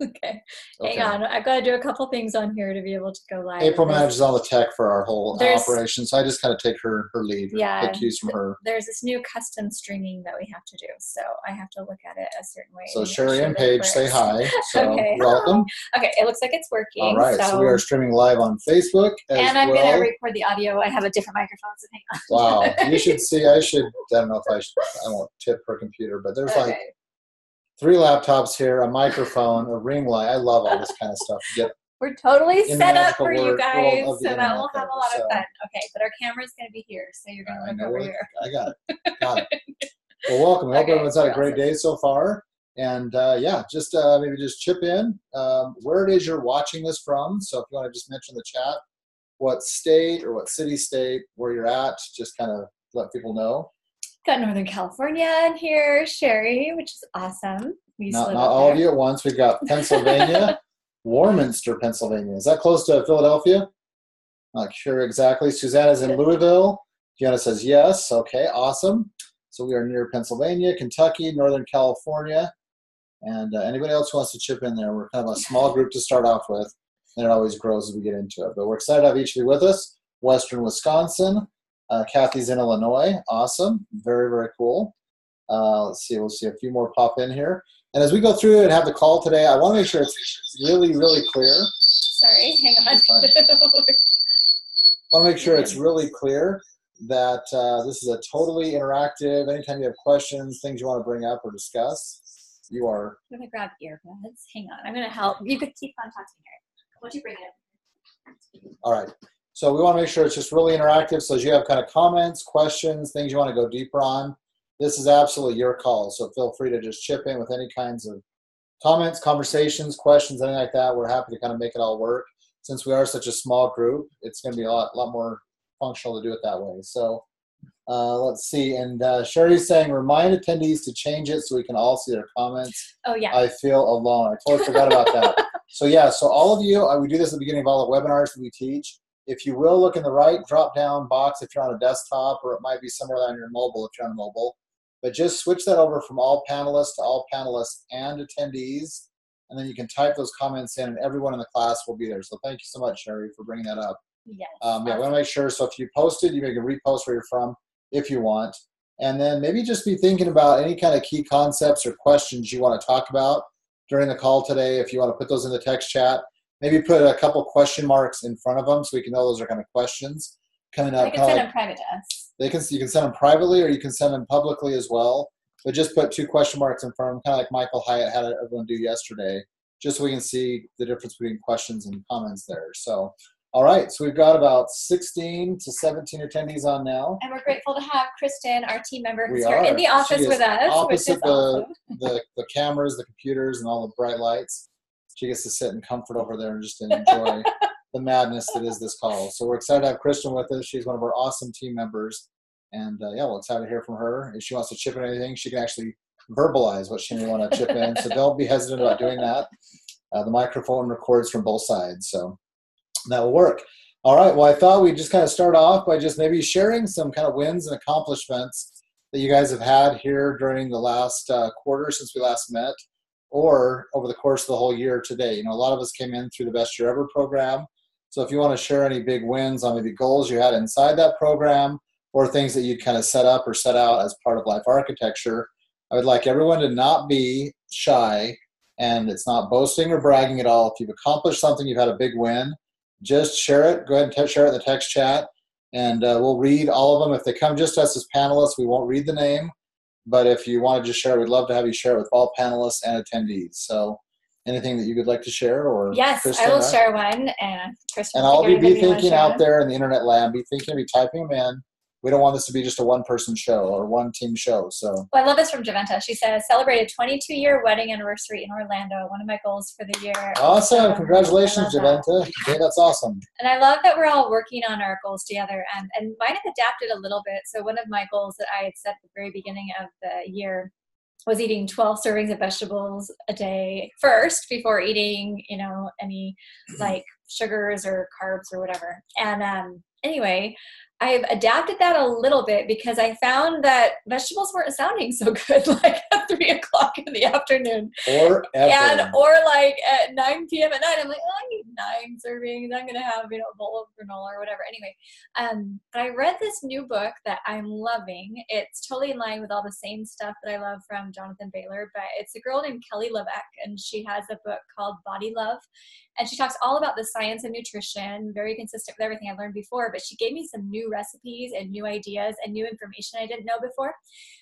Okay. Okay. Hang on. I've got to do a couple things on here to be able to go live. April manages all the tech for our whole There's- operation, so I just kind of take her lead, Yeah. take cues from her. There's this new custom streaming that we have to do, so I have to look at it a certain way. So Sherry and Paige, say hi. So Okay. welcome. Okay, it looks like it's working. All right, so we are streaming live on Facebook as and I'm well. going to record the audio. I have a different microphone, so hang on. Wow, you should see. I don't know if I won't tip her computer, but there's like 3 laptops here, a microphone, a ring light. I love all this kind of stuff. We're totally set up for you world guys, of the so that we'll have a lot so. of fun. Okay, but our camera's going to be here, so you're going to look over here. I got it. Got it. Well, welcome. I hope everyone's had a great day so far. And yeah, just maybe just chip in where it is you're watching this from. So if you want to just mention in the chat what state or what city, state, where you're at, just kind of let people know. Got Northern California in here, Sherry, which is awesome. Not all of you at once. We've got Pennsylvania, Warminster, Pennsylvania. Is that close to Philadelphia? Not sure exactly. Susanna's in Louisville. Gianna says yes. Okay, awesome. So we are near Pennsylvania, Kentucky, Northern California. And anybody else who wants to chip in there, we're kind of a small group to start off with, and it always grows as we get into it. But we're excited to have each of you with us. Western Wisconsin. Kathy's in Illinois. Awesome. Very, very cool. Let's see. We'll see a few more pop in here. And as we go through and have the call today, I want to make sure it's really, really clear. Sorry, hang on. I want to make sure it's really clear that this is a totally interactive. Anytime you have questions, things you want to bring up or discuss, you are. I'm going to grab earbuds. Hang on. I'm going to help. You could keep on talking here. Why don't you bring it up? All right. So we want to make sure it's just really interactive. So as you have kind of comments, questions, things you want to go deeper on, this is absolutely your call. So feel free to just chip in with any kinds of comments, conversations, questions, anything like that. We're happy to kind of make it all work. Since we are such a small group, it's going to be a lot more functional to do it that way. So let's see. And Sherry's saying, remind attendees to change it so we can all see their comments. Oh, yeah. I feel alone. I totally forgot about that. So yeah, so all of you, we do this at the beginning of all the webinars that we teach. If you will, look in the right drop-down box if you're on a desktop, or it might be somewhere on your mobile if you're on mobile. But just switch that over from all panelists to all panelists and attendees, and then you can type those comments in, and everyone in the class will be there. So thank you so much, Sherry, for bringing that up. Yes. Yeah, we want to make sure. So if you posted, you can repost where you're from if you want. And then maybe just be thinking about any kind of key concepts or questions you want to talk about during the call today. If you want to put those in the text chat, maybe put a couple question marks in front of them so we can know those are kind of questions coming up. You can send them private to us. You can send them privately, or you can send them publicly as well. But just put 2 question marks in front of them, kind of like Michael Hyatt had everyone do yesterday, just so we can see the difference between questions and comments there. So, all right, so we've got about 16 to 17 attendees on now. And we're grateful to have Kristen, our team member, who's here in the office with us. Opposite the cameras, the computers, and all the bright lights. She gets to sit in comfort over there and just enjoy the madness that is this call. So we're excited to have Kristen with us. She's one of our awesome team members. And yeah, we're excited to hear from her. If she wants to chip in anything, she can actually verbalize what she may want to chip in. So don't be hesitant about doing that. The microphone records from both sides, so that will work. All right, well, I thought we'd just kind of start off by just maybe sharing some kind of wins and accomplishments that you guys have had here during the last quarter since we last met, or over the course of the whole year today. You know, a lot of us came in through the Best Year Ever program. So if you want to share any big wins on maybe goals you had inside that program, or things that you'd kind of set up or set out as part of Life Architecture, I would like everyone to not be shy, and it's not boasting or bragging at all. If you've accomplished something, you've had a big win, just share it. Go ahead and share it in the text chat, and we'll read all of them. If they come just to us as panelists, we won't read the name, but if you want to just share, we'd love to have you share it with all panelists and attendees. So anything that you would like to share? Or yes, Kristen, I will share one, and Kristen, and I'll be thinking out there in the internet land, be typing them in. We don't want this to be just a one-person show or one-team show. So well, I love this from Javenta. She says, celebrated 22-year wedding anniversary in Orlando. One of my goals for the year. Awesome. Congratulations, Javenta. Okay, that's awesome. And I love that we're all working on our goals together. And mine have adapted a little bit. So one of my goals that I had set at the very beginning of the year was eating 12 servings of vegetables a day first before eating, any like sugars or carbs or whatever. And anyway, I've adapted that a little bit because I found that vegetables weren't sounding so good like at 3 o'clock in the afternoon. Or ever. Or like at 9 p.m. at night. I'm like, oh, I need 9 servings. I'm going to have, a bowl of granola or whatever. Anyway, but I read this new book that I'm loving. It's totally in line with all the same stuff that I love from Jonathan Baylor, but it's a girl named Kelly LeVeque, and she has a book called Body Love. And she talks all about the science of nutrition, very consistent with everything I've learned before, but she gave me some new recipes and new ideas and new information I didn't know before.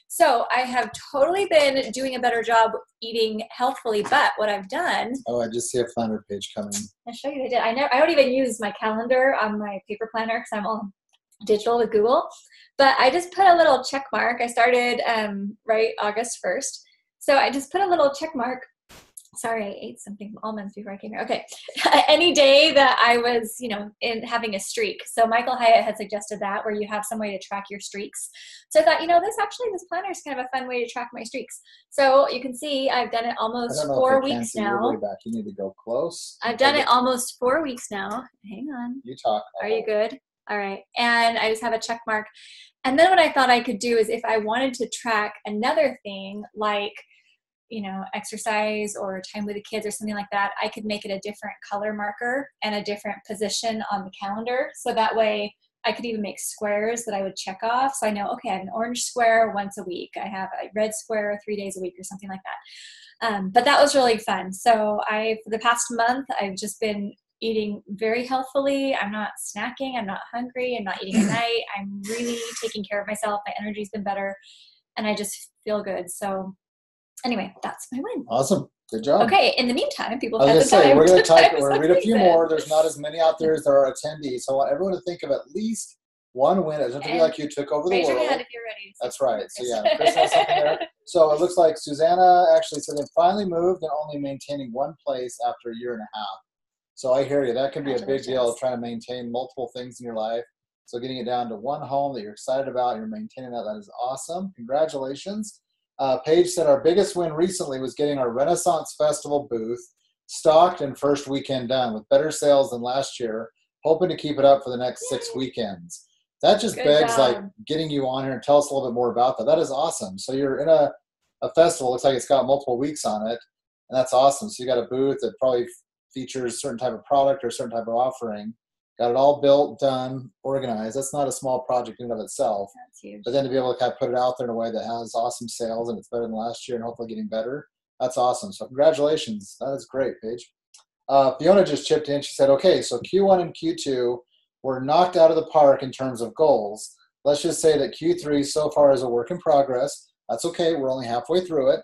So I have totally been doing a better job eating healthfully, but what I've done. Oh, I just see a planner page coming. I'll show you. I don't even use my calendar on my paper planner because I'm all digital with Google, but I just put a little check mark. I started right August 1st. So I just put a little check mark. Sorry, I ate something almonds before I came here. Okay. Any day that I was, in having a streak. So Michael Hyatt had suggested that, where you have some way to track your streaks. So I thought, this planner is kind of a fun way to track my streaks. So you can see I've done it almost 4 weeks now. Way back. You need to go close. I've done it almost 4 weeks now. Hang on. You talk. Are you good? All right. And I just have a check mark. And then what I thought I could do is if I wanted to track another thing like, exercise or time with the kids or something like that, I could make it a different color marker and a different position on the calendar. So that way I could even make squares that I would check off. So I know, okay, I have an orange square once a week. I have a red square 3 days a week or something like that. But that was really fun. So for the past month, I've just been eating very healthfully. I'm not snacking. I'm not hungry. I'm not eating at night. I'm really taking care of myself. My energy's been better and I just feel good. So anyway, that's my win. Awesome. Good job. Okay. In the meantime, people have the time. We're going to read a few more. There's not as many out there as there are attendees. So I want everyone to think of at least one win. It doesn't have to be like you took over the world. Raise your hand if you're ready. That's right. So yeah, Chris has something there. So it looks like Susanna actually said they finally moved and only maintaining one place after a year and a half. So I hear you. That can be a big deal, trying to maintain multiple things in your life. So getting it down to one home that you're excited about, you're maintaining that. That is awesome. Congratulations. Paige said our biggest win recently was getting our Renaissance Festival booth stocked and first weekend done with better sales than last year, hoping to keep it up for the next 6 weekends. That just begs like getting you on here and tell us a little bit more about that. That is awesome. So you're in a festival, looks like it's got multiple weeks on it, and that's awesome. So you got a booth that probably features a certain type of product or a certain type of offering. Got it all built, done, organized. That's not a small project in and of itself. That's huge. But then to be able to kind of put it out there in a way that has awesome sales and it's better than last year and hopefully getting better, that's awesome. So congratulations. That is great, Paige. Fiona just chipped in. She said, okay, so Q1 and Q2 were knocked out of the park in terms of goals. Let's just say that Q3 so far is a work in progress. That's okay. We're only halfway through it.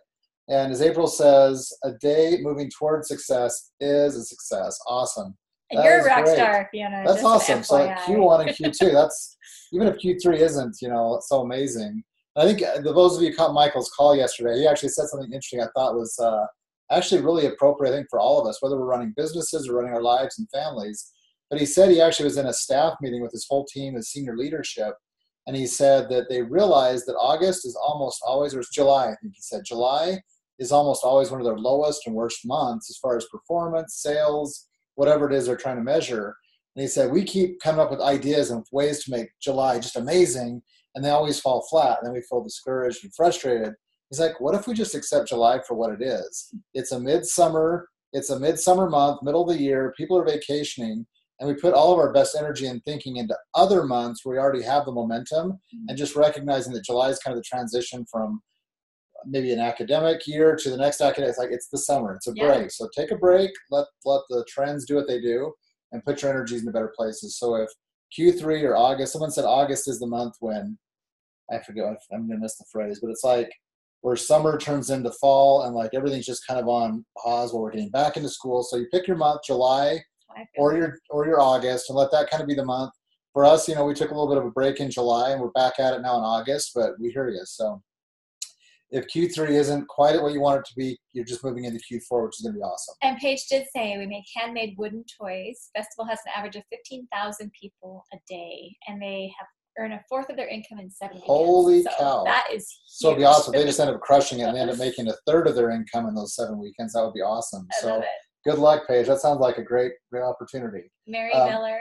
And as April says, a day moving towards success is a success. Awesome. And you're a rock star, Fiona. That's awesome. So Q1 and Q2, that's even if Q3 isn't, so amazing. I think those of you caught Michael's call yesterday, he actually said something interesting I thought was actually really appropriate, I think, for all of us, whether we're running businesses or running our lives and families. But he said he actually was in a staff meeting with his whole team, his senior leadership, and he said that they realized that August is almost always, or it's July, I think he said, July is almost always one of their lowest and worst months as far as performance, sales, whatever it is they're trying to measure. And he said, we keep coming up with ideas and ways to make July just amazing, and they always fall flat. And then we feel discouraged and frustrated. He's like, what if we just accept July for what it is? It's a midsummer month, middle of the year, people are vacationing, and we put all of our best energy and thinking into other months where we already have the momentum, and just recognizing that July is kind of the transition from maybe an academic year to the next academic. It's like it's the summer. It's a break. So take a break. Let the trends do what they do, and put your energies into better places. So if Q3 or August, someone said August is the month when, I forget, I'm going to miss the phrase, but it's like where summer turns into fall and like everything's just kind of on pause while we're getting back into school. So you pick your month, July or your August, and let that kind of be the month. For us, we took a little bit of a break in July and we're back at it now in August, but we hear you. So if Q3 isn't quite at what you want it to be, you're just moving into Q4, which is going to be awesome. And Paige did say we make handmade wooden toys. Festival has an average of 15,000 people a day, and they earn a fourth of their income in 7 weekends. Holy cow. That is huge. So it'd be awesome. They just end up crushing it and they end up making a third of their income in those 7 weekends. That would be awesome. I love it. Good luck, Paige. That sounds like a great opportunity. Mary Miller.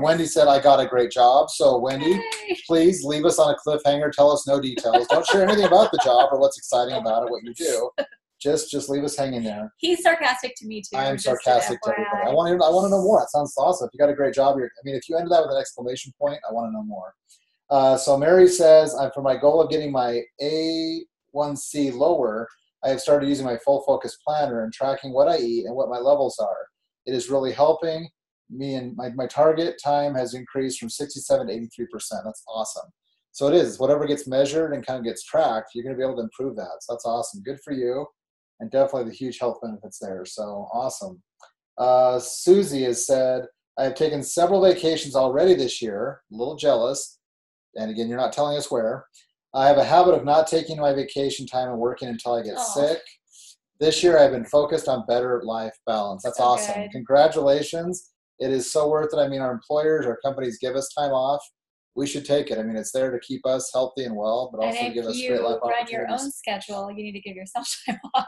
Wendy said, I got a great job. So, Wendy, Yay. please leave us on a cliffhanger. Tell us no details. Don't share anything about the job or what's exciting about it, what you do. Just leave us hanging there. He's sarcastic to me, too. I am sarcastic to everybody. I want to know more. It sounds awesome. If you got a great job, if you ended that with an exclamation point, I want to know more. So Mary says, for my goal of getting my A1C lower, I have started using my full focus planner and tracking what I eat and what my levels are. It is really helping me, and my target time has increased from 67 to 83%. That's awesome. So it is. Whatever gets measured and kind of gets tracked, you're going to be able to improve that. So that's awesome. Good for you. And definitely the huge health benefits there. So awesome. Susie has said, I have taken several vacations already this year. A little jealous. And again, you're not telling us where. I have a habit of not taking my vacation time and working until I get sick. This year, I've been focused on better life balance. That's awesome. Good. Congratulations. It is so worth it. I mean, our employers, our companies give us time off. We should take it. I mean, it's there to keep us healthy and well, but also to give us great life opportunities. And if you run your own schedule, you need to give yourself time off.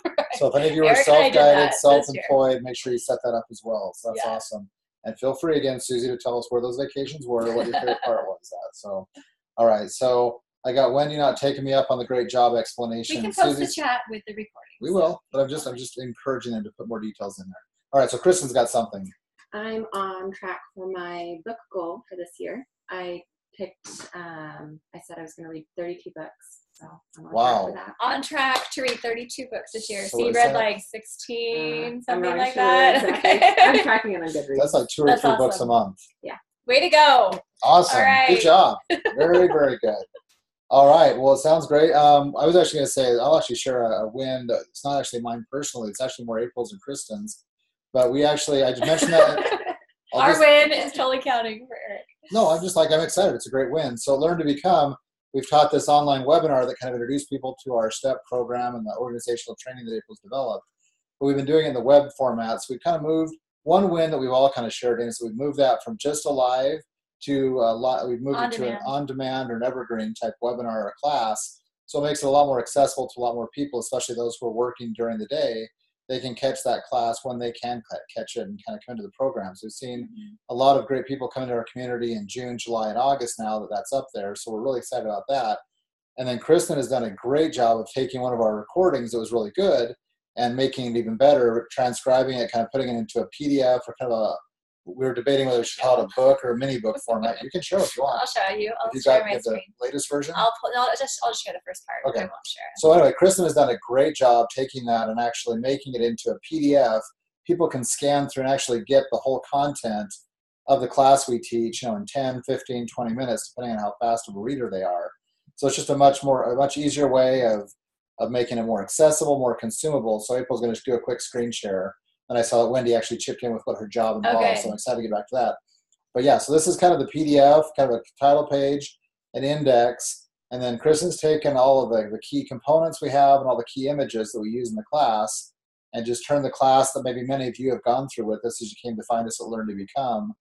Right? So if any of you are self-guided, self-employed, make sure you set that up as well. So that's awesome. And feel free again, Susie, to tell us where those vacations were, what your favorite part was at. So, all right. So I got Wendy not taking me up on the great job explanation. We can post the chat with the recording. We will, but I'm just encouraging them to put more details in there. All right. So Kristen's got something. I'm on track for my book goal for this year. I picked, I said I was going to read 32 books. So I'm on track for that. On track to read 32 books this year. So you read like 16, something like that. Exactly. Okay. I'm tracking it on Goodreads. That's like 2 or 3 books a month. Yeah. Way to go. Awesome. Right. Good job. Very, very good. All right. Well, it sounds great. I was actually going to say, I'll actually share a win. It's not actually mine personally. It's actually more April's and Kristen's. But I just mentioned that. Our win is totally counting for Eric. No, I'm excited. It's a great win. So Learn to Become, we've taught this online webinar that kind of introduced people to our STEP program and the organizational training that April's developed. But we've been doing it in the web format. So we've kind of moved one win that we've all kind of shared in. So we've moved that from just a live to we've moved it to an on-demand or an evergreen type webinar or a class. So it makes it a lot more accessible to a lot more people, especially those who are working during the day. They can catch that class when they can catch it and kind of come into the program. So we've seen a lot of great people come into our community in June, July, and August now that's up there. So we're really excited about that. And then Kristen has done a great job of taking one of our recordings that was really good and making it even better, transcribing it, kind of putting it into a PDF or kind of we were debating whether we should call it a book or a mini book format. You can show if you want. I'll show you. I'll share my screen. The latest version? I'll just share the first part. Okay. I won't share. So anyway, Kristen has done a great job taking that and actually making it into a PDF. People can scan through and actually get the whole content of the class we teach, in 10, 15, 20 minutes, depending on how fast of a reader they are. So it's just a much easier way of making it more accessible, more consumable. So April's going to do a quick screen share. And I saw that Wendy actually chipped in with what her job involves, okay. So I'm excited to get back to that. But yeah, so this is kind of the PDF, kind of a title page, an index, and then Kristen's taken all of the key components we have and all the key images that we use in the class and just turned the class that maybe many of you have gone through with us as you came to find us at Learn to Become,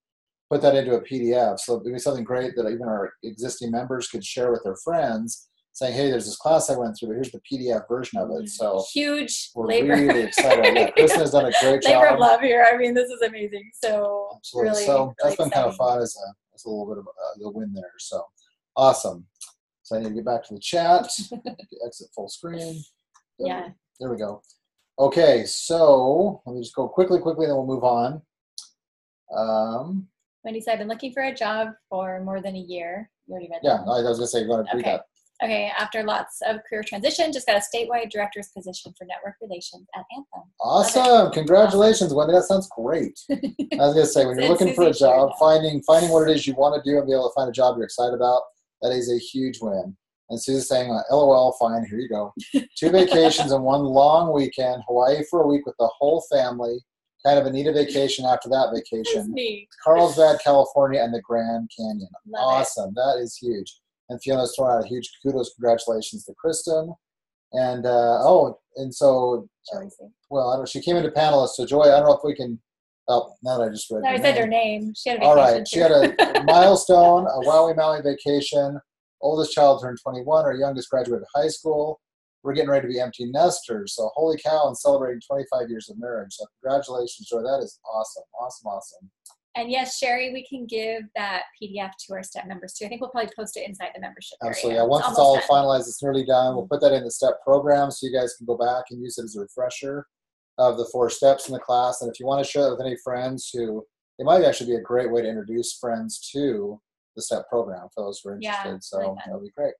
put that into a PDF. So it would be something great that even our existing members could share with their friends, saying, hey, there's this class I went through, but here's the PDF version of it. So huge we're labor. Really excited. Yeah, Kristen has done a great job. Labor of love here. I mean, this is amazing. So absolutely. Really, so that's really been kind of fun as a little bit of a win there. So awesome. So I need to get back to the chat. Exit full screen. Yeah. There we go. Okay, so let me just go quickly, then we'll move on. Wendy said, I've been looking for a job for more than a year. You already read that. Yeah, I was going to say, you want to read that. Okay, after lots of career transition, just got a statewide director's position for network relations at Anthem. Awesome. Congratulations, Wendy. That sounds great. I was going to say, when you're looking for a job, finding what it is you want to do and be able to find a job you're excited about, that is a huge win. And Susie's saying, LOL, fine, here you go. 2 vacations and 1 long weekend, Hawaii for a week with the whole family, kind of a neat vacation after that vacation. Carlsbad, California, and the Grand Canyon. Awesome. That is huge. And Fiona's throwing out a huge kudos, congratulations to Kristen. And she came into panelist. So Joy, I don't know if we can. Oh, now that I just read. No, I said her name. She had a vacation. All right, she had a milestone, a Maui Maui vacation. Oldest child turned 21. Our youngest graduated high school. we're getting ready to be empty nesters. So holy cow, and celebrating 25 years of marriage. So congratulations, Joy. That is awesome. Awesome, awesome. And yes, Sherry, we can give that PDF to our STEP members too. I think we'll probably post it inside the membership Absolutely. area. Yeah, once it's all finalized, it's nearly done. We'll put that in the STEP program so you guys can go back and use it as a refresher of the 4 steps in the class. And if you want to share it with any friends who, it might actually be a great way to introduce friends to the STEP program for those who are interested. Yeah, so really that'll be great.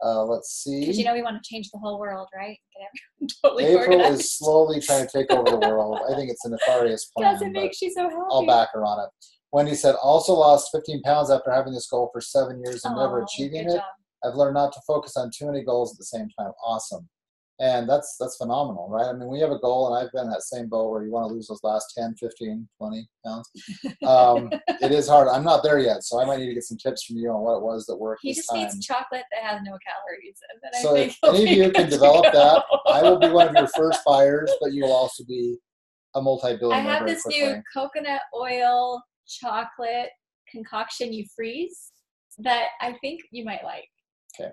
Let's see. Because we want to change the whole world, right? Get everyone totally April organized. is slowly trying to take over the world. I think it's a nefarious plan. Because it makes you so happy. I'll back her on it. Wendy said, also lost 15 pounds after having this goal for 7 years and never achieving it. Job. I've learned not to focus on too many goals at the same time. Awesome. And that's phenomenal, right? I mean, we have a goal, and I've been in that same boat where you want to lose those last 10, 15, 20 pounds. It is hard. I'm not there yet, so I might need to get some tips from you on what it was that worked He this just time. needs chocolate that has no calories. And then So if any of you can develop that, I will be one of your first buyers, but you will also be a multi-billionaire I have very this quickly. new coconut oil chocolate concoction you freeze that I think you might like. Okay.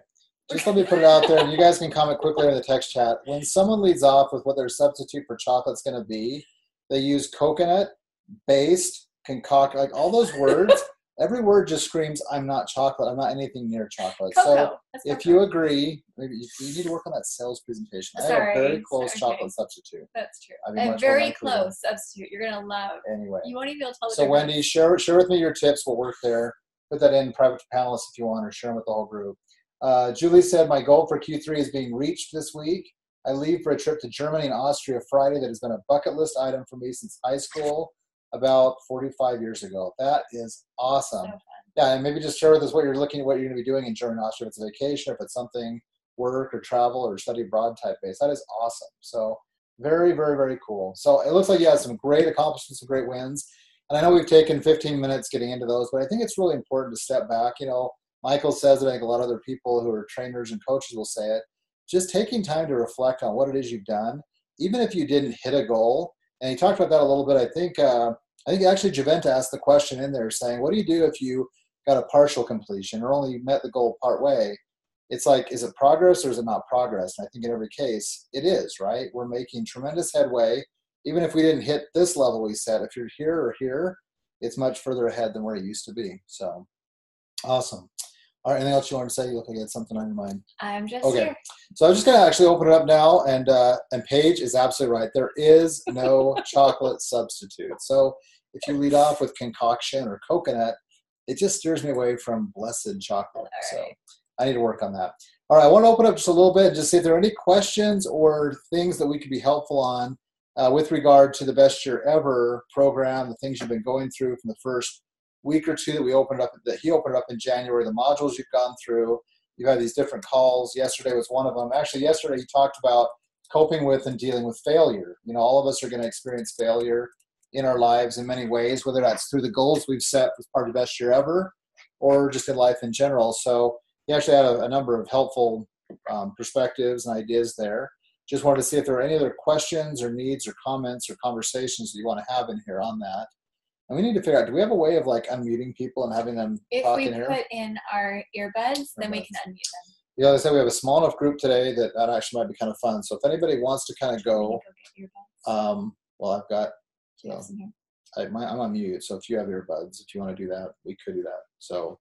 Just let me put it out there, and you guys can comment quickly in the text chat. When someone leads off with what their substitute for chocolate's going to be, they use coconut-based, concoct, like all those words. Every word just screams, I'm not chocolate. I'm not anything near chocolate. Cocoa. So if you agree, maybe you need to work on that sales presentation. I have a very close chocolate substitute. That's true. A very close substitute. You're going to love. Anyway. You won't even be able to tell the So difference. Wendy, share with me your tips. We'll work there. Put that in private to panelists if you want, or share them with the whole group. Julie said, my goal for Q3 is being reached this week. I leave for a trip to Germany and Austria Friday that has been a bucket list item for me since high school about 45 years ago. That is awesome. So yeah, and maybe just share with us what you're going to be doing in Germany and Austria, if it's a vacation, or if it's something work or travel or study abroad type base. That is awesome. So very, very, very cool. So it looks like you had some great accomplishments, some great wins. And I know we've taken 15 minutes getting into those, but I think it's really important to step back. You know, Michael says it, I think a lot of other people who are trainers and coaches will say it, just taking time to reflect on what it is you've done, even if you didn't hit a goal. And he talked about that a little bit. I think actually Javenta asked the question in there saying, what do you do if you got a partial completion or only met the goal part way? It's like, is it progress or is it not progress? And I think in every case, it is, right? We're making tremendous headway. Even if we didn't hit this level we set, if you're here or here, it's much further ahead than where it used to be. So awesome. All right, anything else you want to say? You look like you had something on your mind. I'm just okay. Here. So I'm just going to actually open it up now, and Paige is absolutely right. There is no chocolate substitute. So if you lead off with concoction or coconut, it just steers me away from blessed chocolate. So I need to work on that. All right, I want to open up just a little bit and just see if there are any questions or things that we could be helpful on with regard to the Best Year Ever program, the things you've been going through from the first week or two that he opened up in January, the modules you've gone through. You've had these different calls. Yesterday was one of them. Actually, yesterday he talked about coping with and dealing with failure. You know, all of us are going to experience failure in our lives in many ways, whether that's through the goals we've set as part of Best Year Ever or just in life in general. So he actually had a number of helpful perspectives and ideas there. Just wanted to see if there are any other questions or needs or comments or conversations that you want to have in here on that. And we need to figure out, do we have a way of like unmuting people and having them talk in here? If we put in our earbuds, then we can unmute them. Yeah, like I said, we have a small enough group today that actually might be kind of fun. So if anybody wants to kind of go, well, I've got, I'm on mute. So if you have earbuds, if you want to do that, we could do that. So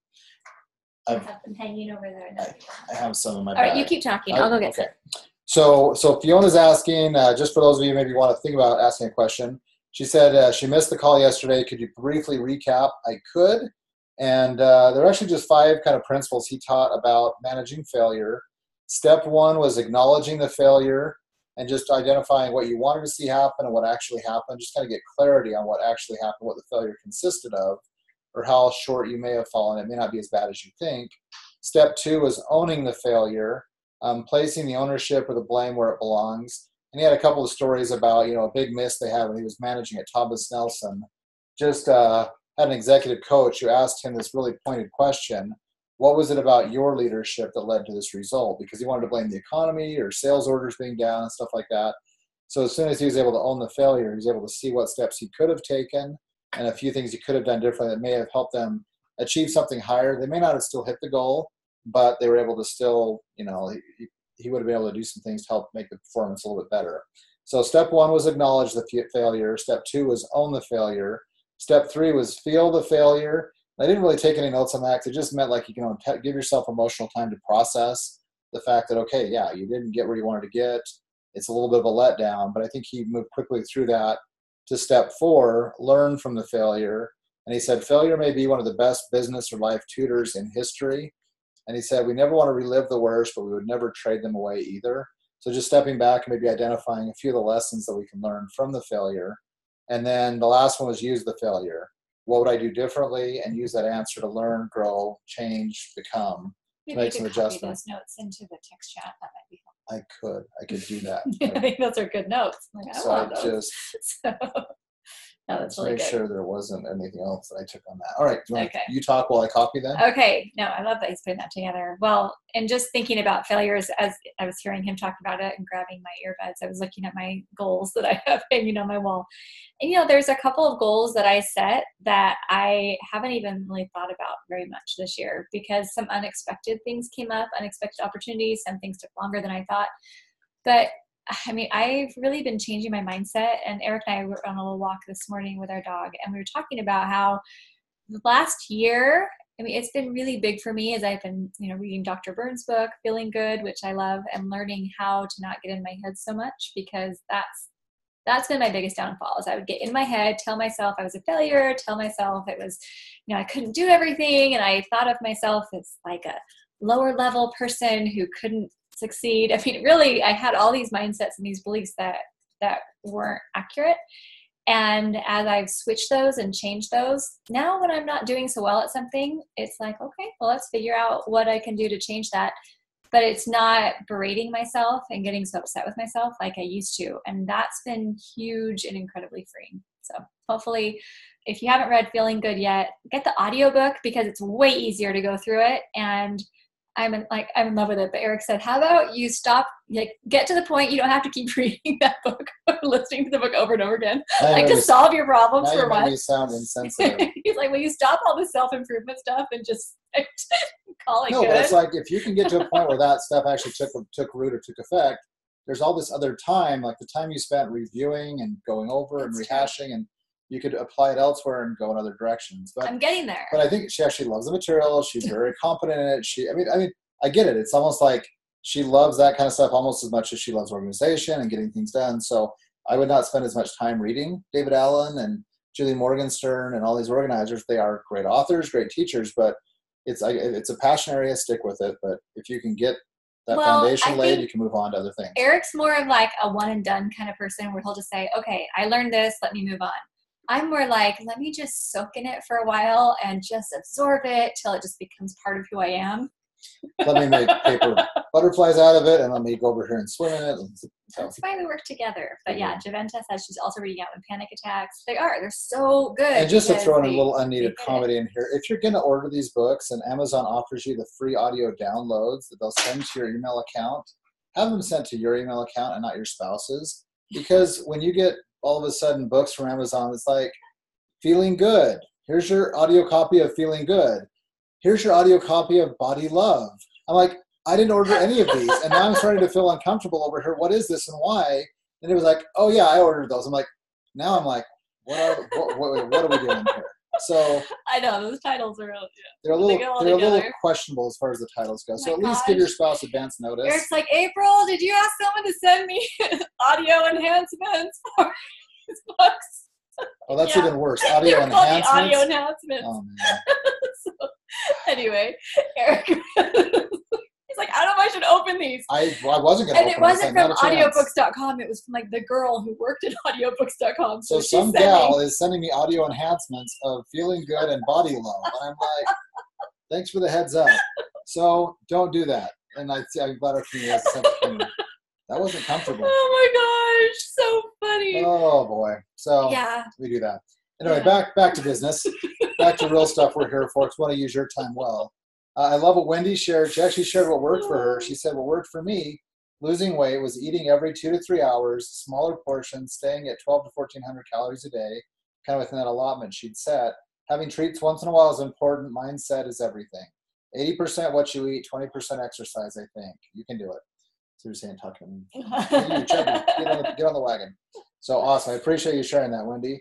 I have them hanging over there. I have some in my bag. All right, you keep talking. I'll go get some. So Fiona's asking, just for those of you who maybe want to think about asking a question, she said she missed the call yesterday. Could you briefly recap? I could. And there are actually just 5 kind of principles he taught about managing failure. Step 1 was acknowledging the failure and just identifying what you wanted to see happen and what actually happened. Just kind of get clarity on what actually happened, what the failure consisted of, or how short you may have fallen. It may not be as bad as you think. Step 2 was owning the failure, placing the ownership or the blame where it belongs. And he had a couple of stories about, you know, a big miss they had when he was managing at Thomas Nelson. Just had an executive coach who asked him this really pointed question: what was it about your leadership that led to this result? Because he wanted to blame the economy or sales orders being down and stuff like that. So as soon as he was able to own the failure, he was able to see what steps he could have taken and a few things he could have done differently that may have helped them achieve something higher. They may not have still hit the goal, but they were able to still, you know, he would have been able to do some things to help make the performance a little bit better. So step 1 was acknowledge the failure. Step 2 was own the failure. Step 3 was feel the failure. I didn't really take any notes on that. It just meant like you can give yourself emotional time to process the fact that, okay, yeah, you didn't get where you wanted to get. It's a little bit of a letdown, but I think he moved quickly through that to step 4, learn from the failure. And he said, failure may be one of the best business or life tutors in history. And he said, we never want to relive the worst, but we would never trade them away either. So just stepping back and maybe identifying a few of the lessons that we can learn from the failure. And then the last one was use the failure. What would I do differently? And use that answer to learn, grow, change, become, to make some adjustments. Those notes into the text chat. That might be helpful. I could do that. I think those are good notes. Like, so I just no, that's really make good. sure there wasn't anything else that I took on that. All right, Okay. You talk while I copy then? Okay, no, I love that he's putting that together. Well, and just thinking about failures as I was hearing him talk about it and grabbing my earbuds, I was looking at my goals that I have hanging on my wall. And, there's a couple of goals that I set that I haven't even really thought about very much this year because some unexpected things came up, unexpected opportunities, some things took longer than I thought. But I mean, I've really been changing my mindset, and Eric and I were on a little walk this morning with our dog, and we were talking about how the last year, I mean, it's been really big for me as I've been, reading Dr. Burns' book, Feeling Good, which I love, and learning how to not get in my head so much, because that's been my biggest downfall is I would get in my head, tell myself I was a failure, tell myself it was, I couldn't do everything, and I thought of myself as like a lower level person who couldn't succeed. I mean, really, I had all these mindsets and these beliefs that weren't accurate. And as I've switched those and changed those, now when I'm not doing so well at something, it's like, okay, well, let's figure out what I can do to change that. But it's not berating myself and getting so upset with myself like I used to. And that's been huge and incredibly freeing. So hopefully, if you haven't read Feeling Good yet, get the audiobook because it's way easier to go through it. And I'm in love with it. But Eric said, how about you stop, get to the point you don't have to keep reading that book or listening to the book over and over again, to solve your problems for once. Now you sound insensitive. He's like, will you stop all the self-improvement stuff and just call it good? No, but it's like if you can get to a point where that stuff actually took root or took effect, there's all this other time, like the time you spent reviewing and going over and rehashing, and you could apply it elsewhere and go in other directions. But I'm getting there. But I think she actually loves the material. She's very competent in it. I mean, I get it. It's almost like she loves that kind of stuff almost as much as she loves organization and getting things done. So I would not spend as much time reading David Allen and Julie Morgenstern and all these organizers. They are great authors, great teachers, but it's a passion area. Stick with it. But if you can get that foundation laid, you can move on to other things. Eric's more of like a one and done kind of person where he'll just say, okay, I learned this, let me move on. I'm more like, let me just soak in it for a while and just absorb it till it just becomes part of who I am. Let me make paper butterflies out of it and let me go over here and swim in it. That's why we work together. But yeah, Javenta says she's also reading out when panic attacks. They're so good. And just to throw in a little unneeded comedy in here, if you're going to order these books and Amazon offers you the free audio downloads that they'll send to your email account, have them sent to your email account and not your spouse's. Because when you get all of a sudden books from Amazon, it's like, Feeling Good. Here's your audio copy of Feeling Good. Here's your audio copy of Body Love. I'm like, I didn't order any of these. And now I'm starting to feel uncomfortable over here. What is this and why? And it was like, oh yeah, I ordered those. I'm like, what are we doing here? So I know those titles are real. Yeah. They're a little questionable as far as the titles go. So at least give your spouse advance notice. Eric's like, April, did you ask someone to send me audio enhancements for these books? Oh, that's even worse. Audio enhancements. Audio enhancements. Oh man. So, anyway, Eric, he's like, I don't know if I should open these. I wasn't going to. And it wasn't from audiobooks.com. It was from like the girl who worked at audiobooks.com. So some gal is sending me audio enhancements of Feeling Good and Body Love, and I'm like, thanks for the heads up. So don't do that. And I'm glad our community has sent it to me. That wasn't comfortable. Oh my gosh, so funny. Oh boy. So yeah, we do that. Anyway, back to business. Back to real stuff we're here for. Want to use your time well. I love what Wendy shared. She actually shared what worked for her. She said, what worked for me, losing weight, was eating every 2 to 3 hours, smaller portions, staying at 12 to 1,400 calories a day, kind of within that allotment she'd set. Having treats once in a while is important. Mindset is everything. 80% what you eat, 20% exercise, I think. You can do it. So you're saying talking. Hey, Chubby, get on the wagon. So awesome. I appreciate you sharing that, Wendy.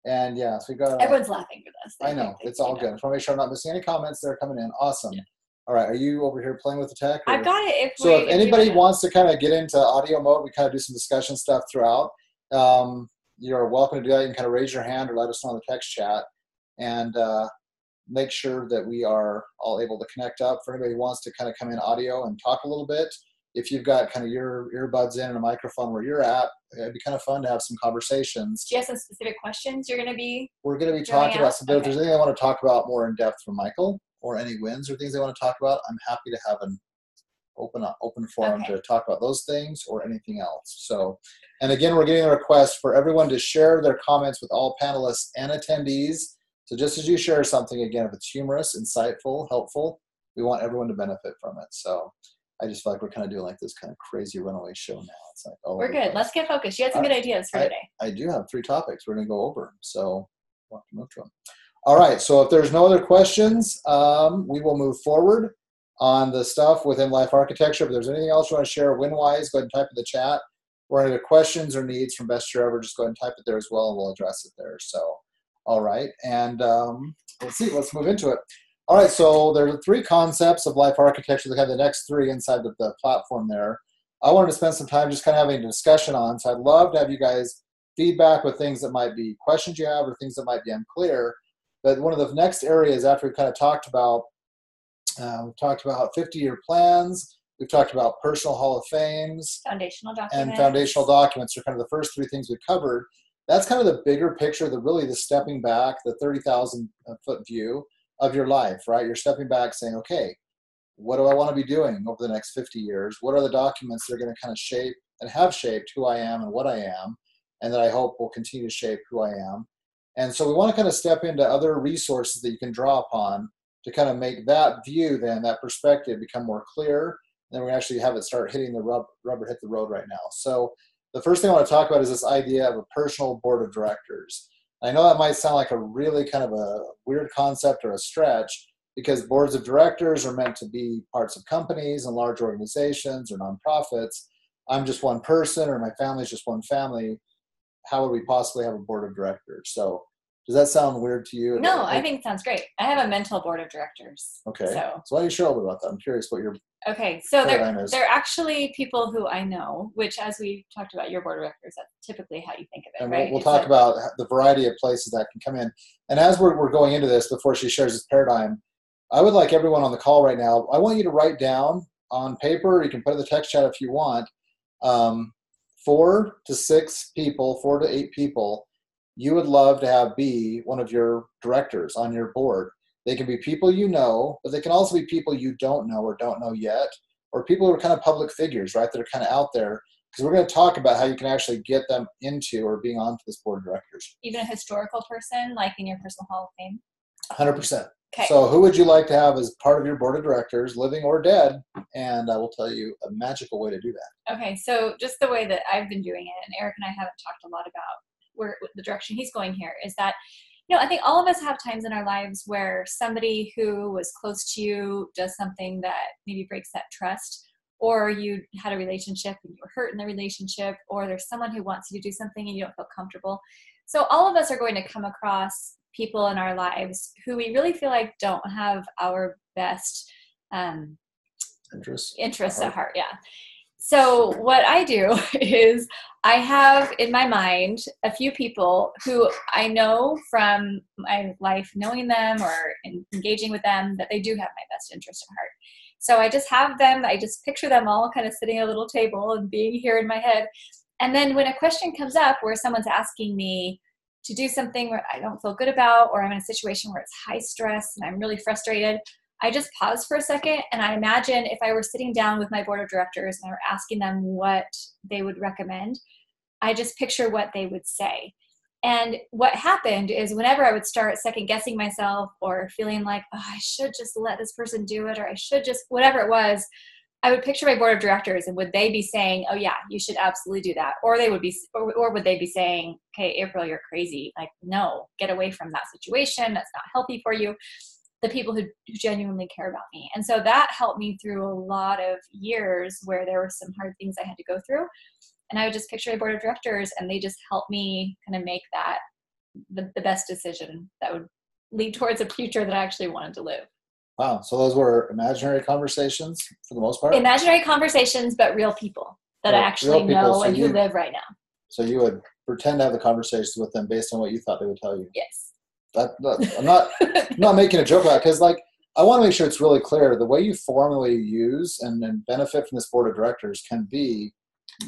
And yeah, so we got. Everyone's laughing for this. I know it's all good. I want to make sure I'm not missing any comments that are coming in. Awesome. Yeah. All right. Are you over here playing with the tech? I've got it. If anybody wants to kind of get into audio mode, we kind of do some discussion stuff throughout. You're welcome to do that. You can kind of raise your hand or let us know in the text chat, and make sure that we are all able to connect up. For anybody who wants to kind of come in audio and talk a little bit, if you've got kind of your earbuds in and a microphone where you're at, it'd be kind of fun to have some conversations. Do you have some specific questions you're going to be? We're going to be talking about some. If there's anything I want to talk about more in depth from Michael, or any wins or things they want to talk about, I'm happy to have an open forum to talk about those things or anything else. So, and again, we're getting a request for everyone to share their comments with all panelists and attendees. So just as you share something, again, if it's humorous, insightful, helpful, we want everyone to benefit from it. So I just feel like we're kind of doing like this kind of crazy runaway show now. It's like, oh, we're good. Let's get focused. You had some good ideas for today. I do have 3 topics. We're going to go over them. So we'll have to move to them. All right. So if there's no other questions, we will move forward on the stuff within Life Architecture. If there's anything else you want to share win-wise, go ahead and type in the chat. Or any questions or needs from Best Year Ever, just go ahead and type it there as well, and we'll address it there. So, all right. And let's move into it. All right, so there are 3 concepts of Life Architecture. They have the next 3 inside the platform there. I wanted to spend some time just kind of having a discussion on, so I'd love to have you guys feedback with things that might be questions you have or things that might be unclear. But one of the next areas after we've kind of talked about 50-year plans, we've talked about personal Hall of Fames, foundational documents, and foundational documents are kind of the first 3 things we've covered. That's kind of the bigger picture, the stepping back, the 30,000 foot view of your life, right? You're stepping back saying, okay, what do I want to be doing over the next 50 years? What are the documents that are going to kind of shape and have shaped who I am and what I am, and that I hope will continue to shape who I am? And so we want to kind of step into other resources that you can draw upon to kind of make that view, then that perspective become more clear. And then we actually have it start hitting the rubber hit the road right now. So the first thing I want to talk about is this idea of a personal board of directors. I know that might sound like a really kind of a weird concept or a stretch, because boards of directors are meant to be parts of companies and large organizations or nonprofits. I'm just one person, or my family's just one family. How would we possibly have a board of directors? So does that sound weird to you? No, I think it sounds great. I have a mental board of directors. Okay. So why don't you share a little bit about that? I'm curious what your so they're actually people who I know, which, as we talked about your board of directors, that's typically how you think of it, and right? We'll talk about the variety of places that can come in. And as we're going into this, before she shares this paradigm, I would like everyone on the call right now, I want you to write down on paper, you can put in the text chat if you want, 4 to 6 people, 4 to 8 people you would love to have be one of your directors on your board. They can be people you know, but they can also be people you don't know or don't know yet, or people who are kind of public figures, right, that are kind of out there. Because we're going to talk about how you can actually get them into or being onto this board of directors. Even a historical person, like in your personal Hall of Fame? 100%. Okay. So who would you like to have as part of your board of directors, living or dead? And I will tell you a magical way to do that. Okay, so just the way that I've been doing it, and Eric and I haven't talked a lot about where the direction he's going here, is that, I think all of us have times in our lives where somebody who was close to you does something that maybe breaks that trust, or you had a relationship and you were hurt in the relationship, or there's someone who wants you to do something and you don't feel comfortable. So all of us are going to come across people in our lives who we really feel like don't have our best interests at heart. Yeah. So what I do is I have in my mind a few people who I know from my life, knowing them or engaging with them, that they do have my best interest at heart. So I just have them, I just picture them all kind of sitting at a little table and being here in my head. And then when a question comes up where someone's asking me to do something where I don't feel good about, or I'm in a situation where it's high stress and I'm really frustrated, I just pause for a second and I imagine if I were sitting down with my board of directors and I were asking them what they would recommend, I just picture what they would say. And what happened is whenever I would start second guessing myself or feeling like, oh, I should just let this person do it, or I should just, whatever it was, I would picture my board of directors, and would they be saying, oh yeah, you should absolutely do that? Or they would be, or would they be saying, okay, April, you're crazy. Like, no, get away from that situation. That's not healthy for you. the people who genuinely care about me. And so that helped me through a lot of years where there were some hard things I had to go through. And I would just picture a board of directors, and they just helped me kind of make that the best decision that would lead towards a future that I actually wanted to live. Wow. So those were imaginary conversations for the most part? Imaginary conversations, but real people that I actually know and who live right now. So you would pretend to have the conversations with them based on what you thought they would tell you? Yes. I'm not making a joke about it, because like, I want to make sure it's really clear. The way you form, the way you use and benefit from this board of directors can be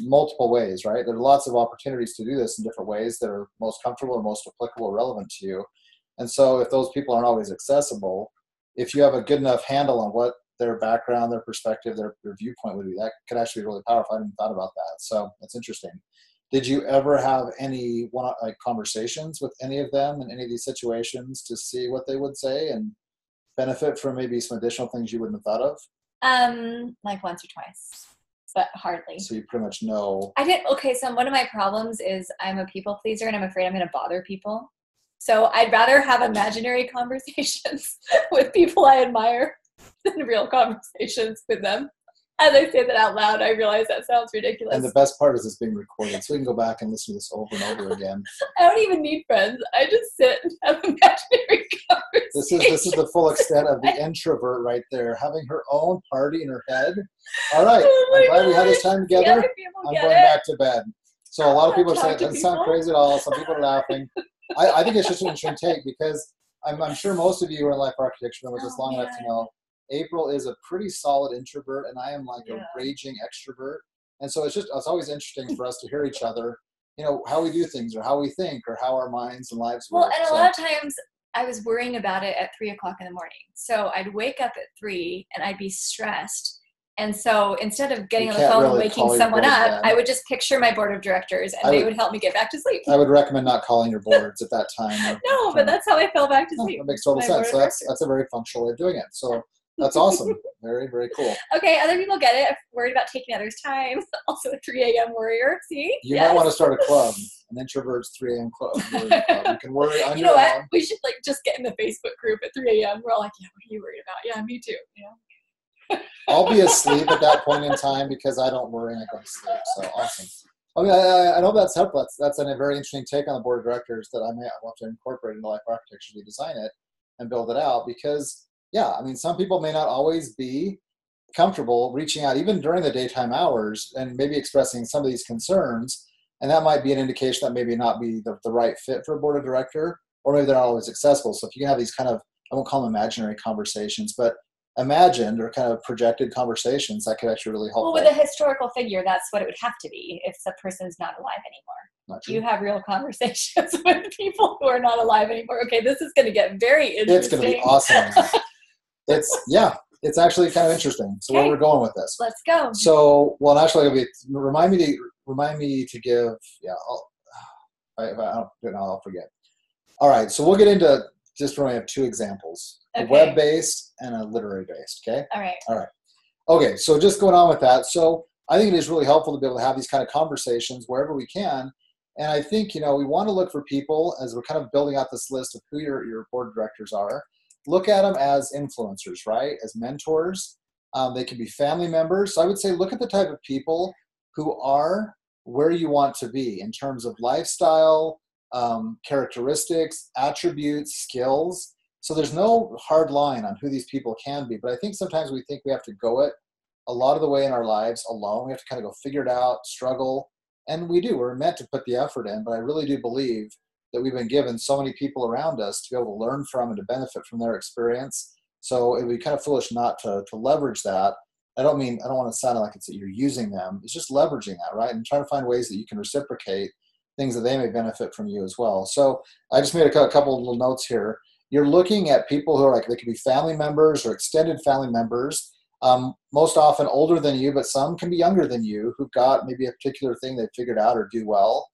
multiple ways, right? There are lots of opportunities to do this in different ways that are most comfortable or most applicable or relevant to you. And so if those people aren't always accessible, if you have a good enough handle on what their background, their perspective, their viewpoint would be, that could actually be really powerful. I hadn't thought about that. So that's interesting. Did you ever have any conversations with any of them in any of these situations to see what they would say and benefit from maybe some additional things you wouldn't have thought of? Like once or twice, but hardly. So you pretty much know. Okay, so one of my problems is I'm a people pleaser, and I'm afraid I'm going to bother people. So I'd rather have imaginary conversations with people I admire than real conversations with them. As I say that out loud, I realize that sounds ridiculous. And the best part is it's being recorded, so we can go back and listen to this over and over again. I don't even need friends. I just sit and have imaginary conversations. This is the full extent of the introvert right there, having her own party in her head. All right, I'm glad we had this time together. I'm going back to bed. So a lot of people are saying it doesn't sound crazy at all. Some people are laughing. I think it's just an interesting take, because I'm sure most of you are in life architecture and with us long enough to know April is a pretty solid introvert, and I am like a raging extrovert. And so it's always interesting for us to hear each other, how we do things or how we think or how our minds and lives work. Well, and a lot of times I was worrying about it at 3 o'clock in the morning. So I'd wake up at 3 and I'd be stressed. And so instead of getting on the phone and waking someone up, I would just picture my board of directors, and they would help me get back to sleep. I would recommend not calling your boards at that time. No, but that's how I fell back to sleep. That makes total sense. So that's a very functional way of doing it. So that's awesome. Very, very cool. Okay, other people get it. I'm worried about taking others' time. Also a 3 a.m. warrior. See? You might want to start a club, an introvert's 3 a.m. club. You can worry on your own. You know what? We should just get in the Facebook group at 3 a.m. We're all like, yeah, what are you worried about? Yeah, me too. I'll be asleep at that point in time because I don't worry and I go to sleep. So awesome. I mean, I know that's helpful. That's a very interesting take on the board of directors that I may want to incorporate into life architecture to design it and build it out, because some people may not always be comfortable reaching out even during the daytime hours and maybe expressing some of these concerns. And that might be an indication that maybe not be the right fit for a board of director, or maybe they're not always accessible. So if you can have these kind of, I won't call them imaginary conversations, but imagined or kind of projected conversations, that could actually really help. Well, with a historical figure, that's what it would have to be if the person's not alive anymore. You have real conversations with people who are not alive anymore. Okay, this is going to get very interesting. It's going to be awesome. It's actually kind of interesting. So where we're going with this? Let's go. So, well, actually, remind me to give. Yeah, I'll forget. All right, so we'll get into just when I have 2 examples. A web-based and a literary-based, okay? All right. Okay, so just going on with that. So I think it is really helpful to be able to have these kind of conversations wherever we can. And I think, we want to look for people, as we're kind of building out this list of who your board of directors are, look at them as influencers, right? As mentors. They can be family members. So I would say look at the type of people who are where you want to be in terms of lifestyle, characteristics, attributes, skills. So there's no hard line on who these people can be, but I think sometimes we think we have to go it a lot of the way in our lives alone. We have to kind of go figure it out, struggle, and we do. We're meant to put the effort in, but I really do believe that we've been given so many people around us to be able to learn from and to benefit from their experience. So it would be kind of foolish not to leverage that. I don't want to sound like it's that you're using them. It's just leveraging that, right? And trying to find ways that you can reciprocate things that they may benefit from you as well. So I just made a couple of little notes here. You're looking at people who are they could be family members or extended family members, most often older than you, but some can be younger than you who've got maybe a particular thing they've figured out or do well.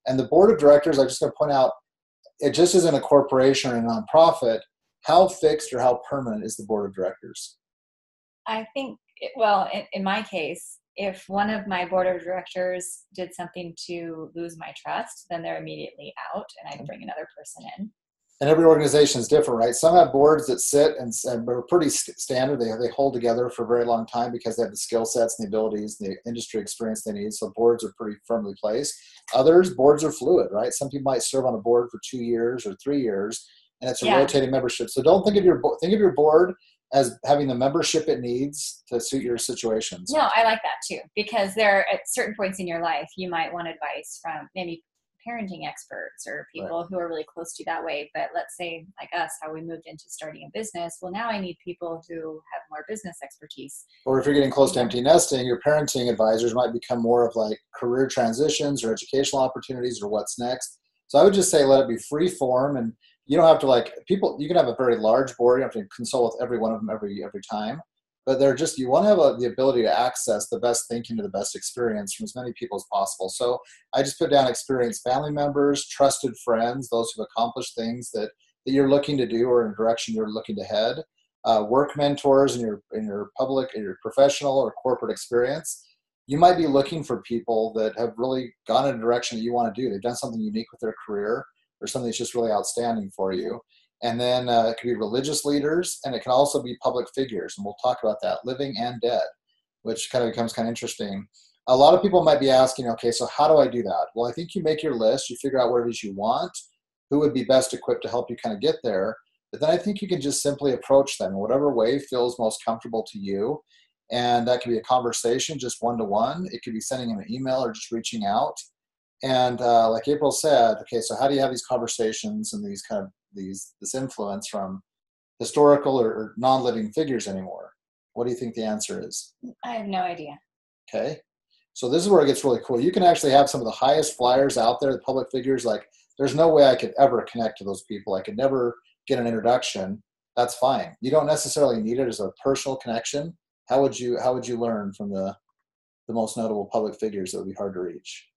And the board of directors, I'm just going to point out, it just isn't a corporation or a nonprofit. How fixed or how permanent is the board of directors? I think, in my case, if one of my board of directors did something to lose my trust, then they're immediately out and I'd bring another person in. And every organization is different, right? Some have boards that sit and are pretty standard. They hold together for a very long time because they have the skill sets and the abilities and the industry experience they need. So boards are pretty firmly placed. Others, boards are fluid, right? Some people might serve on a board for 2 years or 3 years, and it's a rotating membership. So don't think of your board as having the membership it needs to suit your situations. No, I like that too, because there are at certain points in your life, you might want advice from maybe parenting experts or people who are really close to you that way. But let's say like us, how we moved into starting a business. Well, now I need people who have more business expertise. Or if you're getting close to empty nesting, your parenting advisors might become more of like career transitions or educational opportunities or what's next. So I would just say let it be free form, and you don't have to you can have a very large board. You don't have to consult with every one of them every time. But they're just, you want to have the ability to access the best thinking to the best experience from as many people as possible. So I just put down experienced family members, trusted friends, those who've accomplished things that you're looking to do or in a direction you're looking to head, work mentors in your public, in your professional or corporate experience. You might be looking for people that have really gone in a direction that you want to do. They've done something unique with their career or something that's just really outstanding for you. And then it could be religious leaders, and it can also be public figures. And we'll talk about that, living and dead, which kind of becomes kind of interesting. A lot of people might be asking, okay, so how do I do that? Well, I think you make your list, you figure out what it is you want, who would be best equipped to help you kind of get there. But then I think you can just simply approach them in whatever way feels most comfortable to you. And that could be a conversation, just one-to-one. It could be sending them an email or just reaching out. And like April said, okay, so how do you have these conversations and these kind of this influence from historical or non-living figures anymore? What do you think the answer is? I have no idea. Okay. So this is where it gets really cool. You can actually have some of the highest flyers out there, the public figures. Like, there's no way I could ever connect to those people. I could never get an introduction. That's fine. You don't necessarily need it as a personal connection. How would you learn from the most notable public figures that would be hard to reach?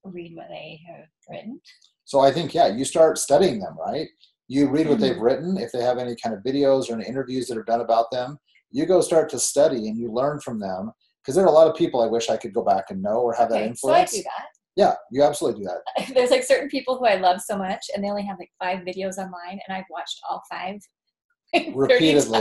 Read what they have written. So I think, you start studying them, right? You read what they've written. If they have any kind of videos or any interviews that are done about them, you go start to study and you learn from them. Because there are a lot of people I wish I could go back and know or have that influence. So I do that. Yeah, you absolutely do that. There's like certain people who I love so much, and they only have like 5 videos online, and I've watched all 5 repeatedly,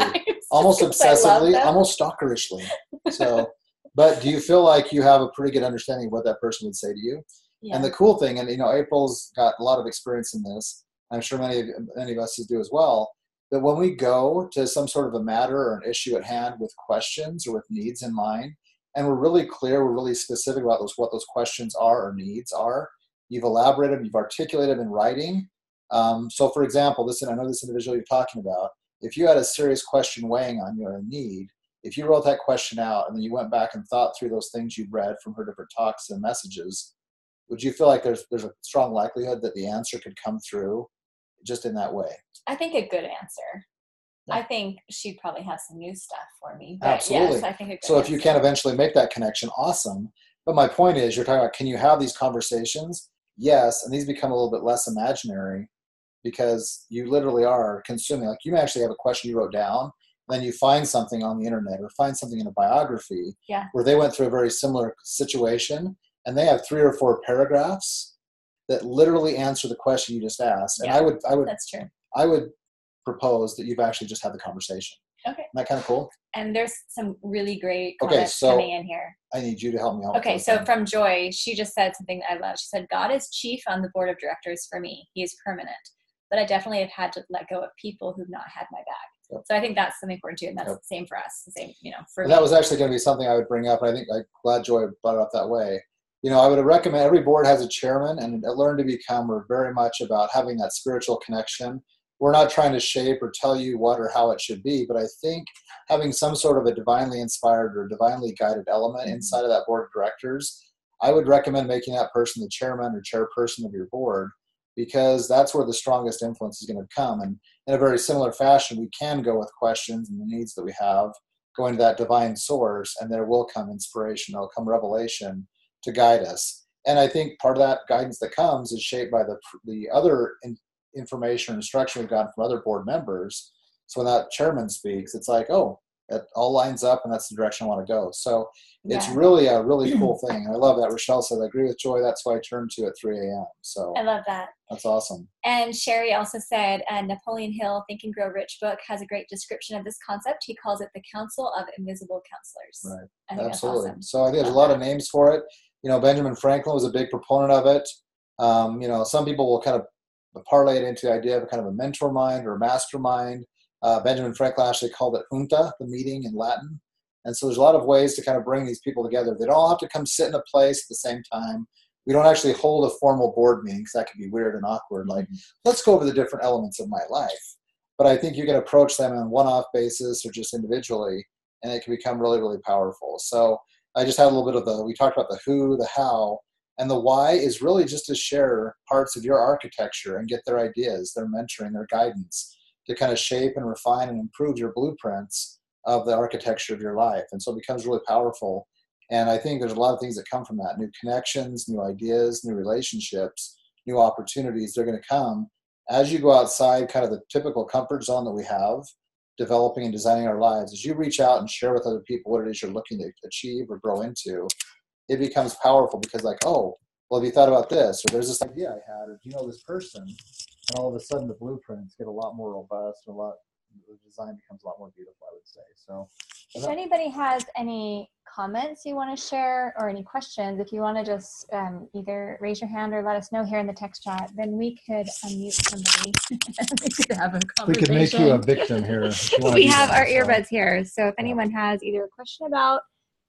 almost obsessively, almost stalkerishly. So, but do you feel like you have a pretty good understanding of what that person would say to you? Yeah. And the cool thing, and April's got a lot of experience in this, I'm sure many of us do as well, that when we go to some sort of a matter or an issue at hand with questions or with needs in mind, and we're really clear, we're really specific about what those questions are or needs are, you've elaborated, you've articulated them in writing. So for example, I know this individual you're talking about, if you had a serious question weighing on you or a need, if you wrote that question out and then you went back and thought through those things you'd read from her different talks and messages, would you feel like there's a strong likelihood that the answer could come through just in that way? I think a good answer. Yeah. I think she'd probably have some new stuff for me. But absolutely. Yes, I think a good so answer. If you can eventually make that connection, awesome. But my point is, you're talking about, can you have these conversations? Yes, and these become a little bit less imaginary because you literally are consuming. Like, you may actually have a question you wrote down, then you find something on the internet or find something in a biography where they went through a very similar situation, and they have 3 or 4 paragraphs that literally answer the question you just asked. And I would that's true. I would propose that you've actually just had the conversation. Okay. Isn't that kind of cool? And there's some really great comments coming in here. I need you to help me out. Okay, so from Joy, she just said something that I love. She said, God is chief on the board of directors for me. He is permanent. But I definitely have had to let go of people who've not had my back. Yep. So I think that's something important too, and that's the same for us. The same, for me. That was actually going to be something I would bring up. I think I'm glad Joy brought it up that way. I would recommend every board has a chairman, and Learn to Become, we're very much about having that spiritual connection. We're not trying to shape or tell you what or how it should be, but I think having some sort of a divinely inspired or divinely guided element inside of that board of directors, I would recommend making that person the chairman or chairperson of your board, because that's where the strongest influence is going to come. And in a very similar fashion, we can go with questions and the needs that we have, going to that divine source, and there will come inspiration, there'll come revelation to guide us. And I think part of that guidance that comes is shaped by the other information or instruction we've gotten from other board members. So when that chairman speaks, it's like, oh, it all lines up, and that's the direction I want to go. So it's really a really cool thing. And I love that. Rochelle said, I agree with Joy. That's why I turn to at 3 a.m. So I love that. That's awesome. And Sherry also said, Napoleon Hill, Think and Grow Rich book has a great description of this concept. He calls it the Council of Invisible Counselors. Right. I think Absolutely. That's awesome. So I think there's a lot of names for it. Benjamin Franklin was a big proponent of it. Some people will kind of parlay it into the idea of kind of a mentor mind or a mastermind. Benjamin Franklin actually called it junta, the meeting in Latin. And so there's a lot of ways to kind of bring these people together. They don't all have to come sit in a place at the same time. We don't actually hold a formal board meeting because that can be weird and awkward. Like, let's go over the different elements of my life. But I think you can approach them on a one-off basis or just individually, and it can become really, really powerful. So I just had a little bit of we talked about the who, the how, and the why is really just to share parts of your architecture and get their ideas, their mentoring, their guidance to kind of shape and refine and improve your blueprints of the architecture of your life. And so it becomes really powerful. And I think there's a lot of things that come from that. New connections, new ideas, new relationships, new opportunities. They're going to come as you go outside kind of the typical comfort zone that we have, developing and designing our lives. As you reach out and share with other people what it is you're looking to achieve or grow into, it becomes powerful because like, oh, well, have you thought about this? Or there's this idea I had, or do you know this person? And all of a sudden the blueprints get a lot more robust, the design becomes a lot more beautiful, I would say. So if anybody has any comments you want to share or any questions, if you want to just either raise your hand or let us know here in the text chat, then we could unmute somebody and we could have a conversation. We could make you a victim here. We have our earbuds here. So if anyone has either a question about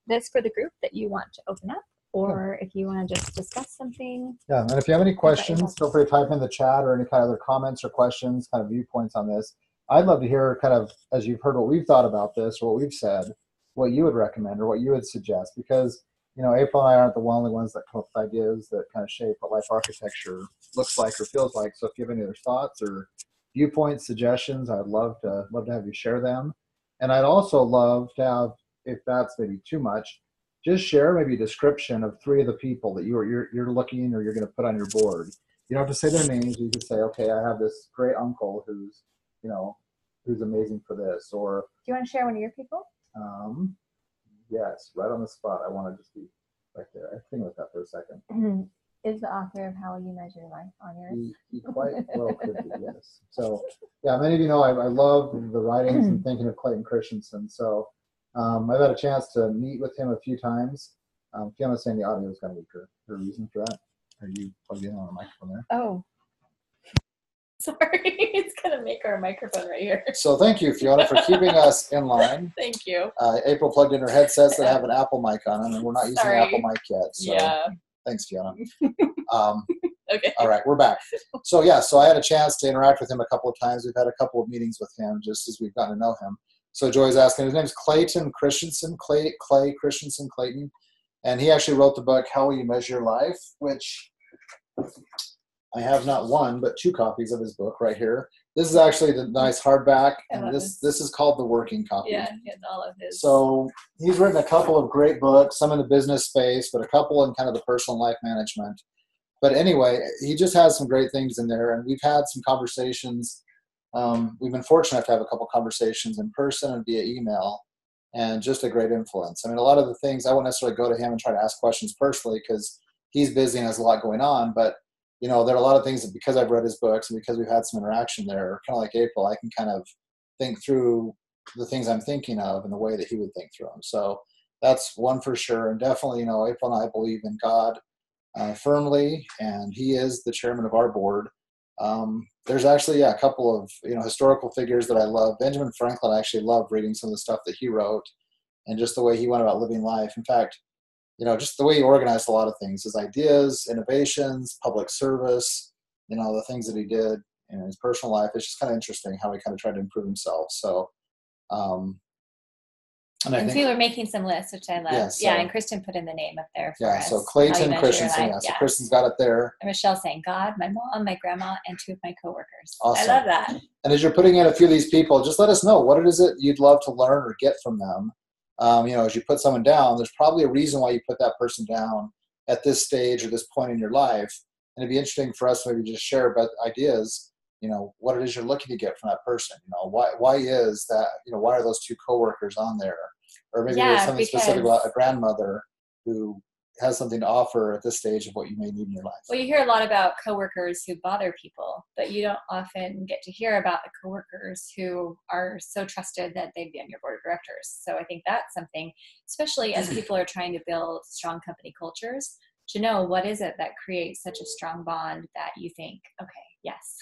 this for the group that you want to open up, or if you want to just discuss something. Yeah, and if you have any questions, feel free to type in the chat or any kind of other comments or questions, kind of viewpoints on this. I'd love to hear kind of, as you've heard what we've thought about this or what we've said, what you would recommend or what you would suggest. Because, April and I aren't the only ones that come up with ideas that kind of shape what life architecture looks like or feels like. So if you have any other thoughts or viewpoints, suggestions, I'd love to have you share them. And I'd also love to have, if that's maybe too much, just share maybe a description of 3 of the people that you're looking or you're going to put on your board. You don't have to say their names. You can say, okay, I have this great uncle who's amazing for this. Or do you want to share one of your people? Yes, right on the spot. I want to just be right there. I think about that for a second. Is the author of How Will You Measure Your Life on yours? He quite well could be, yes. So, yeah, many of you know I love the writings and thinking of Clayton Christensen. So I've had a chance to meet with him a few times. Fiona's saying the audio is kind of weaker. Is there a reason for that? Are you plugged in on a microphone there? Oh. Sorry, it's going to make our microphone right here. So thank you, Fiona, for keeping us in line. Thank you. April plugged in her headsets that have an Apple mic on them, and we're not using Apple mic yet. So yeah. Thanks, Fiona. Okay. All right, we're back. So yeah, so I had a chance to interact with him a couple of times. We've had a couple of meetings with him just as we've gotten to know him. So Joy's asking, his name's Clayton Christensen, Clay Christensen Clayton, and he actually wrote the book, How Will You Measure Your Life, which I have not one, but 2 copies of his book right here. This is actually the nice hardback, and this is called the working copy. Yeah, he has all of his. So he's written a couple of great books, some in the business space, but a couple in kind of the personal life management. But anyway, he just has some great things in there, and we've had some conversations. We've been fortunate to have a couple conversations in person and via email, and just a great influence. I mean, a lot of the things, I won't necessarily go to him and try to ask questions personally because he's busy and has a lot going on, but there are a lot of things that because I've read his books and because we've had some interaction there, kind of like April, I can kind of think through the things I'm thinking of in the way that he would think through them. So that's one for sure. And definitely, April and I believe in God firmly, and he is the chairman of our board. There's actually a couple of historical figures that I love. Benjamin Franklin, I actually love reading some of the stuff that he wrote and just the way he went about living life. In fact, just the way he organized a lot of things, his ideas, innovations, public service, the things that he did in his personal life. It's just kind of interesting how he kind of tried to improve himself. So, and so you were making some lists, which I love. Yeah, so, and Kristen put in the name up there for us. So Clayton Christensen, so Kristen's got it there. And Michelle's saying God, my mom, my grandma, and 2 of my coworkers. Awesome. I love that. And as you're putting in a few of these people, just let us know what it is that you'd love to learn or get from them. As you put someone down, there's probably a reason why you put that person down at this stage or this point in your life. And it'd be interesting for us to maybe just share about ideas what it is you're looking to get from that person. Why is that, why are those two coworkers on there? Or maybe there's something specific about a grandmother who has something to offer at this stage of what you may need in your life. Well, you hear a lot about coworkers who bother people, but you don't often get to hear about the coworkers who are so trusted that they'd be on your board of directors. So I think that's something, especially as people are trying to build strong company cultures, to know what is it that creates such a strong bond that you think, okay, yes,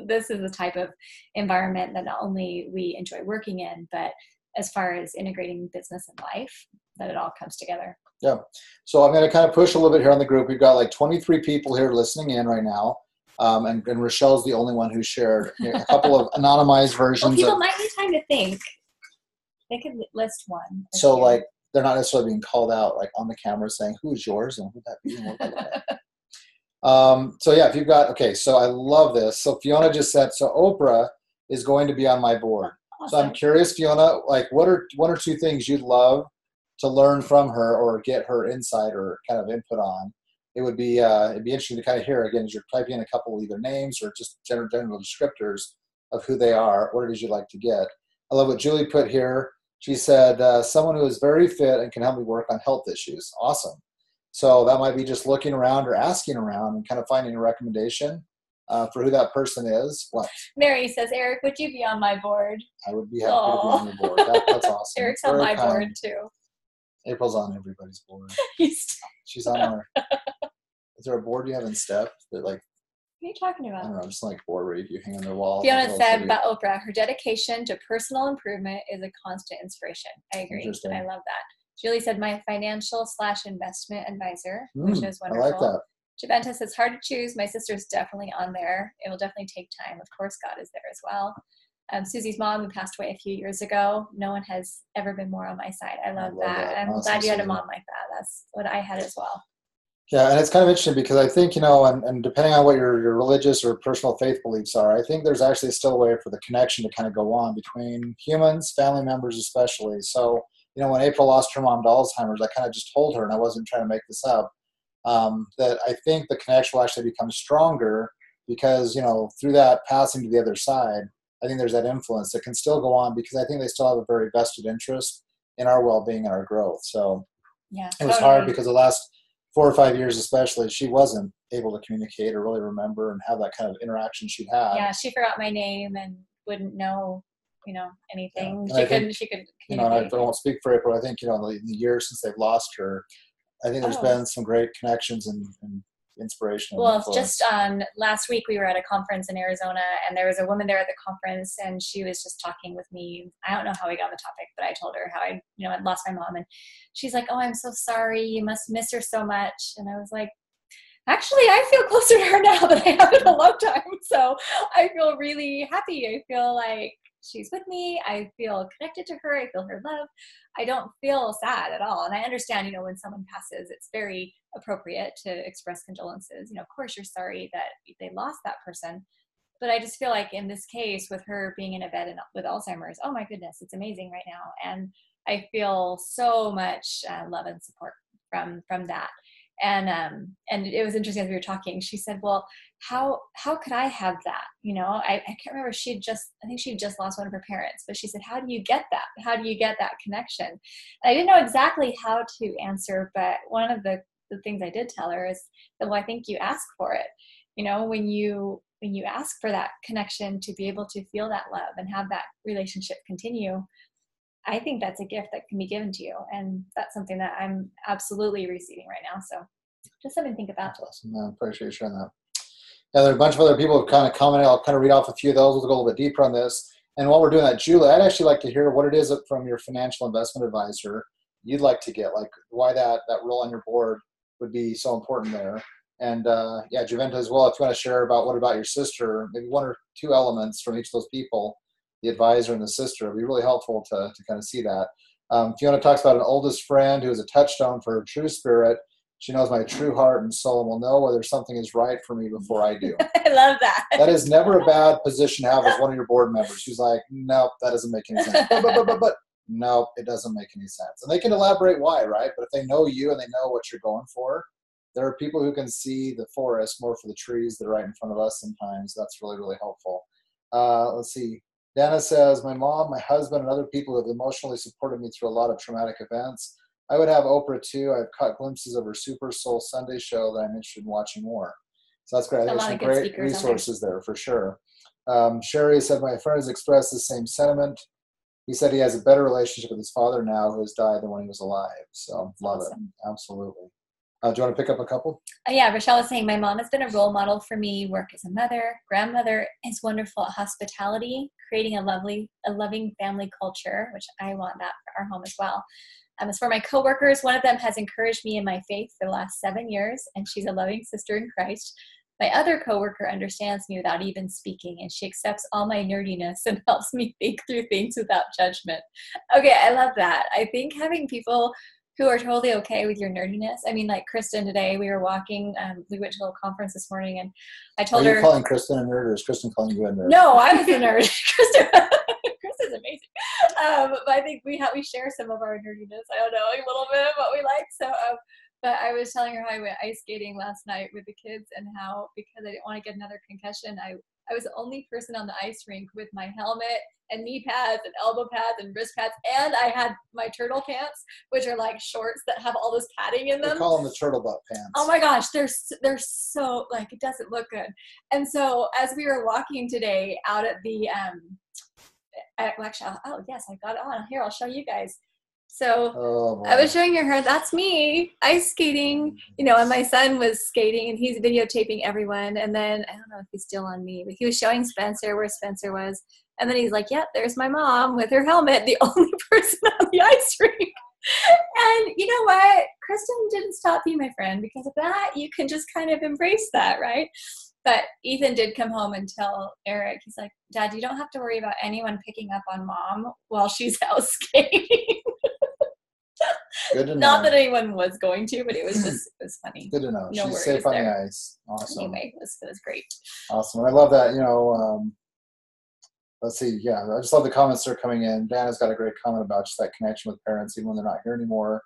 this is the type of environment that not only we enjoy working in, but as far as integrating business and life, that it all comes together. Yeah. So I'm going to kind of push a little bit here on the group. We've got like 23 people here listening in right now. And Rochelle's the only one who shared a couple of anonymized versions. Well, people might need time to think. They could list one. So like, they're not necessarily being called out like on the camera saying, who's yours and who that be and what that look like. So yeah, if you've got, okay, so I love this. So Fiona just said, so Oprah is going to be on my board. Awesome. So I'm curious, Fiona, like what are one or two things you'd love to learn from her or get her insight or kind of input on? It'd be interesting to kind of hear, again, as you're typing in a couple either names or just general descriptors of who they are, what it is you'd like to get. I love what Julie put here. She said, someone who is very fit and can help me work on health issues. Awesome. So that might be just looking around or asking around and kind of finding a recommendation for who that person is. What? Mary says, Eric, would you be on my board? I would be happy to be on your board. That's awesome. Eric's on my board too. April's on everybody's board. She's on our. Is there a board you have in STEP that like? What are you talking about? I don't know, just like board where you hang on their wall. Fiona said about Oprah, her dedication to personal improvement is a constant inspiration. I agree. I love that. Julie said, my financial/investment advisor, which is wonderful. I like that. Javenta says, hard to choose. My sister's definitely on there. It will definitely take time. Of course, God is there as well. Susie's mom, who passed away a few years ago, no one has ever been more on my side. I love that. I'm glad you had a mom like that. That's what I had as well. Yeah, and it's kind of interesting because I think, and depending on what your religious or personal faith beliefs are, I think there's actually still a way for the connection to kind of go on between humans, family members especially. So, when April lost her mom to Alzheimer's, I kind of just told her, and I wasn't trying to make this up, that I think the connection will actually become stronger because, through that passing to the other side, I think there's that influence that can still go on because I think they still have a very vested interest in our well-being and our growth. So yeah, it was hard because the last 4 or 5 years especially, she wasn't able to communicate or really remember and have that kind of interaction she'd had. Yeah, she forgot my name and wouldn't know, anything. Yeah. She could communicate. I won't speak for April. I think, in the years since they've lost her, I think there's been some great connections and inspiration. Well, just last week we were at a conference in Arizona, and there was a woman there at the conference, and she was just talking with me. I don't know how we got on the topic, but I told her how I'd lost my mom, and she's like, "Oh, I'm so sorry. You must miss her so much." And I was like, "Actually, I feel closer to her now than I have in a long time. So I feel really happy. I feel like she's with me. I feel connected to her. I feel her love. I don't feel sad at all." And I understand, when someone passes, it's very appropriate to express condolences. Of course you're sorry that they lost that person. But I just feel like in this case, with her being in a bed and with Alzheimer's, oh my goodness, it's amazing right now. And I feel so much love and support from that. And it was interesting as we were talking, she said, well, how could I have that? I can't remember. I think she had just lost one of her parents, but she said, how do you get that? How do you get that connection? And I didn't know exactly how to answer, but one of the things I did tell her is that, well, I think you ask for it. When you ask for that connection to be able to feel that love and have that relationship continue, I think that's a gift that can be given to you. And that's something that I'm absolutely receiving right now. So just something to think about. That's awesome. I appreciate you sharing that. Yeah, there are a bunch of other people who kind of commented. I'll kind of read off a few of those. We'll go a little bit deeper on this. And while we're doing that, Julie, I'd actually like to hear what it is from your financial investment advisor you'd like to get, like why that role on your board would be so important there. And Javenta as well, if you want to share about what about your sister, maybe one or two elements from each of those people, the advisor and the sister, it'd be really helpful to kind of see that. Fiona talks about an oldest friend who is a touchstone for her true spirit. She knows my true heart and soul and will know whether something is right for me before I do. I love that. That is never a bad position to have as one of your board members. She's like, nope, that doesn't make any sense. But nope, it doesn't make any sense. And they can elaborate why, right? But if they know you and they know what you're going for, there are people who can see the forest more for the trees that are right in front of us sometimes. That's really, really helpful. Let's see. Dana says, my mom, my husband, and other people have emotionally supported me through a lot of traumatic events. I would have Oprah too. I've caught glimpses of her Super Soul Sunday show that I'm interested in watching more. So that's great. There's some great resources there for sure. Sherry said, my friend has expressed the same sentiment. He said he has a better relationship with his father now who has died than when he was alive. So love it. Absolutely. Do you want to pick up a couple? Yeah, Rochelle was saying, my mom has been a role model for me. Work as a mother, grandmother, is wonderful at hospitality, creating a loving family culture, which I want that for our home as well. As for my coworkers, one of them has encouraged me in my faith for the last 7 years, and she's a loving sister in Christ. My other coworker understands me without even speaking, and she accepts all my nerdiness and helps me think through things without judgment. Okay, I love that. I think having people who are totally okay with your nerdiness. I mean, like Kristen today, we were walking, we went to a conference this morning, and I told her— Are you calling Kristen a nerd, or is Kristen calling you a nerd? No, I was a nerd. Kristen's amazing. But I think we share some of our nerdiness. I don't know, a little bit of what we like. So, but I was telling her how I went ice skating last night with the kids, and how, because I didn't want to get another concussion, I was the only person on the ice rink with my helmet and knee pads and elbow pads and wrist pads, and I had my turtle pants, which are like shorts that have all this padding in them. We call them the turtle butt pants. Oh my gosh, they're so, like, it doesn't look good. And so as we were walking today out at the oh yes, I got it on here. I'll show you guys. So I was showing her, that's me ice skating, and my son was skating, and he's videotaping everyone. And then I don't know if he's still on me, but he was showing Spencer where Spencer was. And then he's like, yep, there's my mom with her helmet, the only person on the ice rink. And you know what? Kristen didn't stop being my friend because of that. You can just kind of embrace that, right? But Ethan did come home and tell Eric, he's like, Dad, you don't have to worry about anyone picking up on Mom while she's out skating. Good to know. Not that anyone was going to, but it was funny. Good to know. No She's safe on there. the ice. Awesome. Anyway, it was great. Awesome. I love that. Let's see. Yeah, I just love the comments that are coming in. Dana's got a great comment about just that connection with parents, even when they're not here anymore.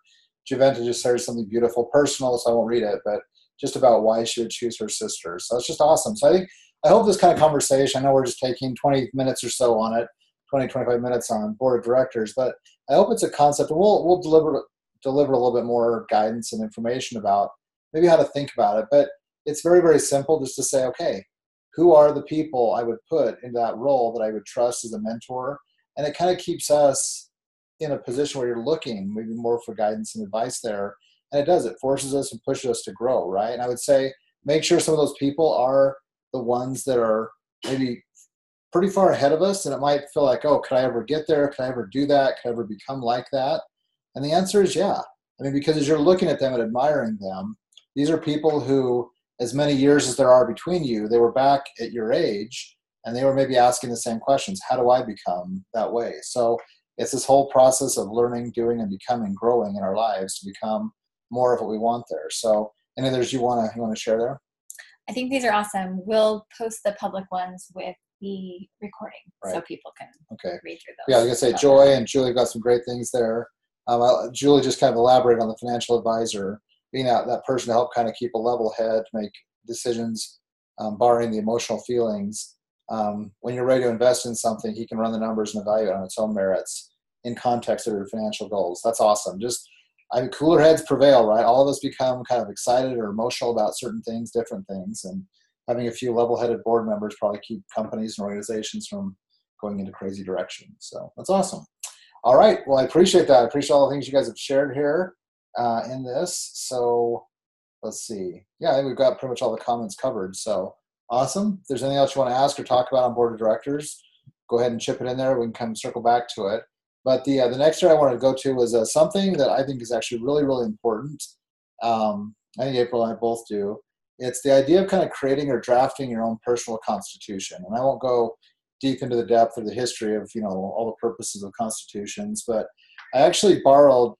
Javenta just shared something beautiful, personal, so I won't read it, but just about why she would choose her sister. So it's just awesome. So I hope this kind of conversation, I know we're just taking 20 minutes or so on it, 20, 25 minutes on board of directors, but I hope it's a concept, and we'll deliver a little bit more guidance and information about maybe how to think about it. But it's very, very simple just to say, okay, who are the people I would put into that role that I would trust as a mentor? And it kind of keeps us in a position where you're looking maybe more for guidance and advice there. And it forces us and pushes us to grow, right? And I would say make sure some of those people are the ones that are maybe pretty far ahead of us, and it might feel like, oh, could I ever get there? Could I ever do that? Could I ever become like that? And the answer is yeah. I mean, because as you're looking at them and admiring them, these are people who, as many years as there are between you, they were back at your age, and they were maybe asking the same questions. How do I become that way? So it's this whole process of learning, doing, and becoming, growing in our lives to become more of what we want there. So any others you want to share there? I think these are awesome. We'll post the public ones with the recording, right, so people can read through those. Yeah, I was going to say Joy and Julie got some great things there. Julie just kind of elaborated on the financial advisor, being that person to help kind of keep a level head, to make decisions, barring the emotional feelings. When you're ready to invest in something, he can run the numbers and evaluate on its own merits in context of your financial goals. That's awesome. Cooler heads prevail, right? All of us become kind of excited or emotional about certain things, different things, and having a few level-headed board members probably keep companies and organizations from going into crazy directions. So that's awesome. All right. Well, I appreciate that. I appreciate all the things you guys have shared here in this. So let's see. Yeah, I think we've got pretty much all the comments covered. So awesome. If there's anything else you want to ask or talk about on board of directors, go ahead and chip it in there. We can kind of circle back to it. But the next area I wanted to go to was something that I think is actually really, really important. I think April and I both do. It's the idea of kind of creating or drafting your own personal constitution. And I won't go deep into the depth of the history of, all the purposes of constitutions, but I actually borrowed,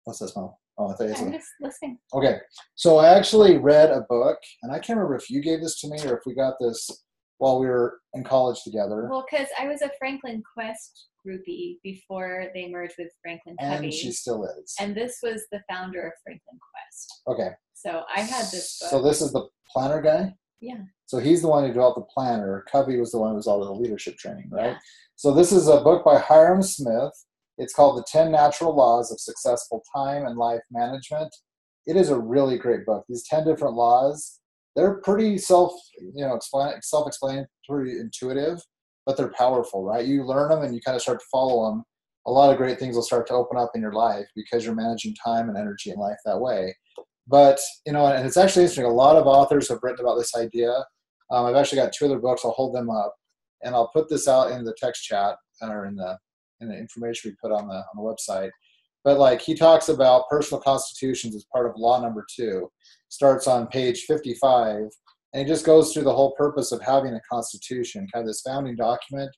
what's this, Mom? Oh, I thought you said. I'm just listening. Okay. So I actually read a book, and I can't remember if you gave this to me or if we got this while we were in college together. Well, because I was a Franklin Quest groupie before they merged with Franklin Covey. And she still is. And this was the founder of Franklin Quest. Okay. So I had this book. So this is the planner guy? Yeah. So he's the one who developed the planner. Covey was the one who was all the leadership training, right? Yeah. So this is a book by Hiram Smith. It's called The 10 Natural Laws of Successful Time and Life Management. It is a really great book. These 10 different laws, they're pretty self-explanatory, intuitive, but they're powerful, right? You learn them and you kind of start to follow them. A lot of great things will start to open up in your life because you're managing time and energy in life that way. But, and it's actually interesting. A lot of authors have written about this idea. I've actually got 2 other books. I'll hold them up, and I'll put this out in the text chat or in the information we put on the website. But like he talks about personal constitutions as part of law number 2. Starts on page 55, and he just goes through the whole purpose of having a constitution, kind of this founding document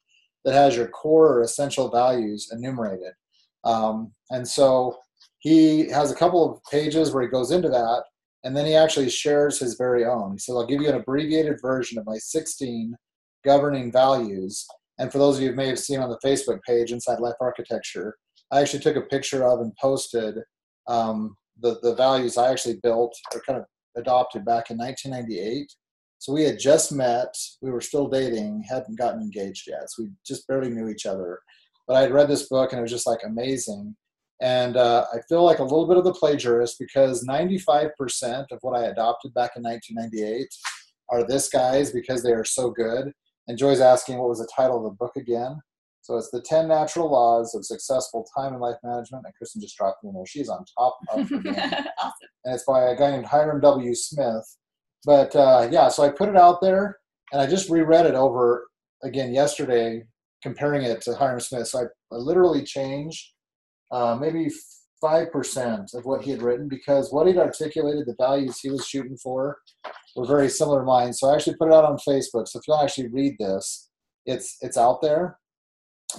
that has your core or essential values enumerated. And so he has a couple of pages where he goes into that, and then he actually shares his very own. He said, I'll give you an abbreviated version of my 16 governing values. And for those of you who may have seen on the Facebook page inside Life Architecture, I actually took a picture of and posted the values I actually built or kind of adopted back in 1998. So we had just met, we were still dating, hadn't gotten engaged yet. So we just barely knew each other. But I had read this book and it was just like amazing. And I feel like a little bit of the plagiarist because 95% of what I adopted back in 1998 are this guy's because they are so good. And Joy's asking what was the title of the book again. So it's The 10 Natural Laws of Successful Time and Life Management. And Kristen just dropped me in there. She's on top of her game. Awesome. And it's by a guy named Hiram W. Smith. But so I put it out there, and I just reread it over again yesterday, comparing it to Hiram Smith. So I literally changed maybe 5% of what he had written because what he'd articulated, the values he was shooting for, were very similar to mine. So I actually put it out on Facebook. So if you'll actually read this, it's out there.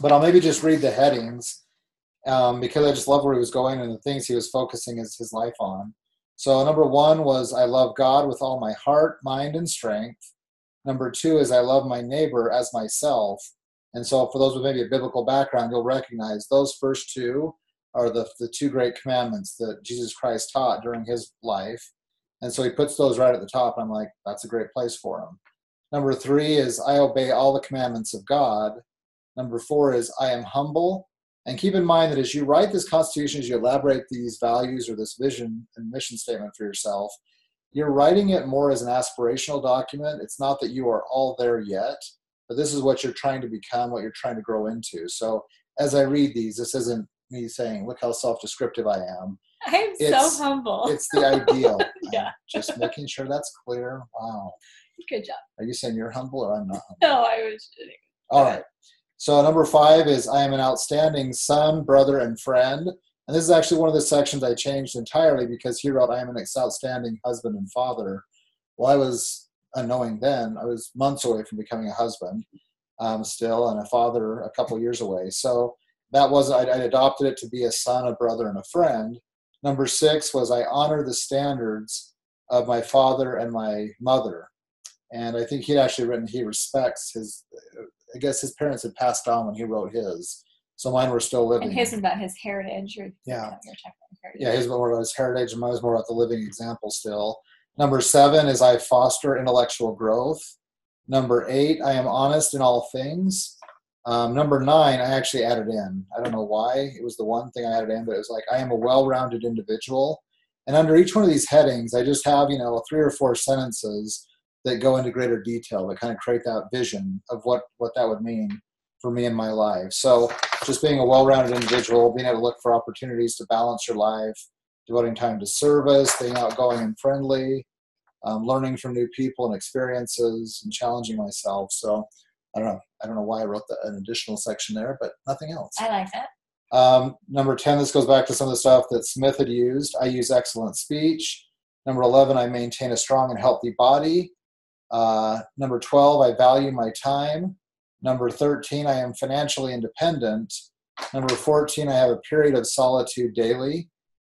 But I'll maybe just read the headings because I just love where he was going and the things he was focusing his life on. So number 1 was I love God with all my heart, mind, and strength. Number 2 is I love my neighbor as myself. And so for those with maybe a biblical background, you'll recognize those first 2 are the 2 great commandments that Jesus Christ taught during his life. And so he puts those right at the top. I'm like, that's a great place for him. Number 3 is I obey all the commandments of God. Number 4 is I am humble. And keep in mind that as you write this constitution, as you elaborate these values or this vision and mission statement for yourself, you're writing it more as an aspirational document. It's not that you are all there yet, but this is what you're trying to become, what you're trying to grow into. So as I read these, this isn't me saying, look how self-descriptive I am. I'm so humble. It's the ideal. Yeah. Just making sure that's clear. Wow. Good job. Are you saying you're humble or I'm not humble? No, I was kidding. All right. So number 5 is I am an outstanding son, brother, and friend. And this is actually one of the sections I changed entirely because he wrote I am an outstanding husband and father. Well, I was unknowing then. I was months away from becoming a husband still and a father a couple years away. So that was, I adopted it to be a son, a brother, and a friend. Number 6 was I honor the standards of my father and my mother. And I think he'd actually written he respects I guess his parents had passed on when he wrote his. So mine were still living. And his was about his heritage. Yeah. Heritage. Yeah, his was more about his heritage and mine was more about the living example still. Number 7 is I foster intellectual growth. Number 8, I am honest in all things. Number 9, I actually added in. I don't know why. It was the one thing I added in, but it was like, I am a well-rounded individual. And under each one of these headings, I just have, 3 or 4 sentences that go into greater detail that kind of create that vision of what that would mean for me in my life. So just being a well-rounded individual, being able to look for opportunities to balance your life, devoting time to service, being outgoing and friendly, learning from new people and experiences, and challenging myself. So I don't know why I wrote an additional section there, but nothing else. I like that. Number 10, this goes back to some of the stuff that Smith had used. I use excellent speech. Number 11, I maintain a strong and healthy body. Number 12, I value my time. Number 13, I am financially independent. Number 14, I have a period of solitude daily.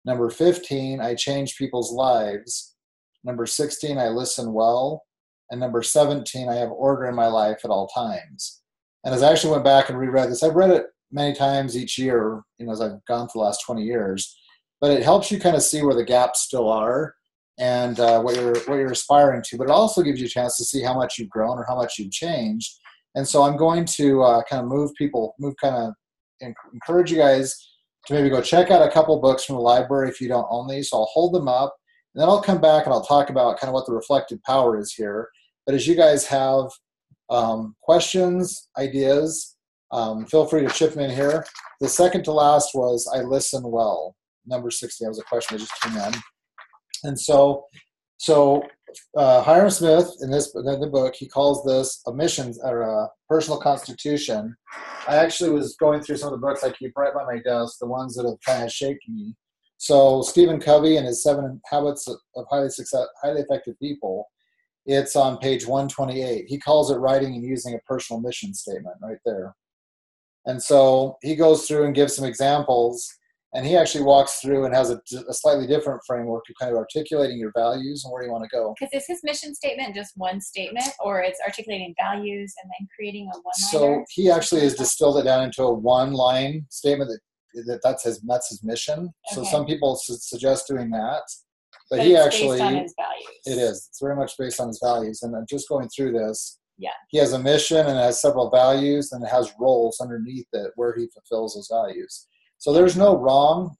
Number 15, I change people's lives. Number 16, I listen well. And number 17, I have order in my life at all times. And as I actually went back and reread this, I've read it many times each year, as I've gone through the last 20 years, but it helps you kind of see where the gaps still are. and what you're aspiring to. But it also gives you a chance to see how much you've grown or how much you've changed. And so I'm going to kind of encourage you guys to maybe go check out a couple books from the library if you don't own these. So I'll hold them up, and then I'll come back and I'll talk about kind of what the reflective power is here. But as you guys have questions, ideas, feel free to chip them in here. The second to last was I listen well. Number 60, that was a question that just came in. And so Hiram Smith, in the book, he calls this a mission or a personal constitution. I actually was going through some of the books I keep right by my desk, the ones that have kind of shaped me. So Stephen Covey and his 7 Habits of Highly Effective People, it's on page 128. He calls it writing and using a personal mission statement right there. And so he goes through and gives some examples. And he actually walks through and has a slightly different framework of kind of articulating your values and where you want to go. Because is his mission statement just one statement, or it's articulating values and then creating a one-liner? So he actually has distilled it down into a one-line statement that's his mission. Okay. So some people suggest doing that, but he it's actually, based on his values. It is. It's very much based on his values. And I'm just going through this. Yeah. He has a mission and it has several values, and it has roles underneath it where he fulfills those values. So there's no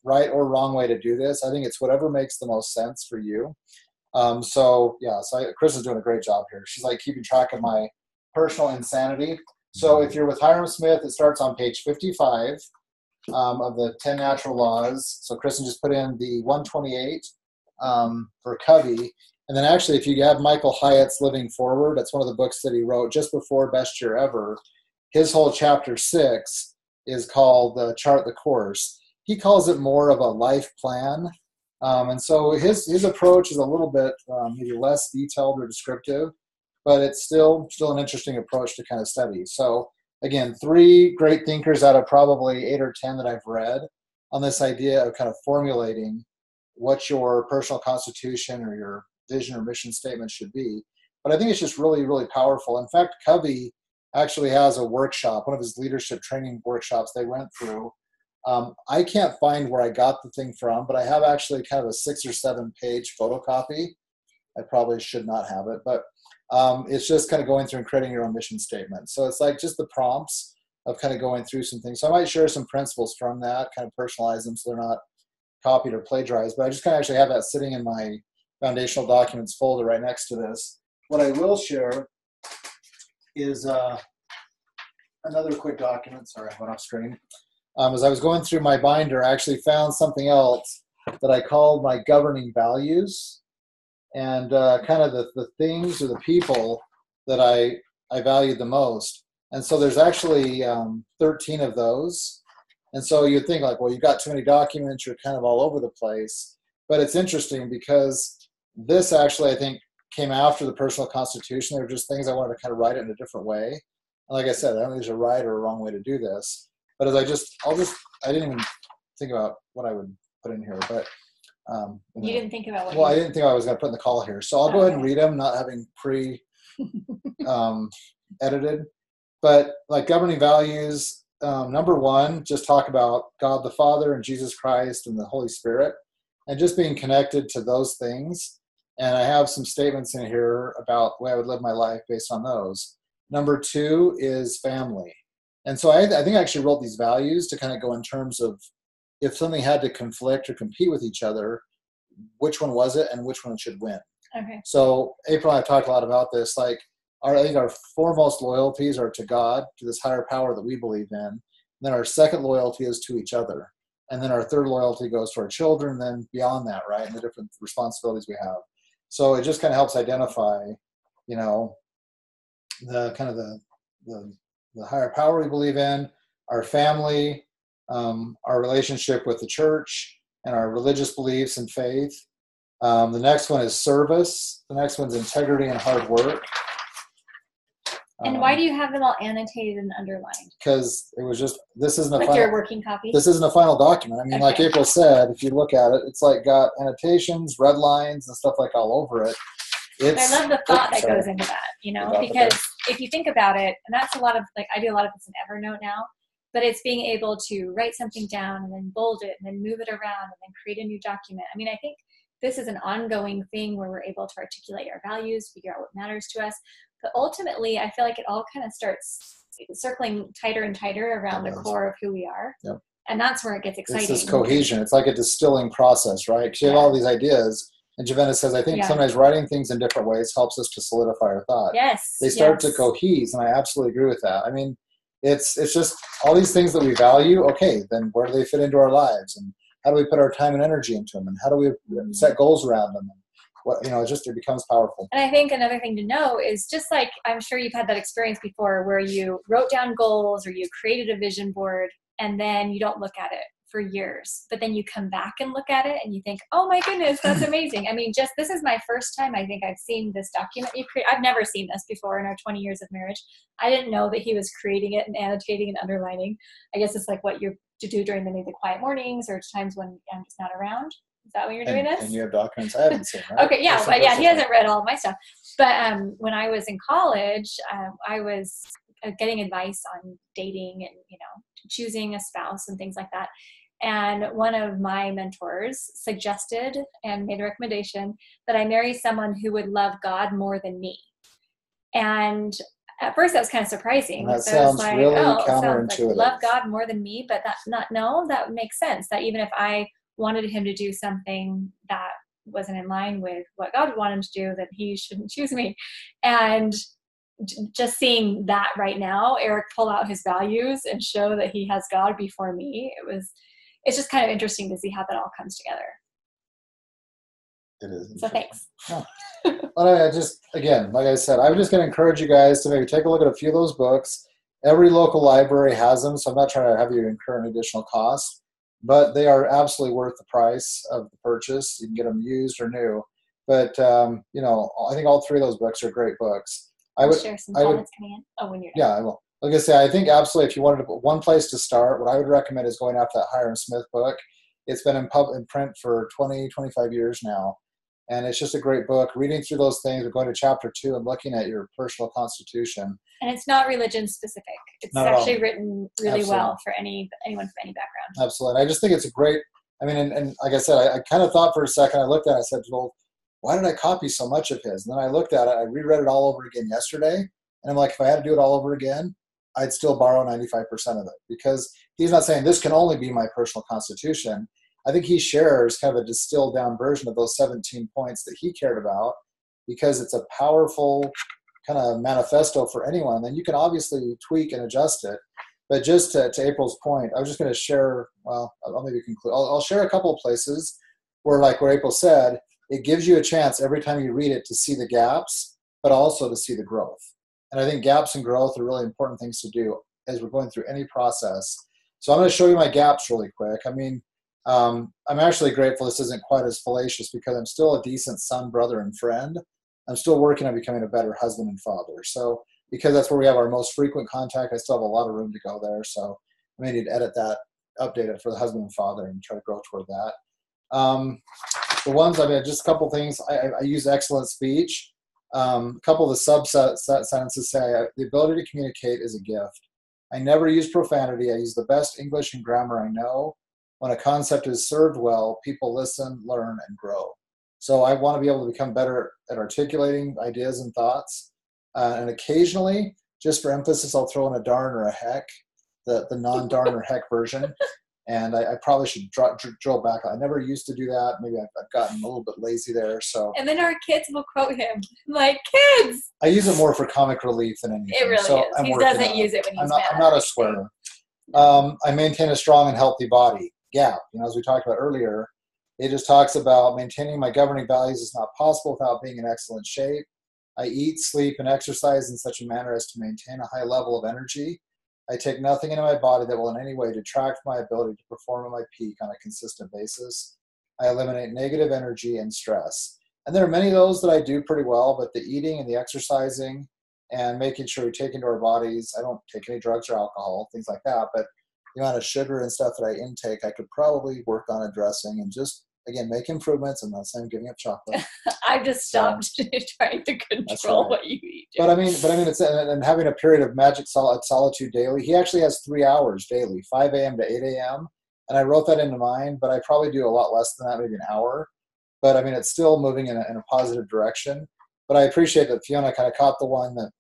right or wrong way to do this. I think it's whatever makes the most sense for you. Chris is doing a great job here. She's like keeping track of my personal insanity. So if you're with Hiram Smith, it starts on page 55 of the 10 Natural Laws. So Kristen just put in the 128 for Covey. And then actually, if you have Michael Hyatt's Living Forward, that's one of the books that he wrote just before Best Year Ever. His whole chapter 6 is called Chart the Course. He calls it more of a life plan. And so his approach is a little bit maybe less detailed or descriptive, but it's still an interesting approach to kind of study. So again, 3 great thinkers out of probably 8 or 10 that I've read on this idea of kind of formulating what your personal constitution or your vision or mission statement should be. But I think it's just really, really powerful. In fact, Covey actually has a workshop, one of his leadership training workshops they went through. I can't find where I got the thing from, but I have actually kind of a 6 or 7 page photocopy. I probably should not have it, but it's just kind of going through and creating your own mission statement. So it's like just the prompts of kind of going through some things. So I might share some principles from that, kind of personalize them so they're not copied or plagiarized, but I just kind of actually have that sitting in my foundational documents folder right next to this. What I will share is another quick document. Sorry, I went off screen. As I was going through my binder, I actually found something else that I called my governing values, and kind of the things or the people that I valued the most. And so there's actually 13 of those. And so you'd think like, well, you've got too many documents, you're kind of all over the place. But it's interesting because this actually, I think, came after the personal constitution. They were just things I wanted to kind of write it in a different way. And like I said, I don't think there's a right or a wrong way to do this. But as I didn't even think about what I would put in here. But you didn't think about what? Well, I didn't think I was going to put in the call here. So I'll go ahead and read them, not having edited. But like governing values, number 1, just talk about God the Father and Jesus Christ and the Holy Spirit, and just being connected to those things. And I have some statements in here about the way I would live my life based on those. Number 2 is family. And so I think I actually wrote these values to kind of go in terms of if something had to conflict or compete with each other, which one was it and which one should win. Okay. So April and I talked a lot about this. Like, I think our foremost loyalties are to God, to this higher power that we believe in. And then our second loyalty is to each other. And then our third loyalty goes to our children, and then beyond that, right, and the different responsibilities we have. So it just kind of helps identify, the kind of the higher power we believe in, our family, our relationship with the church, and our religious beliefs and faith. The next one is service. The next one's integrity and hard work. And why do you have them all annotated and underlined? Because it was just, this isn't a like final, your working copy? This isn't a final document. I mean, like April said, if you look at it, it's like got annotations, red lines, and stuff like all over it. I love the thought that goes into that, because if you think about it, and that's a lot of, like, I do a lot of this in Evernote now, but it's being able to write something down and then bold it and then move it around and then create a new document. I mean, I think this is an ongoing thing where we're able to articulate our values, figure out what matters to us. But ultimately, I feel like it all kind of starts circling tighter and tighter around the core of who we are. Yep. And that's where it gets exciting. It's this cohesion. It's like a distilling process, right? Because you have all these ideas. And Javenna says, I think sometimes writing things in different ways helps us to solidify our thought. Yes. They start to cohese, and I absolutely agree with that. I mean, it's just all these things that we value. Okay, then where do they fit into our lives? And how do we put our time and energy into them? And how do we set goals around them? And what, it becomes powerful. And I think another thing to know is, just like, I'm sure you've had that experience before where you wrote down goals or you created a vision board and then you don't look at it for years, but then you come back and look at it and you think, oh my goodness, that's amazing. I mean, this is my first time I think I've seen this document you create. I've never seen this before in our 20 years of marriage. I didn't know that he was creating it and annotating and underlining. I guess it's like what you do during the quiet mornings or times when I'm just not around. Is that when you're doing this? And you have documents I haven't seen, right? Okay, yeah, but he hasn't read all of my stuff. But when I was in college, I was getting advice on dating and, choosing a spouse and things like that. And one of my mentors suggested and made a recommendation that I marry someone who would love God more than me. And at first that was kind of surprising. And that sounds really counterintuitive. Like, love God more than me, but that makes sense. That even if I wanted him to do something that wasn't in line with what God wanted him to do, that he shouldn't choose me. And just seeing that right now, Eric pull out his values and show that he has God before me, it's just kind of interesting to see how that all comes together. It is. So thanks. Oh. Well, again, like I said, I'm just going to encourage you guys to maybe take a look at a few of those books. Every local library has them, so I'm not trying to have you incur an additional cost, but they are absolutely worth the price of the purchase. You can get them used or new. But, I think all three of those books are great books. I'll share some comments coming in. Oh, when you're done. Yeah, I will. Like I say, I think absolutely if you wanted to put one place to start, what I would recommend is going after that Hiram Smith book. It's been in print for 20, 25 years now. And it's just a great book. Reading through those things, going to chapter 2 and looking at your personal constitution. And it's not religion specific. It's actually written really well for anyone from any background. Absolutely. And I just think it's a great, and like I said, I kind of thought for a second, I looked at it, I said, well, why did I copy so much of his? And then I looked at it, I reread it all over again yesterday. And I'm like, if I had to do it all over again, I'd still borrow 95% of it, because he's not saying this can only be my personal constitution. I think he shares kind of a distilled down version of those 17 points that he cared about, because it's a powerful kind of manifesto for anyone. Then you can obviously tweak and adjust it. But just to April's point, I was just going to share, I'll maybe conclude. I'll share a couple of places where, like what April said, it gives you a chance every time you read it to see the gaps, but also to see the growth. And I think gaps and growth are really important things to do as we're going through any process. So I'm going to show you my gaps really quick. I'm actually grateful this isn't quite as fallacious, because I'm still a decent son, brother, and friend. I'm still working on becoming a better husband and father. So because that's where we have our most frequent contact, I still have a lot of room to go there. So I may need to edit that, update it for the husband and father, and try to grow toward that. The ones, just a couple things. I use excellent speech. A couple of the sentences say, the ability to communicate is a gift. I never use profanity. I use the best English and grammar I know. When a concept is served well, people listen, learn, and grow. So I want to be able to become better at articulating ideas and thoughts. And occasionally, just for emphasis, I'll throw in a darn or a heck, the non-darn or heck version. And I probably should drill back. I never used to do that. Maybe I've gotten a little bit lazy there. So. And then our kids will quote him, like, kids! I use it more for comic relief than anything. It really is. He doesn't use it when he's mad. I'm not a swearer. I maintain a strong and healthy body. Gap. As we talked about earlier, it just talks about maintaining my governing values is not possible without being in excellent shape. I eat, sleep, and exercise in such a manner as to maintain a high level of energy. I take nothing into my body that will in any way detract from my ability to perform at my peak on a consistent basis. I eliminate negative energy and stress. And there are many of those that I do pretty well, but the eating and the exercising and making sure we take into our bodies, I don't take any drugs or alcohol, things like that, but the amount of sugar and stuff that I intake, I could probably work on addressing and just, again, make improvements. I'm not saying giving up chocolate. I've just stopped trying to control what you eat. But I mean, it's, and having a period of magic solitude daily. He actually has 3 hours daily, 5 a.m. to 8 a.m. And I wrote that into mine, but I probably do a lot less than that, maybe an hour. but I mean, it's still moving in a positive direction. But I appreciate that Fiona kind of caught the one that,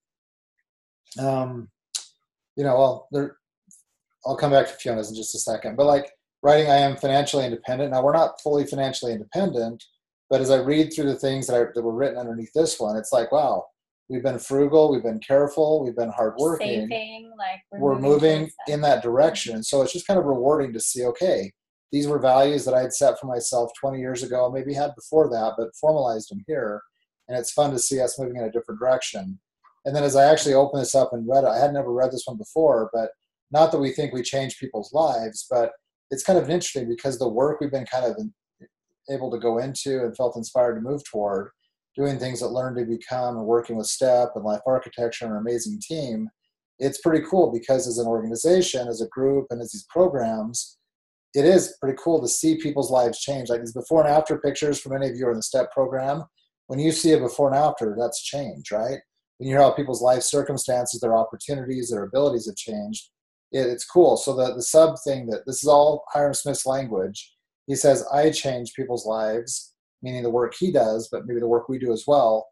I'll come back to Fiona's in just a second. But like writing, I am financially independent. Now, we're not fully financially independent, but as I read through the things that were written underneath this one, it's like, wow, we've been frugal, we've been careful, we've been hardworking. Saving, like we're moving in that direction. So it's just kind of rewarding to see, okay, these were values that I had set for myself 20 years ago, maybe had before that, but formalized them here. And it's fun to see us moving in a different direction. And then as I actually opened this up and read it, I had never read this one before, but not that we think we change people's lives, but it's kind of interesting because the work we've been kind of able to go into and felt inspired to move toward, doing things that Learn to Become and working with STEP and Life Architecture and our amazing team, it's pretty cool because as an organization, as a group, and as these programs, it is pretty cool to see people's lives change. Like these before and after pictures for many of you are in the STEP program. When you see a before and after, that's change, right? When you hear how people's life circumstances, their opportunities, their abilities have changed, it's cool. So the sub thing that this is all Hiram Smith's language. He says, I change people's lives, meaning the work he does, but maybe the work we do as well.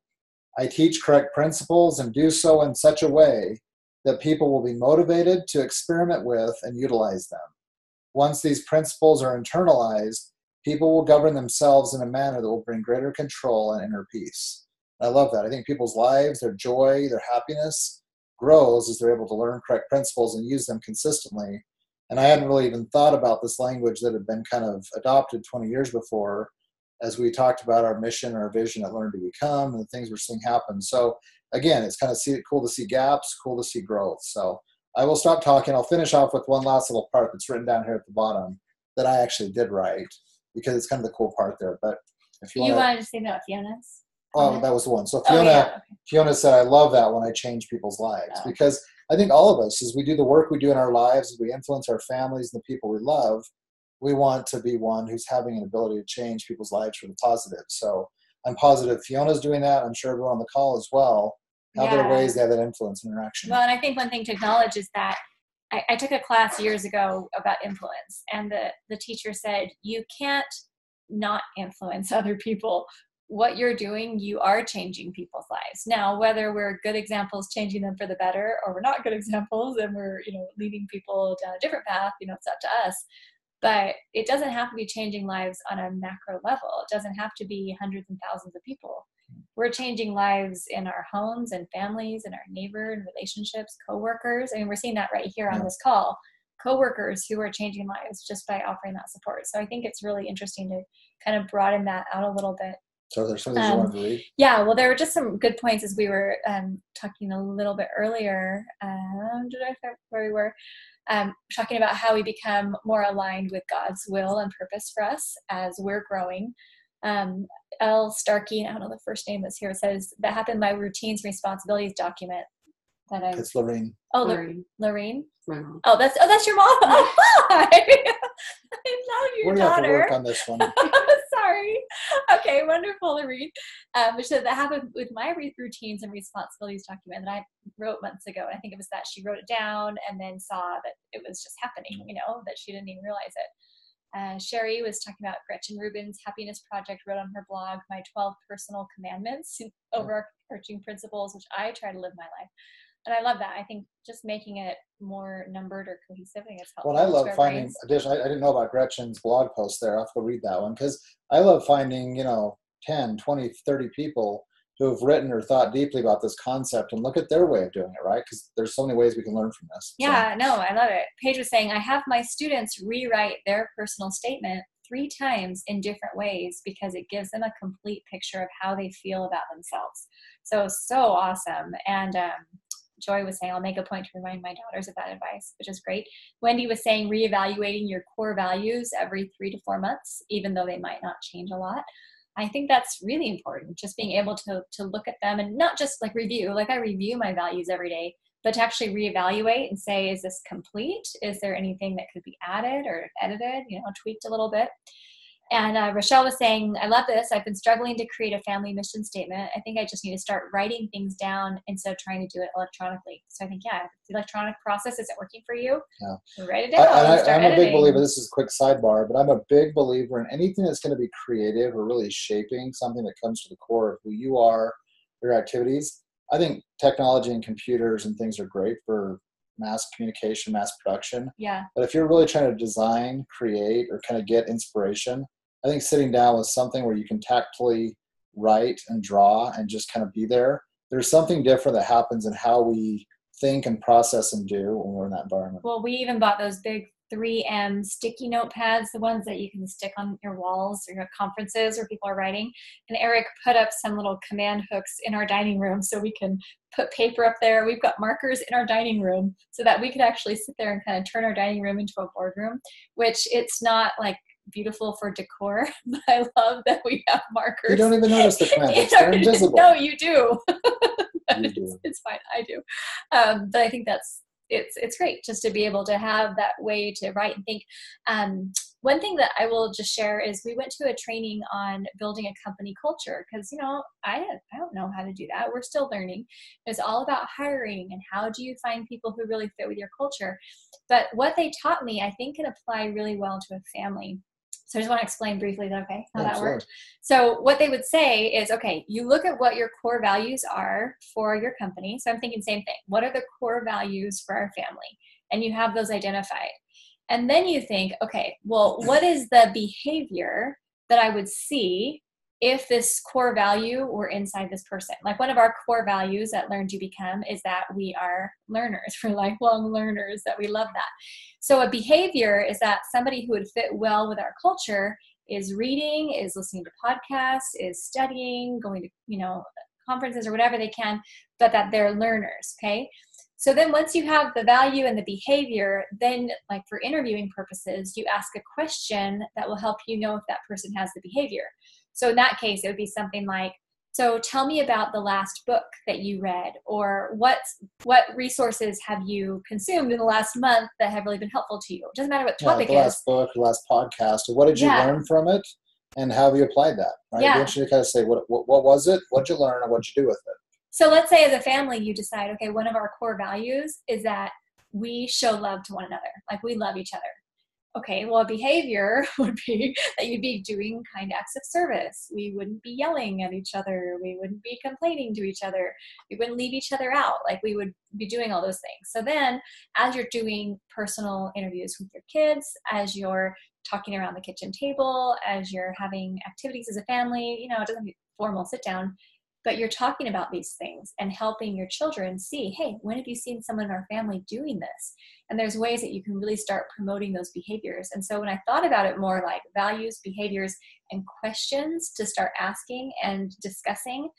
I teach correct principles and do so in such a way that people will be motivated to experiment with and utilize them. Once these principles are internalized, people will govern themselves in a manner that will bring greater control and inner peace. I love that. I think people's lives, their joy, their happiness grows as they're able to learn correct principles and use them consistently. And I hadn't really even thought about this language that had been kind of adopted 20 years before as we talked about our mission, our vision at Learn to Become, and the things we're seeing happen. So again, it's kind of cool to see gaps, cool to see growth. So I will stop talking. I'll finish off with one last little part that's written down here at the bottom that I actually did write because it's kind of the cool part there. But if you wanted to say that Fiona's? Oh, that was the one. So Fiona said, I love that when I change people's lives because I think all of us, as we do the work we do in our lives, as we influence our families and the people we love, we want to be one who's having an ability to change people's lives for the positive. So I'm positive Fiona's doing that. I'm sure everyone on the call as well. How there are ways they have that influence and interaction. Well, and I think one thing to acknowledge is that I took a class years ago about influence, and the teacher said, you can't not influence other people. What you're doing, you are changing people's lives. Now, whether we're good examples, changing them for the better, or we're not good examples and we're, leading people down a different path, it's up to us. But it doesn't have to be changing lives on a macro level. It doesn't have to be hundreds and thousands of people. We're changing lives in our homes and families and our neighbor and relationships, coworkers. I mean, we're seeing that right here on this call. Coworkers who are changing lives just by offering that support. So I think it's really interesting to kind of broaden that out a little bit. So there's something you wanted to read? Yeah, well, there were just some good points as we were talking a little bit earlier. Did I forget where we were? Talking about how we become more aligned with God's will and purpose for us as we're growing. L. Starkey, I don't know the first name that's here, says, that happened in my routines and responsibilities document. It's Lorraine. Oh, Lorraine? My mom. Oh, that's your mom. Oh, hi. I love your daughter. We're going to have to work on this one. Sorry. Okay, wonderful, Lorraine. She said that happened with my routines and responsibilities document that I wrote months ago. And I think it was that she wrote it down and then saw that it was just happening, that she didn't even realize it. Sherry was talking about Gretchen Rubin's Happiness Project, wrote on her blog, my 12 personal commandments, overarching principles, which I try to live my life. And I love that. I think just making it more numbered or cohesive, I think it's helpful. Well, I love finding additional. I didn't know about Gretchen's blog post there. I'll have to read that one because I love finding, 10, 20, 30 people who have written or thought deeply about this concept and look at their way of doing it, right? Because there's so many ways we can learn from this. Yeah, no, I love it. Paige was saying, I have my students rewrite their personal statement 3 times in different ways because it gives them a complete picture of how they feel about themselves. So awesome. And Joy was saying, I'll make a point to remind my daughters of that advice, which is great. Wendy was saying, reevaluating your core values every 3 to 4 months, even though they might not change a lot. I think that's really important, just being able to look at them and not just review, I review my values every day, but to actually reevaluate and say, is this complete? Is there anything that could be added or edited, tweaked a little bit? And Rochelle was saying, I love this. I've been struggling to create a family mission statement. I think I just need to start writing things down instead of trying to do it electronically. So I think, yeah, if the electronic process isn't working for you, write it down. I'm a big believer, this is a quick sidebar, but I'm a big believer in anything that's going to be creative or really shaping something that comes to the core of who you are, your activities. I think technology and computers and things are great for mass communication, mass production. Yeah. But if you're really trying to design, create, or kind of get inspiration, I think sitting down with something where you can tactfully write and draw and just kind of be there, there's something different that happens in how we think and process and do when we're in that environment. Well, we even bought those big 3M sticky note pads, the ones that you can stick on your walls or your conferences where people are writing. And Eric put up some little command hooks in our dining room so we can put paper up there. We've got markers in our dining room so that we could actually sit there and kind of turn our dining room into a boardroom, which it's not like beautiful for decor, but I love that we have markers. You don't even notice the command hooks. They're invisible. No, you do. You do. It's fine. I do. But I think it's great just to be able to have that way to write and think. One thing that I will just share is we went to a training on building a company culture because, I don't know how to do that. We're still learning. It's all about hiring and how do you find people who really fit with your culture. But what they taught me, I think can apply really well to a family. So I just want to explain briefly that, okay, how that worked. So what they would say is, okay, you look at what your core values are for your company. So I'm thinking same thing. What are the core values for our family? And you have those identified. And then you think, okay, well, what is the behavior that I would see if this core value were inside this person? Like one of our core values at Learn to Become is that we are learners. We're lifelong learners, that we love that. So a behavior is that somebody who would fit well with our culture is reading, is listening to podcasts, is studying, going to, conferences or whatever they can, but that they're learners, okay? So then once you have the value and the behavior, then like for interviewing purposes, you ask a question that will help you know if that person has the behavior. So in that case, it would be something like, so tell me about the last book that you read, or what resources have you consumed in the last month that have really been helpful to you? It doesn't matter what topic the last book, the last podcast, or what did you learn from it, and how have you applied that? Right? Yeah. You actually kind of say, what was it, what did you learn, and what did you do with it? So let's say as a family, you decide, okay, one of our core values is that we show love to one another, like we love each other. Okay, well, a behavior would be that you'd be doing kind acts of service. We wouldn't be yelling at each other. We wouldn't be complaining to each other. We wouldn't leave each other out. Like we would be doing all those things. So then as you're doing personal interviews with your kids, as you're talking around the kitchen table, as you're having activities as a family, it doesn't be formal sit down, but you're talking about these things and helping your children see, hey, when have you seen someone in our family doing this? And there's ways that you can really start promoting those behaviors. And so when I thought about it more like values, behaviors, and questions to start asking and discussing,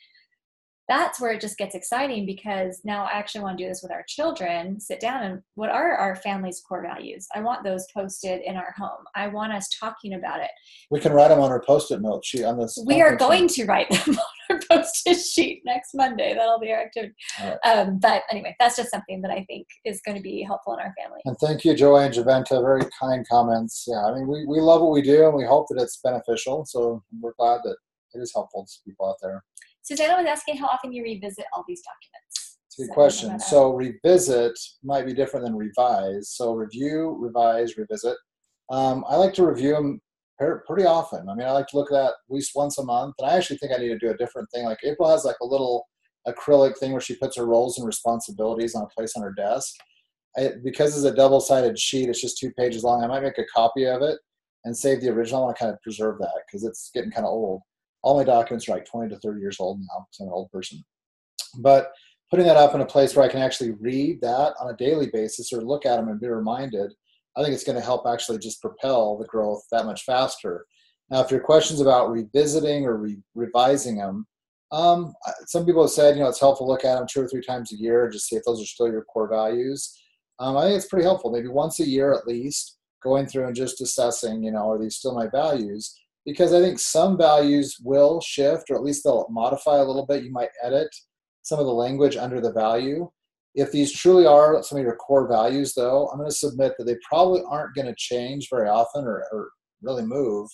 that's where it just gets exciting, because now I actually want to do this with our children, sit down and what are our family's core values? I want those posted in our home. I want us talking about it. We can write them on our Post-it note sheet on this. We are going to write them on our Post-it sheet next Monday. That'll be our activity. Right. But anyway, that's just something that I think is going to be helpful in our family. And thank you, Joy and Javenta. Very kind comments. Yeah, I mean, we love what we do, and we hope that it's beneficial. So we're glad that it is helpful to people out there. Susanna was asking how often you revisit all these documents. It's a good question. So revisit might be different than revise. So review, revise, revisit. I like to review them pretty often. I mean, I like to look at that at least once a month. And I actually think I need to do a different thing. Like April has like a little acrylic thing where she puts her roles and responsibilities on a place on her desk. Because it's a double-sided sheet, it's just 2 pages long. I might make a copy of it and save the original. I want to kind of preserve that because it's getting kind of old. All my documents are like 20 to 30 years old now because I'm an old person. But putting that up in a place where I can actually read that on a daily basis or look at them and be reminded, I think it's going to help actually just propel the growth that much faster. Now, if your question's about revisiting or revising them, some people have said, it's helpful to look at them 2 or 3 times a year, just see if those are still your core values. I think it's pretty helpful, maybe once a year at least, going through and just assessing, are these still my values? Because I think some values will shift, or at least they'll modify a little bit. You might edit some of the language under the value. If these truly are some of your core values, though, I'm going to submit that they probably aren't going to change very often or really move,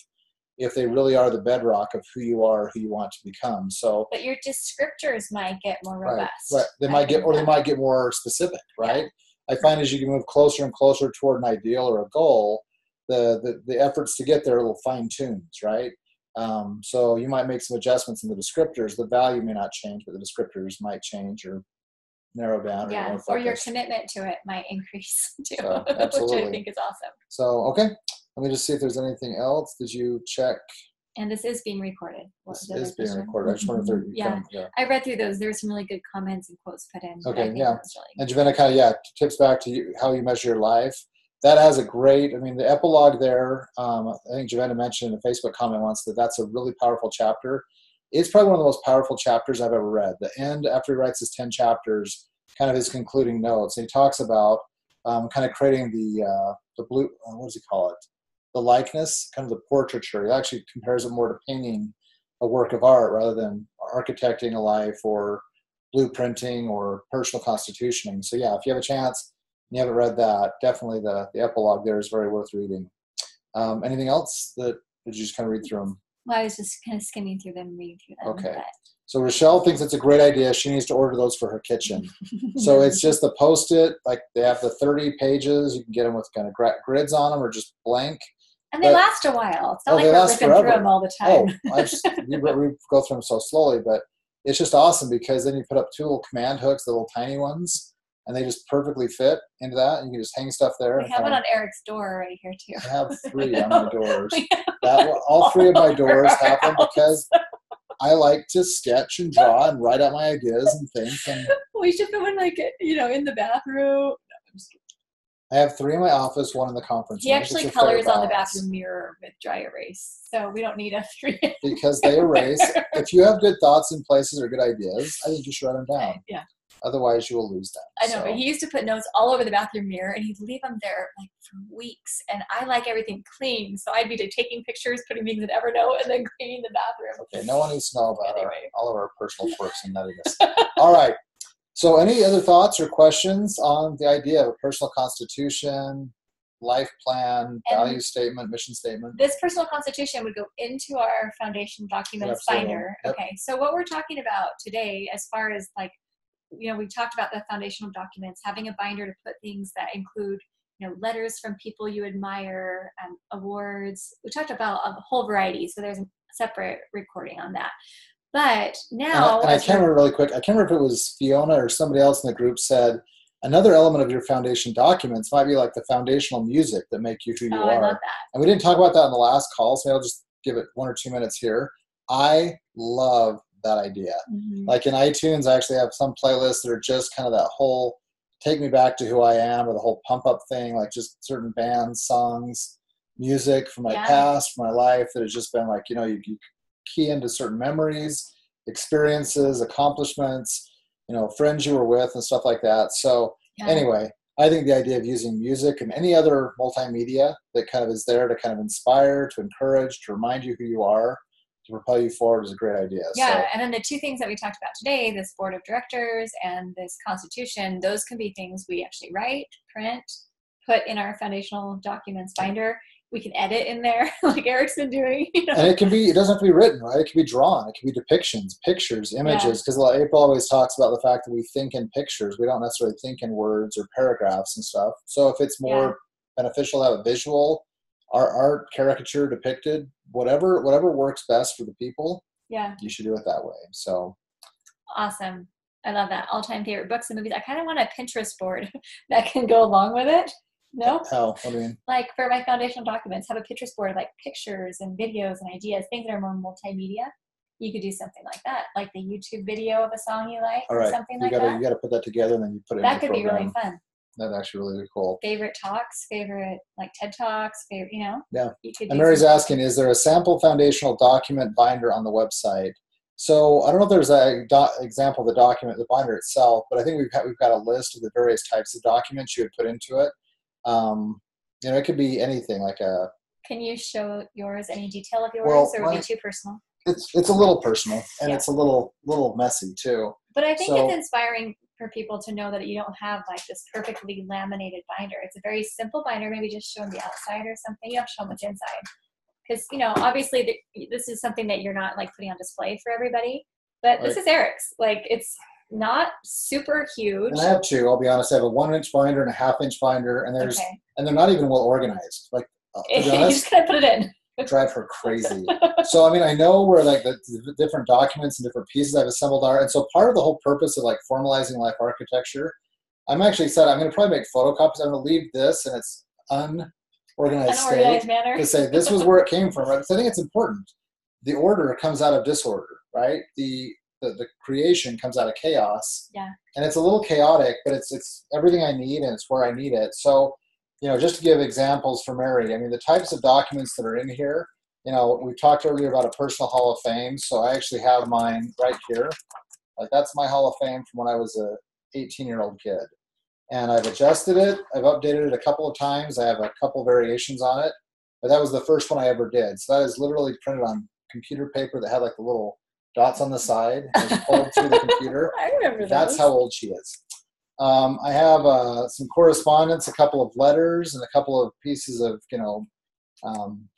if they really are the bedrock of who you are, who you want to become. So, but your descriptors might get more robust. Right. They might get, or they might get more specific, right? Yeah. I find as you can move closer and closer toward an ideal or a goal, the efforts to get there are little fine tunes, right? So you might make some adjustments in the descriptors. The value may not change, but the descriptors might change or narrow down. Yeah, or your commitment to it might increase too, so, absolutely. which I think is awesome. So, okay. Let me just see if there's anything else. Did you check? And this is being recorded. This is being recorded. I just wondered if I read through those. There's some really good comments and quotes put in. Okay, yeah. And Javenica, tips back to you, how you measure your life. That has a great, the epilogue there, I think Javenna mentioned in a Facebook comment once that that's a really powerful chapter. It's probably one of the most powerful chapters I've ever read. The end, after he writes his 10 chapters, kind of his concluding notes. And he talks about kind of creating the blue, what does he call it? The likeness, kind of the portraiture. He actually compares it more to painting a work of art rather than architecting a life or blueprinting or personal constitutioning. So yeah, if you have a chance and you haven't read that, definitely the epilogue there is very worth reading. Anything else that did you just kind of read through them? Well, I was just kind of skimming through them, reading through them. Okay. So Rochelle thinks it's a great idea. She needs to order those for her kitchen. So it's just the Post-it, like they have the 30 pages. You can get them with kind of grids on them or just blank. And they last a while. It's not like we're ripping through them all the time. We go through them so slowly, but it's just awesome because then you put up 2 little command hooks, the little tiny ones, and they just perfectly fit into that. And you can just hang stuff there. We have one on Eric's door right here too. I have 3 on my doors. All 3 of my doors have them because I like to sketch and draw and write out my ideas and think. And we should put one in the bathroom. No, I'm just kidding. I have 3 in my office, 1 in the conference room. He actually colors on the bathroom mirror with dry erase, so we don't need a 3. Because they erase. If you have good thoughts in places or good ideas, I think you should write them down. Yeah. Otherwise, you will lose them. I know, but he used to put notes all over the bathroom mirror, and he'd leave them there for weeks. And I like everything clean, so I'd be taking pictures, putting things in Evernote, and then cleaning the bathroom. Okay, no one needs to know about all of our personal quirks and nuttiness. All right. So any other thoughts or questions on the idea of a personal constitution, life plan, value statement, mission statement? This personal constitution would go into our foundation documents binder. Yep. Okay, so what we're talking about today, as far as we talked about the foundational documents, having a binder to put things that include, letters from people you admire, awards. We talked about a whole variety, so there's a separate recording on that. But now, and I can't remember really quick. I can't remember if it was Fiona or somebody else in the group said another element of your foundation documents might be like the foundational music that make you who you are. I love that. And we didn't talk about that in the last call, so I'll just give it 1 or 2 minutes here. I love that idea. Mm-hmm. Like in iTunes, I actually have some playlists that are just kind of that whole take me back to who I am, or the whole pump up thing, like just certain bands, songs, music from my past, from my life that has just been you key into certain memories, experiences, accomplishments, friends you were with and stuff like that. So anyway, I think the idea of using music and any other multimedia that kind of is there to kind of inspire, to encourage, to remind you who you are, to propel you forward is a great idea. Yeah, and then the 2 things that we talked about today, this board of directors and this constitution, those can be things we actually write, print, put in our foundational documents binder. We can edit in there, like Eric's been doing. And it doesn't have to be written, right? It can be drawn. It can be depictions, pictures, images. Because April always talks about the fact that we think in pictures. We don't necessarily think in words or paragraphs and stuff. So if it's more beneficial to have a visual, art, caricature, depicted, whatever works best for the people, you should do it that way. So awesome. I love that. All-time favorite books and movies. I kind of want a Pinterest board that can go along with it. No? How? What do you mean? Like for my foundational documents, have a Pinterest board, like pictures and videos and ideas, things that are more multimedia. You could do something like that, like the YouTube video of a song you like, or something like that. You got to put that together, and then you put it. That could be really fun. That'd actually really be cool. Favorite talks, favorite TED Talks, favorite, Yeah. And Mary's asking, is there a sample foundational document binder on the website? So I don't know if there's an example of the document, the binder itself, but I think we've got a list of the various types of documents you would put into it. It could be anything like a. Can you show yours? Any detail of yours, or would it be too personal? It's a little personal, and it's a little messy too. But I think it's inspiring for people to know that you don't have this perfectly laminated binder. It's a very simple binder. Maybe just show them the outside or something. You have to show them what's inside, because, you know, obviously this is something that you're not like putting on display for everybody, but this is Eric's. Like, it's not super huge. And I have two, I'll be honest. I have a 1-inch binder and a 1/2-inch binder, and and they're not even well organized. Like, to be honest, you just gotta put it in. Drive her crazy. So, I mean, I know where like the different documents and different pieces I've assembled are. And so part of the whole purpose of like formalizing life architecture, I'm actually said I'm going to probably make photocopies. I'm going to leave this in its unorganized state manner to say this was where it came from, right? Because I think it's important. The order comes out of disorder, right? The creation comes out of chaos. Yeah. And it's a little chaotic, but it's everything I need and it's where I need it. So, you know, just to give examples for Mary, I mean, the types of documents that are in here, you know, we talked earlier about a personal Hall of Fame. So I actually have mine right here. Like, that's my Hall of Fame from when I was a 18-year-old kid. And I've adjusted it. I've updated it a couple of times. I have a couple variations on it. But that was the first one I ever did. So that is literally printed on computer paper that had like the little dots on the side. It was pulled through the computer. I remember that. That's how old she is. I have some correspondence, a couple of letters, and a couple of pieces of, you know,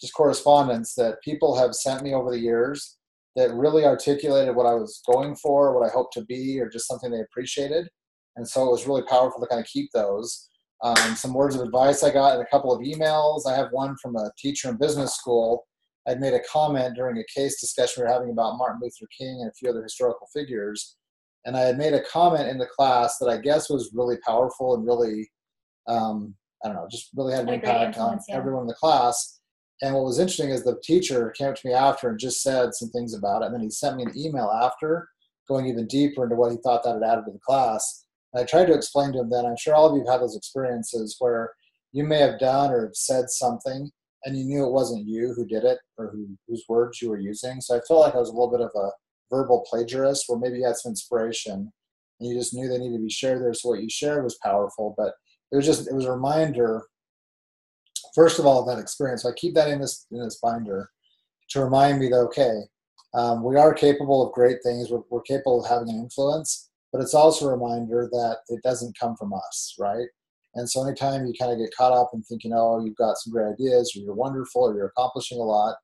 just correspondence that people have sent me over the years that really articulated what I was going for, what I hoped to be, or just something they appreciated. And so it was really powerful to kind of keep those. Some words of advice I got in a couple of emails. I have one from a teacher in business school. I'd made a comment during a case discussion we were having about Martin Luther King and a few other historical figures. And I had made a comment in the class that I guess was really powerful and really, I don't know, just really had an impact on everyone in the class. And what was interesting is the teacher came up to me after and just said some things about it. And then he sent me an email after, going even deeper into what he thought that had added to the class. And I tried to explain to him that I'm sure all of you have had those experiences where you may have done or have said something and you knew it wasn't you who did it or whose words you were using. So I felt like I was a little bit of a verbal plagiarist where maybe you had some inspiration and you just knew they needed to be shared there. So what you shared was powerful, but it was a reminder, first of all, of that experience. So I keep that in this binder to remind me that, okay, we are capable of great things. We're capable of having an influence, but it's also a reminder that it doesn't come from us, right? And so anytime you kind of get caught up in thinking, oh, you've got some great ideas, or you're wonderful, or you're accomplishing a lot,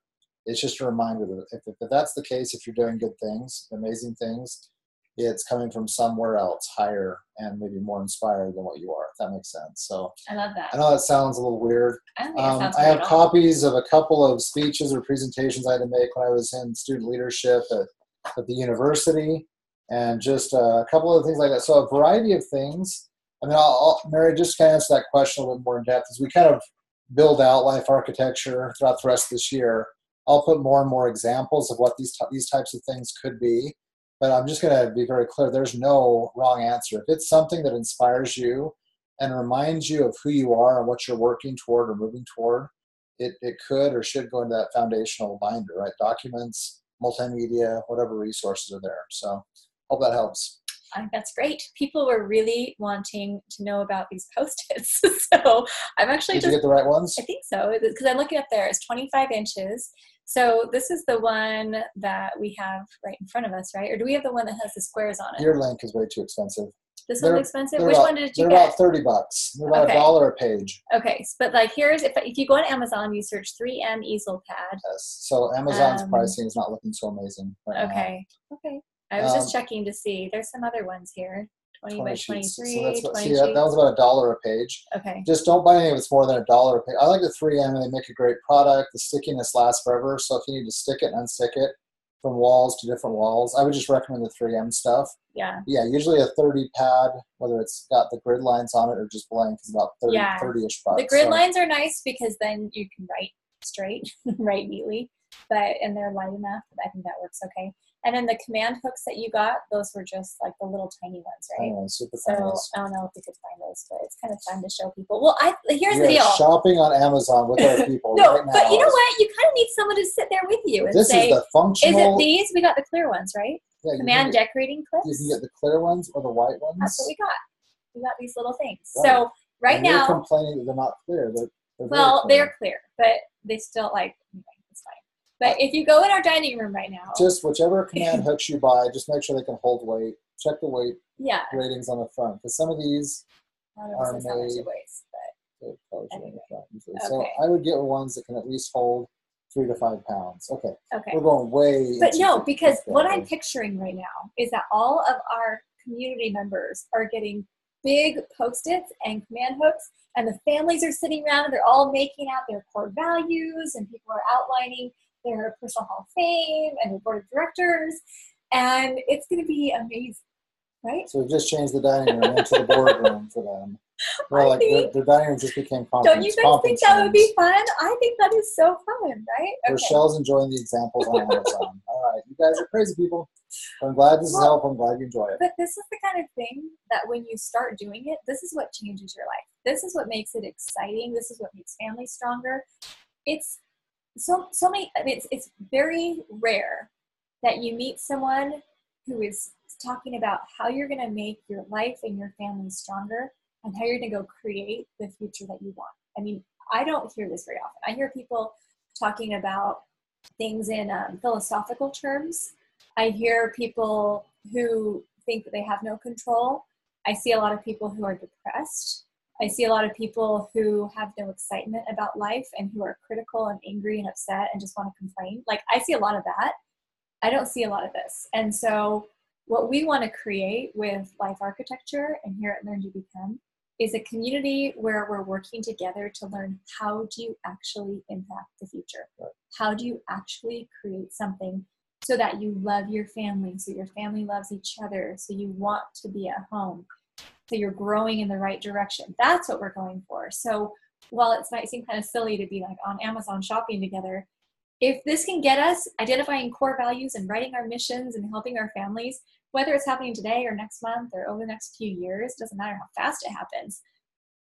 it's just a reminder that if that's the case, if you're doing good things, amazing things, it's coming from somewhere else, higher and maybe more inspired than what you are, if that makes sense. So I love that. I know that sounds a little weird. I don't think it sounds I have weird at all. copies of a couple of speeches or presentations I had to make when I was in student leadership at the university, and just a couple of things like that. So a variety of things. I mean, Mary, just kind of answer that question a little bit more in depth as we kind of build out life architecture throughout the rest of this year. I'll put more and more examples of what these types of things could be, but I'm just going to be very clear. There's no wrong answer. If it's something that inspires you and reminds you of who you are and what you're working toward or moving toward, it could or should go into that foundational binder, right? Documents, multimedia, whatever resources are there. So hope that helps. I think that's great. People were really wanting to know about these Post-its. So I'm actually Did you get the right ones? I think so, because I'm looking up there. It's 25 inches. So this is the one that we have right in front of us, right? Or do we have the one that has the squares on it? Your link is way too expensive. This one's expensive? Which one did you get? They're about $30. They're about $1 a page. Okay, but like here's, if you go on Amazon, you search 3M easel pad. Yes, so Amazon's pricing is not looking so amazing right now. Okay. I was just checking to see. There's some other ones here. 20 by 23, so that's 20 that was about $1 a page. Okay. Just don't buy any of it's more than $1 a page. I like the 3M, and they make a great product. The stickiness lasts forever, so if you need to stick it and unstick it from walls to different walls, I would just recommend the 3M stuff. Yeah. Yeah, usually a 30 pad, whether it's got the grid lines on it or just blank, is about 30-ish bucks. The grid lines are nice because then you can write straight, write neatly, and they're light enough. I think that works okay. And then the command hooks that you got, those were just like the little tiny ones, right? Oh, super so nice. I don't know if we could find those, but it's kind of fun to show people. Well, here's we the deal. Shopping on Amazon with our people no, right now. But you know what? You kind of need someone to sit there with you and this say, is the functional. Is it these? We got the clear ones, right? Yeah, command decorating clips. You can get the clear ones or the white ones. That's what we got. We got these little things. Right. So right now, you're complaining that they're not clear. They're clear, but they still it's fine. But if you go in our dining room right now, just whichever command hooks you buy, just make sure they can hold weight. Check the weight ratings on the front, because some of these are made. So I would get ones that can at least hold 3 to 5 pounds. Okay. Okay. We're going way. But no, because what I'm picturing right now is that all of our community members are getting big Post-its and command hooks, and the families are sitting around and they're all making out their core values, and people are outlining their personal hall of fame and their board of directors, and it's going to be amazing, right? So we've just changed the dining room into the boardroom for them. Well, like their dining room just became conference. Don't you guys think that would be fun? I think that is so fun, right? Okay. Rochelle's enjoying the examples on Amazon. All right, you guys are crazy people. I'm glad this is helpful. I'm glad you enjoy it. But this is the kind of thing that when you start doing it, this is what changes your life. This is what makes it exciting. This is what makes families stronger. It's so many. I mean, it's very rare that you meet someone who is talking about how you're going to make your life and your family stronger, and how you're going to go create the future that you want. I mean, I don't hear this very often. I hear people talking about things in philosophical terms. I hear people who think that they have no control. I see a lot of people who are depressed. I see a lot of people who have no excitement about life and who are critical and angry and upset and just want to complain. Like, I see a lot of that. I don't see a lot of this. And so what we want to create with Life Architecture and here at Learn to Become is a community where we're working together to learn how do you actually impact the future? Right. How do you actually create something so that you love your family, so your family loves each other, so you want to be at home, so you're growing in the right direction? That's what we're going for. So while it might seem kind of silly to be like on Amazon shopping together, if this can get us identifying core values and writing our missions and helping our families, whether it's happening today or next month or over the next few years, doesn't matter how fast it happens.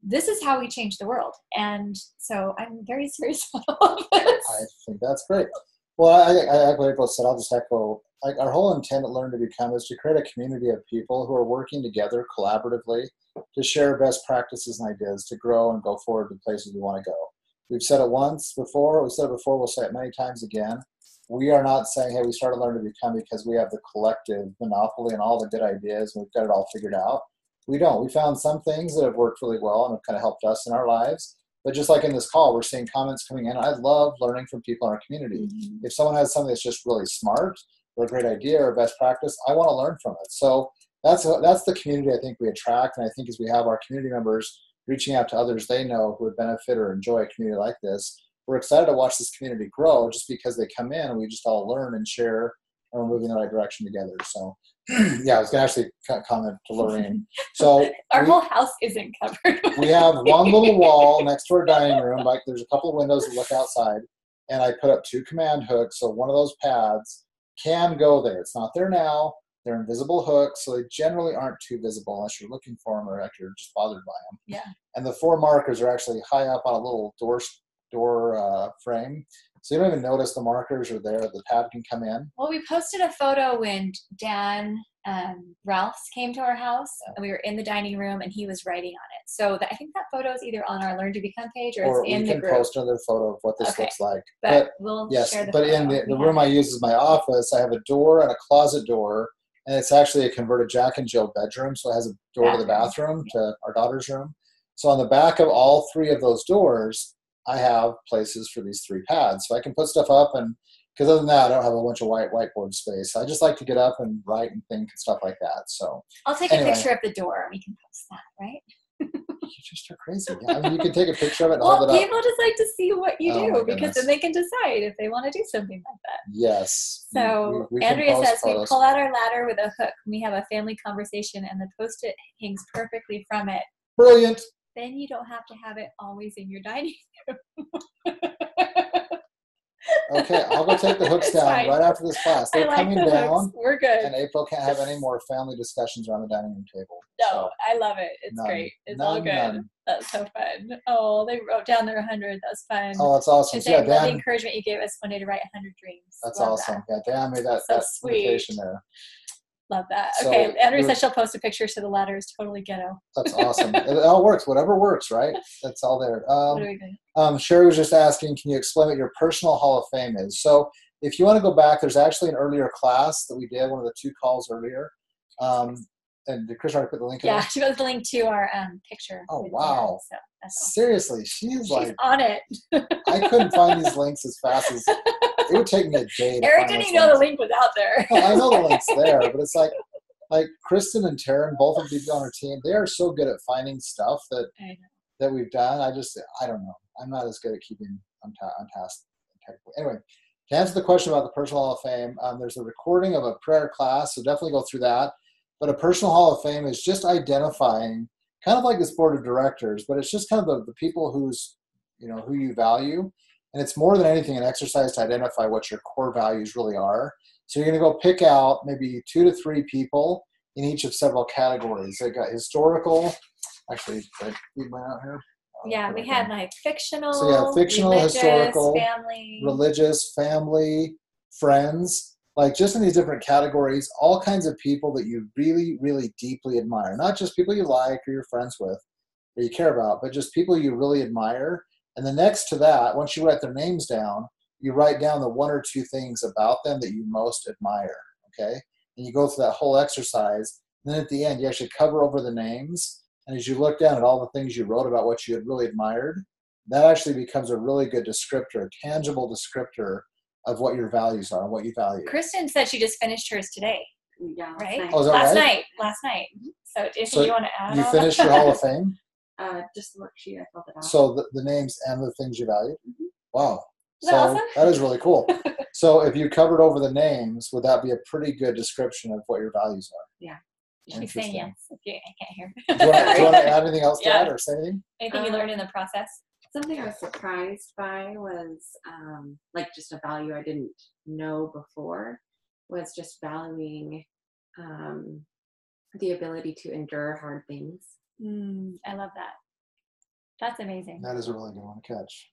This is how we change the world. And so I'm very serious about all of this. I think that's great. Well, I echo what April said. I'll just echo, like, our whole intent at Learn to Become is to create a community of people who are working together collaboratively to share best practices and ideas to grow and go forward to places we want to go. We've said it once before, we've said it before, we'll say it many times again. We are not saying, hey, we started Learn to Become because we have the collective monopoly and all the good ideas and we've got it all figured out. We don't. We found some things that have worked really well and have kind of helped us in our lives. But just like in this call, we're seeing comments coming in. I love learning from people in our community. Mm-hmm. If someone has something that's just really smart or a great idea or best practice, I want to learn from it. So that's the community I think we attract. And I think as we have our community members reaching out to others they know who would benefit or enjoy a community like this, we're excited to watch this community grow just because they come in and we just all learn and share and we're moving in the right direction together. So yeah, I was going to actually comment to Lorraine. So our whole house isn't covered. We have one little wall next to our dining room. Like, there's a couple of windows that look outside, and I put up 2 command hooks. So one of those pads can go there. It's not there now. They're invisible hooks, so they generally aren't too visible unless you're looking for them or actually you're just bothered by them. Yeah. And the 4 markers are actually high up on a little door frame. So you don't even notice the markers are there. The pad can come in. Well, we posted a photo when Dan Ralphs came to our house, and we were in the dining room, and he was writing on it. So I think that photo is either on our Learn to Become page or it's in the group. We can post another photo of what this looks like. But we'll share the photo. In the room I use as my office, I have a door and a closet door, and it's actually a converted Jack and Jill bedroom, so it has a door to the bathroom, to our daughter's room. So on the back of all 3 of those doors, I have places for these 3 pads. So I can put stuff up, and because other than that, I don't have a bunch of whiteboard space. I just like to get up and write and think and stuff like that. So I'll take a picture of the door and we can post that, right? You just are crazy. I mean, you can take a picture of it and well, hold it up. People just like to see what you do because then they can decide if they want to do something like that. Yes. So we Andrea says we pull out our ladder with a hook. We have a family conversation and the Post-it hangs perfectly from it. Brilliant. Then you don't have to have it always in your dining room. Okay, I'll go take the hooks down right after this class. They're coming down. Hooks. We're good. And April can't have any more family discussions around the dining room table. No, so, I love it. It's great. It's all good. That's so fun. Oh, they wrote down their 100. That's fun. Oh, that's awesome. So yeah, love the encouragement you gave us one day to write 100 dreams. That's love awesome. That. Yeah, Dan made that invitation there. Love that. Okay, so, Andrea said she'll post a picture so the ladder is totally ghetto. That's awesome. It all works. Whatever works, right? That's all there. What do we do? Sherry was just asking, can you explain what your personal Hall of Fame is? So if you want to go back, there's actually an earlier class that we did, one of the 2 calls earlier. And did Chris already put the link in Yeah, there? she put the link to our picture. Oh, with wow. Dan, so that's awesome. Seriously, she's like, on it. I couldn't find these links as fast as, it would take me a day to Eric find didn't those even know the links. link was out there. Well, I know the link's there, but it's like Kristen and Taryn, both of these on our team, they are so good at finding stuff that we've done. I don't know. I'm not as good at keeping on task technically. Anyway, to answer the question about the Personal Hall of Fame, there's a recording of a prayer class, so definitely go through that. But a Personal Hall of Fame is just identifying, kind of like this board of directors, but it's just kind of the people who you value. And it's more than anything an exercise to identify what your core values really are. So you're going to go pick out maybe 2 to 3 people in each of several categories. They got historical. Actually, did I leave mine out here? Yeah, we had like fictional. So yeah, fictional, religious, historical, family, religious, family, friends. Like just in these different categories, all kinds of people that you really, really deeply admire. Not just people you like or you're friends with or you care about, but just people you really admire. And then next to that, once you write their names down, you write down the 1 or 2 things about them that you most admire, okay? And you go through that whole exercise. And then at the end, you actually cover over the names. And as you look down at all the things you wrote about what you had really admired, that actually becomes a really good descriptor, a tangible descriptor of what your values are and what you value. Kristen said she just finished hers today. Yeah. Right? Oh, is that last right? night. So if So you want to add you on finished your Hall of Fame? Just the worksheet, I filled it out. So the names and the things you value? Mm-hmm. Wow. Is that awesome? That is really cool. So if you covered over the names, would that be a pretty good description of what your values are? Yeah. You should say yes. Okay, I can't hear. Do you want to add anything else to Yeah. that or say anything? Anything you learned in the process? Something I was surprised by was like just a value I didn't know before was just valuing the ability to endure hard things. I love that. That's amazing. That is a really good one to catch.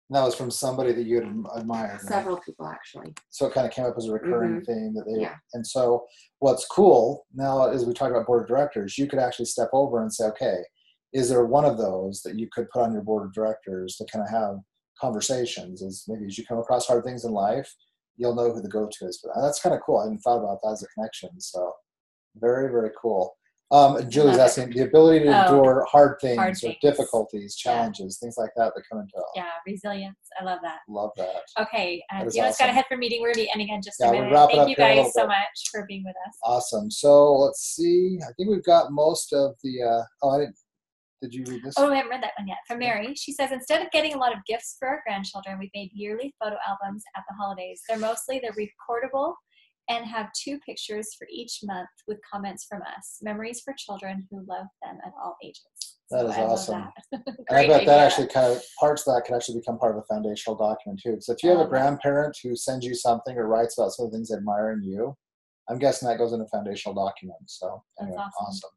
And that was from somebody that you had admired. Several right? people actually. So it kind of came up as a recurring theme that they. Yeah. And so what's cool now, as we talk about board of directors, you could actually step over and say, okay, is there one of those that you could put on your board of directors to kind of have conversations? As maybe as you come across hard things in life, you'll know who the go-to is. But that's kind of cool. I hadn't thought about that as a connection. So very, very cool. Julie's asking the ability to endure hard things or difficulties, challenges, things like that come into it. Yeah, resilience. I love that. Love that. Okay, That is you just got to awesome. head for meeting. We're going to be ending in just a Yeah, minute. we'll wrap it up Thank you here in a guys little so bit. much for being with us. Awesome. So let's see. I think we've got most of the. I didn't. Did you read this? Oh, I haven't read that one yet. From Mary, she says, instead of getting a lot of gifts for our grandchildren, we've made yearly photo albums at the holidays. They're recordable and have 2 pictures for each month with comments from us. Memories for children who love them at all ages. That is awesome. That. And I bet that actually kind of parts of that can actually become part of a foundational document too. So if you have a grandparent who sends you something or writes about some of the things they admire in you, I'm guessing that goes in a foundational document. So anyway, awesome.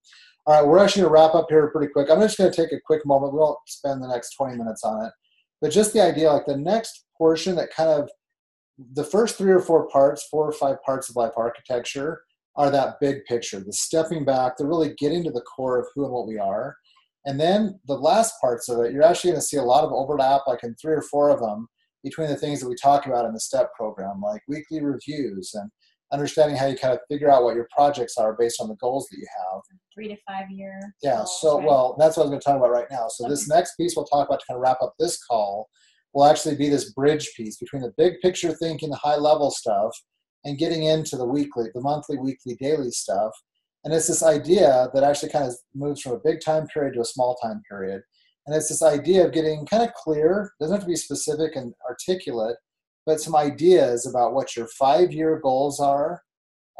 All right, we're actually going to wrap up here pretty quick. I'm just going to take a quick moment. We won't spend the next 20 minutes on it. But just the idea, like the next portion that kind of, the first 3 or 4 parts, 4 or 5 parts of life architecture are that big picture, the stepping back, the really getting to the core of who and what we are. And then the last parts of it, you're actually going to see a lot of overlap, like in 3 or 4 of them, between the things that we talk about in the STEP program, like weekly reviews and understanding how you kind of figure out what your projects are based on the goals that you have. 3 to 5 year. Yeah, goals, so, right? well, that's what I was going to talk about right now. So this next piece we'll talk about to kind of wrap up this call will actually be this bridge piece between the big picture thinking, the high level stuff, and getting into the monthly, weekly, daily stuff. And it's this idea that actually kind of moves from a big time period to a small time period. And it's this idea of getting kind of clear, doesn't have to be specific and articulate, but some ideas about what your 5-year goals are.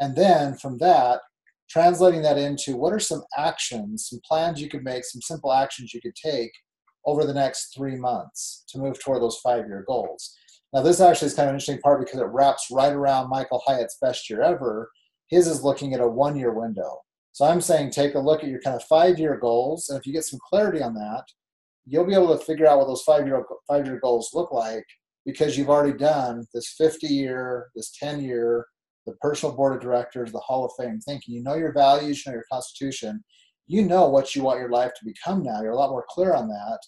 And then from that, translating that into what are some actions, some plans you could make, some simple actions you could take over the next 3 months to move toward those 5-year goals. Now, this actually is kind of an interesting part because it wraps right around Michael Hyatt's best year ever. His is looking at a 1-year window. So I'm saying take a look at your kind of 5-year goals, and if you get some clarity on that, you'll be able to figure out what those 5-year goals look like because you've already done this 50-year, this 10-year, the personal board of directors, the Hall of Fame thinking. You know your values, you know your constitution. You know what you want your life to become now. You're a lot more clear on that.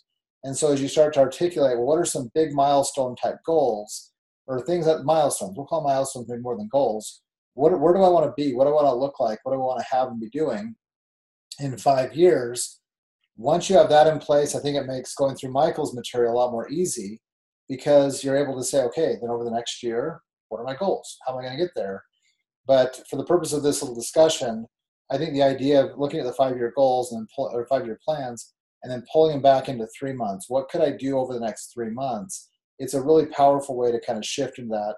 And so as you start to articulate, well, what are some big milestone type goals or things that milestones, we'll call milestones maybe more than goals. Where do I want to be? What do I want to look like? What do I want to have and be doing? in 5 years. Once you have that in place, I think it makes going through Michael's material a lot more easy, because you're able to say, okay, then over the next year, what are my goals? How am I going to get there? But for the purpose of this little discussion, I think the idea of looking at the 5-year goals and or 5-year plans and then pulling them back into 3 months, what could I do over the next 3 months? It's a really powerful way to kind of shift into that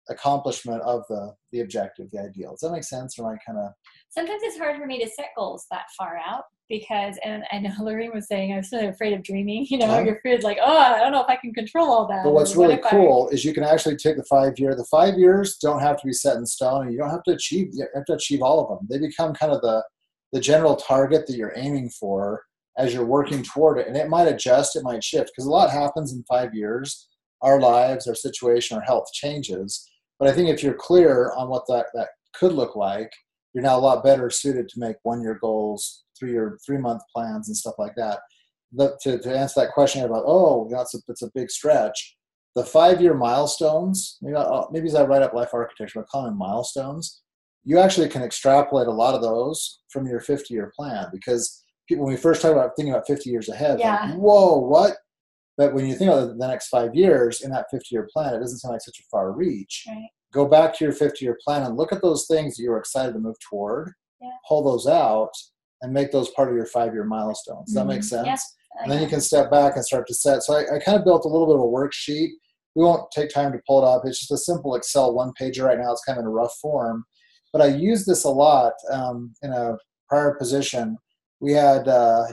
accomplishment of the objective, the ideal. Does that make sense? Or am I kind of... Sometimes it's hard for me to set goals that far out because, and I know Lorraine was saying, I'm so afraid of dreaming. You know, you're afraid like, oh, I don't know if I can control all that. But what's really cool is you can actually take the 5-year. The 5 years don't have to be set in stone, and you don't have to achieve. You have to achieve all of them. They become kind of the general target that you're aiming for as you're working toward it. And it might adjust, it might shift, because a lot happens in 5 years. Our lives, our situation, our health changes. But I think if you're clear on what that could look like, you're now a lot better suited to make 1-year goals, 3-month plans, and stuff like that. But to answer that question about, it's a big stretch. The 5-year milestones, maybe as I write up Life Architecture, I call them milestones. You actually can extrapolate a lot of those from your 50-year plan, because people, when we first talk about thinking about 50 years ahead, like, whoa, what? But when you think about the next 5 years in that 50-year plan, it doesn't sound like such a far reach. Right. Go back to your 50-year plan and look at those things that you were excited to move toward, pull those out, and make those part of your 5-year milestones. Does that make sense? Yeah. And then you can step back and start to set. So I kind of built a little bit of a worksheet. We won't take time to pull it up. It's just a simple Excel one-pager right now. It's kind of in a rough form. But I use this a lot in a prior position. We had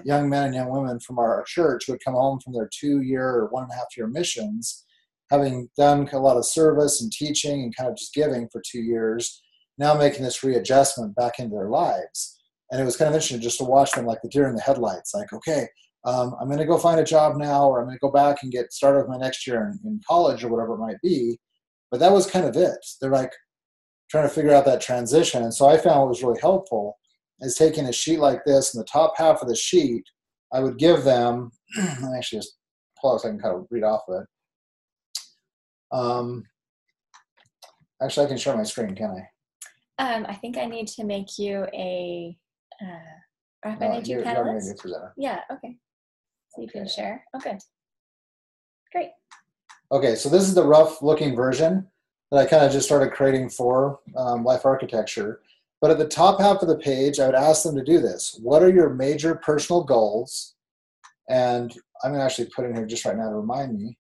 young men and young women from our church who would come home from their 2-year or 1.5-year missions, having done a lot of service and teaching and kind of just giving for 2 years, now making this readjustment back into their lives. And it was kind of interesting just to watch them like the deer in the headlights, like, okay, I'm going to go find a job now, or I'm going to go back and get started with my next year in college or whatever it might be. But that was kind of it. They're like trying to figure out that transition. And so I found what was really helpful is taking a sheet like this, and the top half of the sheet, I would give them, let me actually just pull out so I can kind of read off of it. Actually, I can share my screen, can I? I think I need to make you a, or if I made you a panelist? Yeah, okay. So you can share. Oh, good. Great. Okay, so this is the rough looking version that I kind of just started creating for Life Architecture. But at the top half of the page, I would ask them to do this. What are your major personal goals? And I'm going to actually put in here just right now to remind me,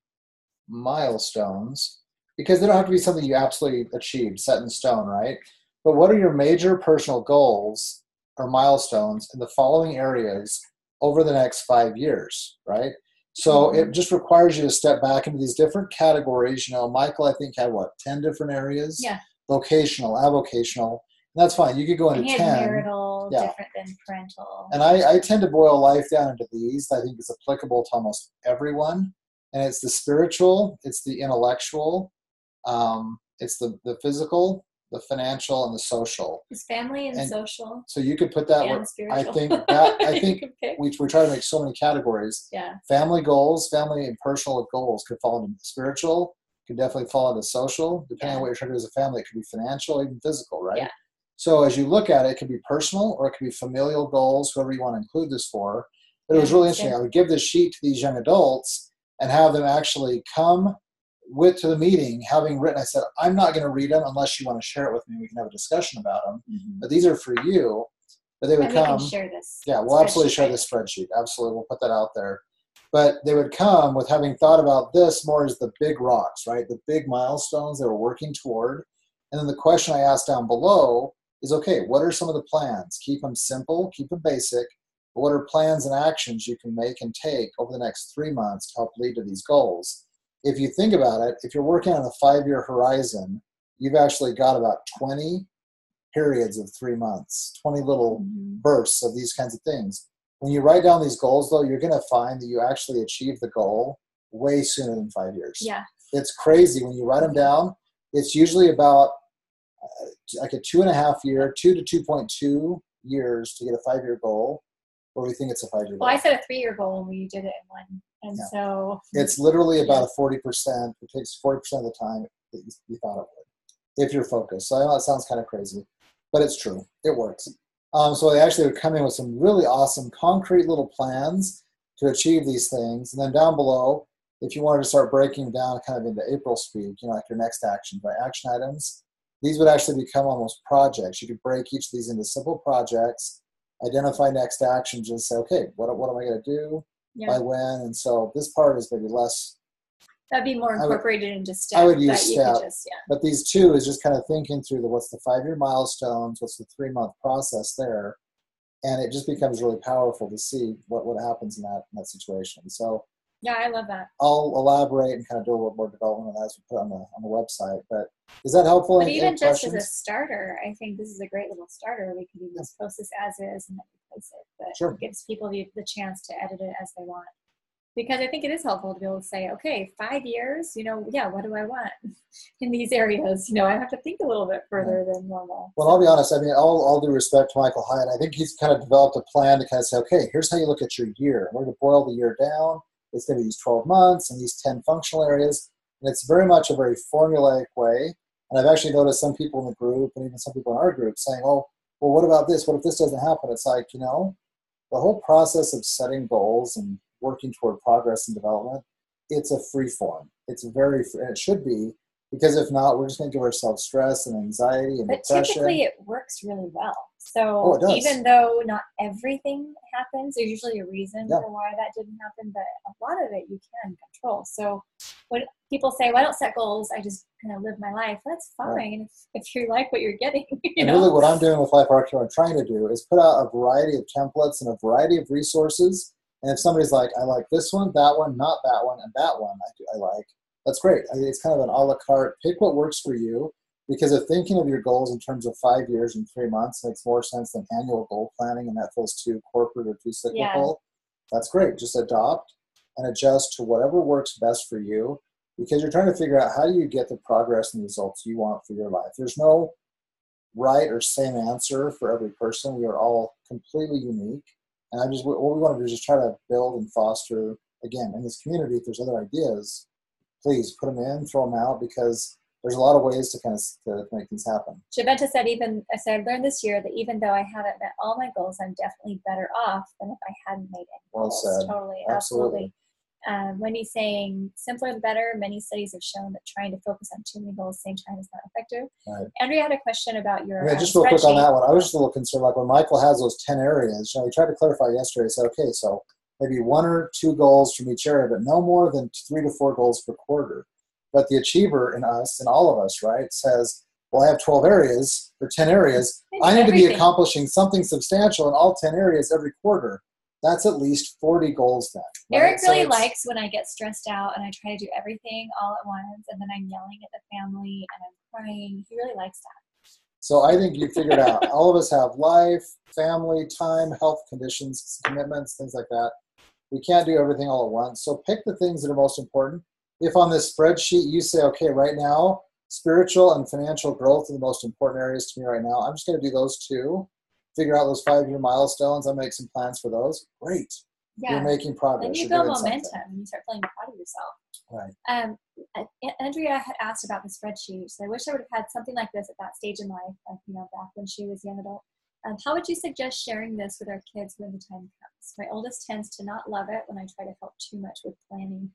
milestones, because they don't have to be something you absolutely achieved, set in stone, right? But what are your major personal goals or milestones in the following areas over the next 5 years, right? So it just requires you to step back into these different categories. Michael, I think, had 10 different areas? Yeah. Vocational, avocational. That's fine. You could go into 10. Marital, different than parental. And I tend to boil life down into these. I think it's applicable to almost everyone. And it's the spiritual, it's the intellectual, it's the physical, the financial, and the social. It's family and social. So you could put that. And spiritual. I think we try to make so many categories. Yeah. Family goals, family and personal goals could fall into spiritual. Could definitely fall into social. Depending on what you're trying to do as a family, it could be financial, even physical, right? Yeah. So as you look at it, it could be personal or it could be familial goals, whoever you want to include this for. But it was really interesting. I would give this sheet to these young adults and have them actually come to the meeting, having written. I said, I'm not going to read them unless you want to share it with me. We can have a discussion about them. But these are for you. But they would come. We can share this. Yeah, we'll absolutely share this spreadsheet. Absolutely, we'll put that out there. But they would come with having thought about this more as the big rocks, right? The big milestones they were working toward. And then the question I asked down below is, okay, what are some of the plans? Keep them simple, keep them basic. But what are plans and actions you can make and take over the next 3 months to help lead to these goals? If you think about it, if you're working on a 5-year horizon, you've actually got about 20 periods of 3 months, 20 little bursts of these kinds of things. When you write down these goals, though, you're going to find that you actually achieve the goal way sooner than 5 years. Yeah. It's crazy. When you write them down, it's usually about like a 2.5 year, 2 to 2.2 years to get a 5-year goal, or we think it's a 5-year goal. Well, I set a 3-year goal when we did it in one. And so it's literally about a 40%. It takes 40% of the time that you thought it would, if you're focused. So I know that sounds kind of crazy, but it's true. It works. So they actually would come in with some really awesome concrete little plans to achieve these things. And then down below, if you wanted to start breaking down kind of into April speak, like your next action by action items, these would actually become almost projects. You could break each of these into simple projects, identify next actions, and say, okay, what am I going to do by when? And so this part is maybe less. That'd be more incorporated into steps. I would use step, but these two is just kind of thinking through what's the 5-year milestones, what's the 3-month process there, and it just becomes really powerful to see what happens in that situation. So yeah, I love that. I'll elaborate and kind of do a little more development as we put on the website. But is that helpful? But even just as a starter, I think this is a great little starter. We could even just post this as is and then replace it, but it gives people the chance to edit it as they want. Because I think it is helpful to be able to say, okay, 5 years, what do I want in these areas? I have to think a little bit further than normal. Well, I'll be honest. I mean, all due respect to Michael Hyatt, I think he's kind of developed a plan to kind of say, okay, here's how you look at your year. We're going to boil the year down. It's going to be these 12 months and these 10 functional areas. And it's very much a very formulaic way. And I've actually noticed some people in the group and even some people in our group saying, oh, well, what about this? What if this doesn't happen? It's like, the whole process of setting goals and working toward progress and development, it's a free form. It's very free, and it should be, because if not, we're just going to give ourselves stress and anxiety and depression. But typically it works really well. So even though not everything happens, there's usually a reason for why that didn't happen, but a lot of it you can control. So when people say, well, I don't set goals, I just kind of live my life, that's fine if you like what you're getting. And really what I'm doing with LifeArchitecture, I'm trying to do is put out a variety of templates and a variety of resources. And if somebody's like, I like this one, that one, not that one, and that one I like, that's great. It's kind of an a la carte. Pick what works for you, because if thinking of your goals in terms of 5 years and 3 months makes more sense than annual goal planning, and that feels too corporate or too cyclical, that's great. Just adopt and adjust to whatever works best for you, because you're trying to figure out how do you get the progress and results you want for your life. There's no right or same answer for every person. We are all completely unique. And what we want to do is just try to build and foster, again, in this community. If there's other ideas, please put them in, throw them out, because there's a lot of ways to make things happen. Shaventa said, I learned this year that even though I haven't met all my goals, I'm definitely better off than if I hadn't made any goals. Well said. Totally, absolutely. Wendy's saying, simpler the better. Many studies have shown that trying to focus on too many goals at the same time is not effective. Right. Andrea had a question about your just real quick on that one. I was just a little concerned, like when Michael has those 10 areas, we tried to clarify yesterday, said, okay, so maybe 1 or 2 goals from each area, but no more than 3 to 4 goals per quarter. But the achiever in us, in all of us, right, says, well, I have 12 areas or 10 areas. I need to be accomplishing something substantial in all 10 areas every quarter. That's at least 40 goals then. Right? Eric really likes when I get stressed out and I try to do everything all at once, and then I'm yelling at the family and I'm crying. He really likes that. So I think you figured out. All of us have life, family, time, health conditions, commitments, things like that. We can't do everything all at once. So pick the things that are most important. If on this spreadsheet you say, okay, right now, spiritual and financial growth are the most important areas to me right now, I'm just going to do those 2. Figure out those 5-year milestones. I'll make some plans for those. Great. Yeah. You're making progress. Then you build momentum and you start feeling proud of yourself. Right. Andrea had asked about the spreadsheet. So I wish I would have had something like this at that stage in life, like, back when she was a young adult. How would you suggest sharing this with our kids when the time comes? My oldest tends to not love it when I try to help too much with planning.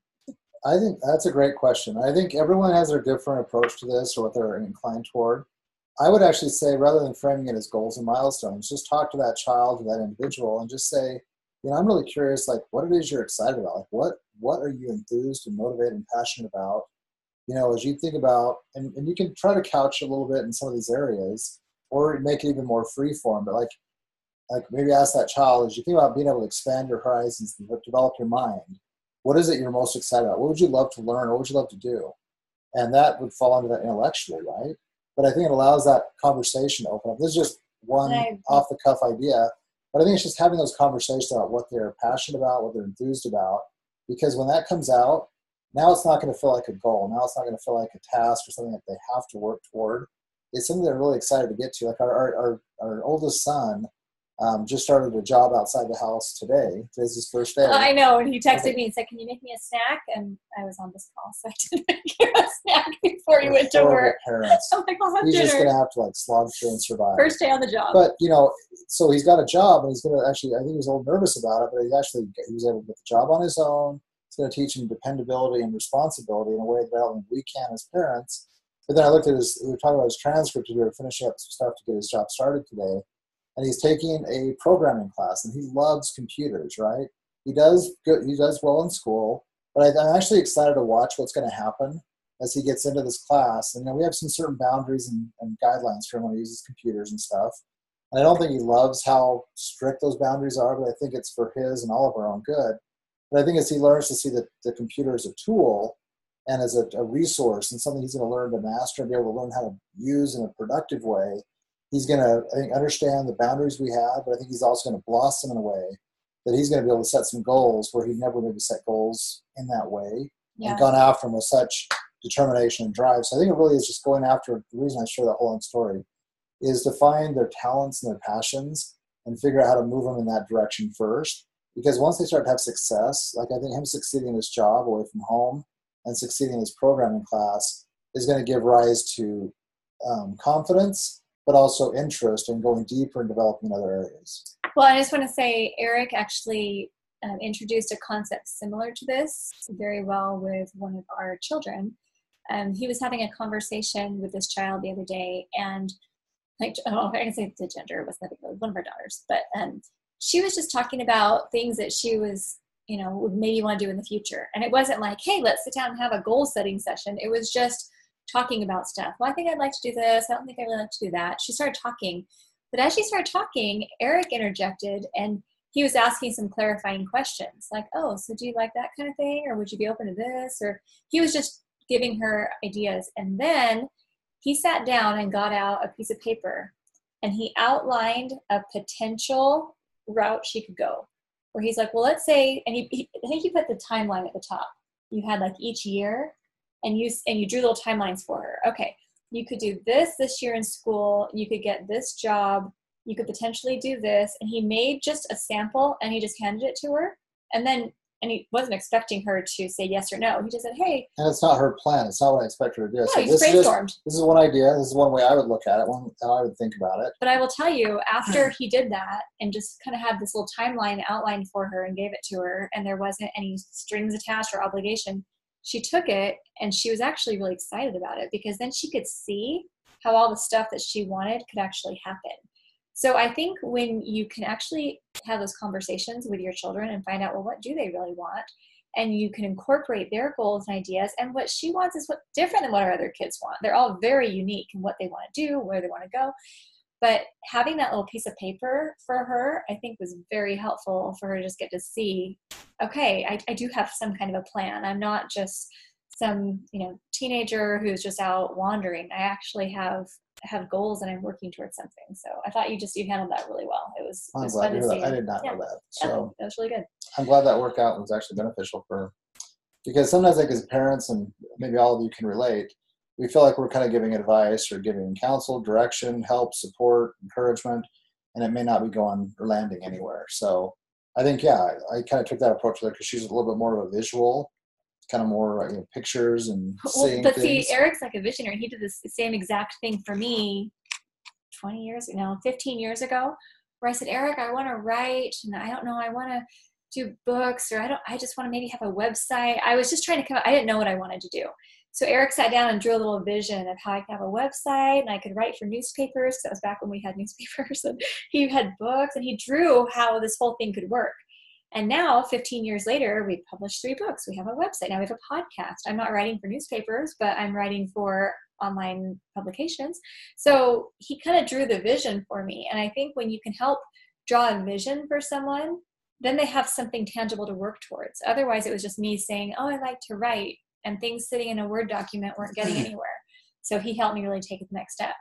I think that's a great question. I think everyone has their different approach to this or what they're inclined toward. I would actually say, rather than framing it as goals and milestones, just talk to that child, to that individual, and just say, I'm really curious, like, what it is you're excited about. Like, what are you enthused and motivated and passionate about? As you think about, and you can try to couch a little bit in some of these areas, or make it even more free form. But like maybe ask that child, as you think about being able to expand your horizons and develop your mind, what is it you're most excited about? What would you love to learn? What would you love to do? And that would fall under that intellectually, right? But I think it allows that conversation to open up. This is just one off-the-cuff idea, but I think it's just having those conversations about what they're passionate about, what they're enthused about, because when that comes out, now it's not going to feel like a goal. Now it's not going to feel like a task or something that they have to work toward. It's something they're really excited to get to. Like our oldest son, just started a job outside the house today. Today's his first day. I know. And he texted me and said, "Can you make me a snack?" And I was on this call, so I didn't make you a snack before you went to work. Parents. I'm like, "I'll have He's dinner." just going to have to like slog through and survive. First day on the job. But, so he's got a job, and he's going to actually, I think he was a little nervous about it, but he was able to get the job on his own. It's going to teach him dependability and responsibility in a way that I don't think we can as parents. But then I looked at we were talking about his transcript. We were finishing up some stuff to get his job started today. And he's taking a programming class, and he loves computers, right? He does good. He does well in school, but I'm actually excited to watch what's going to happen as he gets into this class. And we have some certain boundaries and guidelines for him when he uses computers and stuff. And I don't think he loves how strict those boundaries are, but I think it's for his and all of our own good. But I think as he learns to see that the computer as a tool and as a resource and something he's going to learn to master and be able to learn how to use in a productive way, he's going to, I think, understand the boundaries we have, but I think he's also going to blossom in a way that he's going to be able to set some goals where he'd never maybe set goals in that way and gone after them with such determination and drive. So I think it really is just going after, the reason I share that whole story is to find their talents and their passions and figure out how to move them in that direction first. Because once they start to have success, like I think him succeeding in his job away from home and succeeding in his programming class is going to give rise to confidence, but also interest in going deeper and developing in other areas. Well, I just want to say Eric actually introduced a concept similar to this very well with one of our children. He was having a conversation with this child the other day, and I can say the gender, it wasn't one of our daughters, but she was just talking about things that she was, would maybe want to do in the future. And it wasn't like, hey, let's sit down and have a goal setting session. It was just talking about stuff. Well, I think I'd like to do this. I don't think I really like to do that. She started talking. But as she started talking, Eric interjected, and he was asking some clarifying questions like, oh, so do you like that kind of thing? Or would you be open to this? Or he was just giving her ideas. And then he sat down and got out a piece of paper, and he outlined a potential route she could go, where he's like, well, let's say, and I think you put the timeline at the top. You had like each year, and you drew little timelines for her. Okay, you could do this year in school, you could get this job, you could potentially do this. And he made just a sample, and he just handed it to her. And he wasn't expecting her to say yes or no. He just said, hey. And it's not her plan. It's not what I expect her to do. No, so he just brainstormed. This is one idea. This is one way I would look at it, how I would think about it. But I will tell you, after he did that and just kind of had this little timeline outlined for her and gave it to her, and there wasn't any strings attached or obligation, she took it, and she was actually really excited about it, because then she could see how all the stuff that she wanted could actually happen. So I think when you can actually have those conversations with your children and find out, well, what do they really want? And you can incorporate their goals and ideas, and what she wants is different than what our other kids want. They're all very unique in what they want to do, where they want to go. But having that little piece of paper for her, I think, was very helpful for her to just get to see, okay, I do have some kind of a plan. I'm not just some, teenager who's just out wandering. I actually have goals, and I'm working towards something. So I thought you handled that really well. It was fun to see. I did not know that. So that was really good. I'm glad that workout was actually beneficial because sometimes, like, as parents, and maybe all of you can relate, we feel like we're kind of giving advice or giving counsel, direction, help, support, encouragement, and it may not be going or landing anywhere. So I think, I kind of took that approach with her because she's a little bit more of a visual, kind of more pictures and seeing but things. See, Eric's like a visionary. He did the same exact thing for me 15 years ago, where I said, Eric, I want to write, and I don't know, I want to do books, or I just want to maybe have a website. I was just trying to I didn't know what I wanted to do. So Eric sat down and drew a little vision of how I could have a website, and I could write for newspapers, because that was back when we had newspapers, and he had books, and he drew how this whole thing could work. And now, 15 years later, we've published 3 books. We have a website. Now we have a podcast. I'm not writing for newspapers, but I'm writing for online publications. So he kind of drew the vision for me. And I think when you can help draw a vision for someone, then they have something tangible to work towards. Otherwise, it was just me saying, oh, I like to write, and things sitting in a Word document weren't getting anywhere. So he helped me really take it the next step.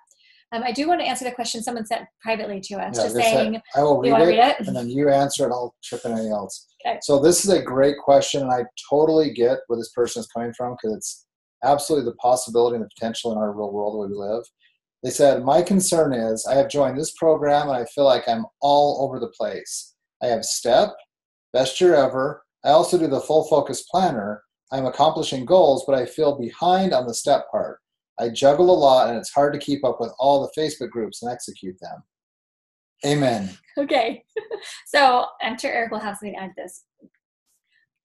I do want to answer the question someone sent privately to us, just saying, I will read it, and then you answer it. I'll chip in anything else. Okay. So this is a great question, and I totally get where this person is coming from, because it's absolutely the possibility and the potential in our real world where we live. They said, my concern is I have joined this program and I feel like I'm all over the place. I have STEP, Best Year Ever. I also do the Full Focus Planner. I'm accomplishing goals, but I feel behind on the STEP part. I juggle a lot and it's hard to keep up with all the Facebook groups and execute them. Amen. Okay. So I'm sure Eric will have something to add to this.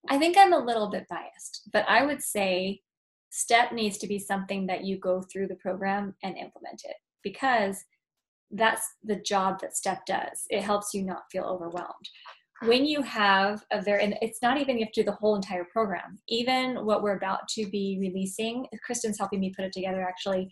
I think I'm a little bit biased, but I would say STEP needs to be something that you go through the program and implement it, because that's the job that STEP does. It helps you not feel overwhelmed. When you have and it's not even you have to do the whole entire program. Even what we're about to be releasing, Kristen's helping me put it together actually.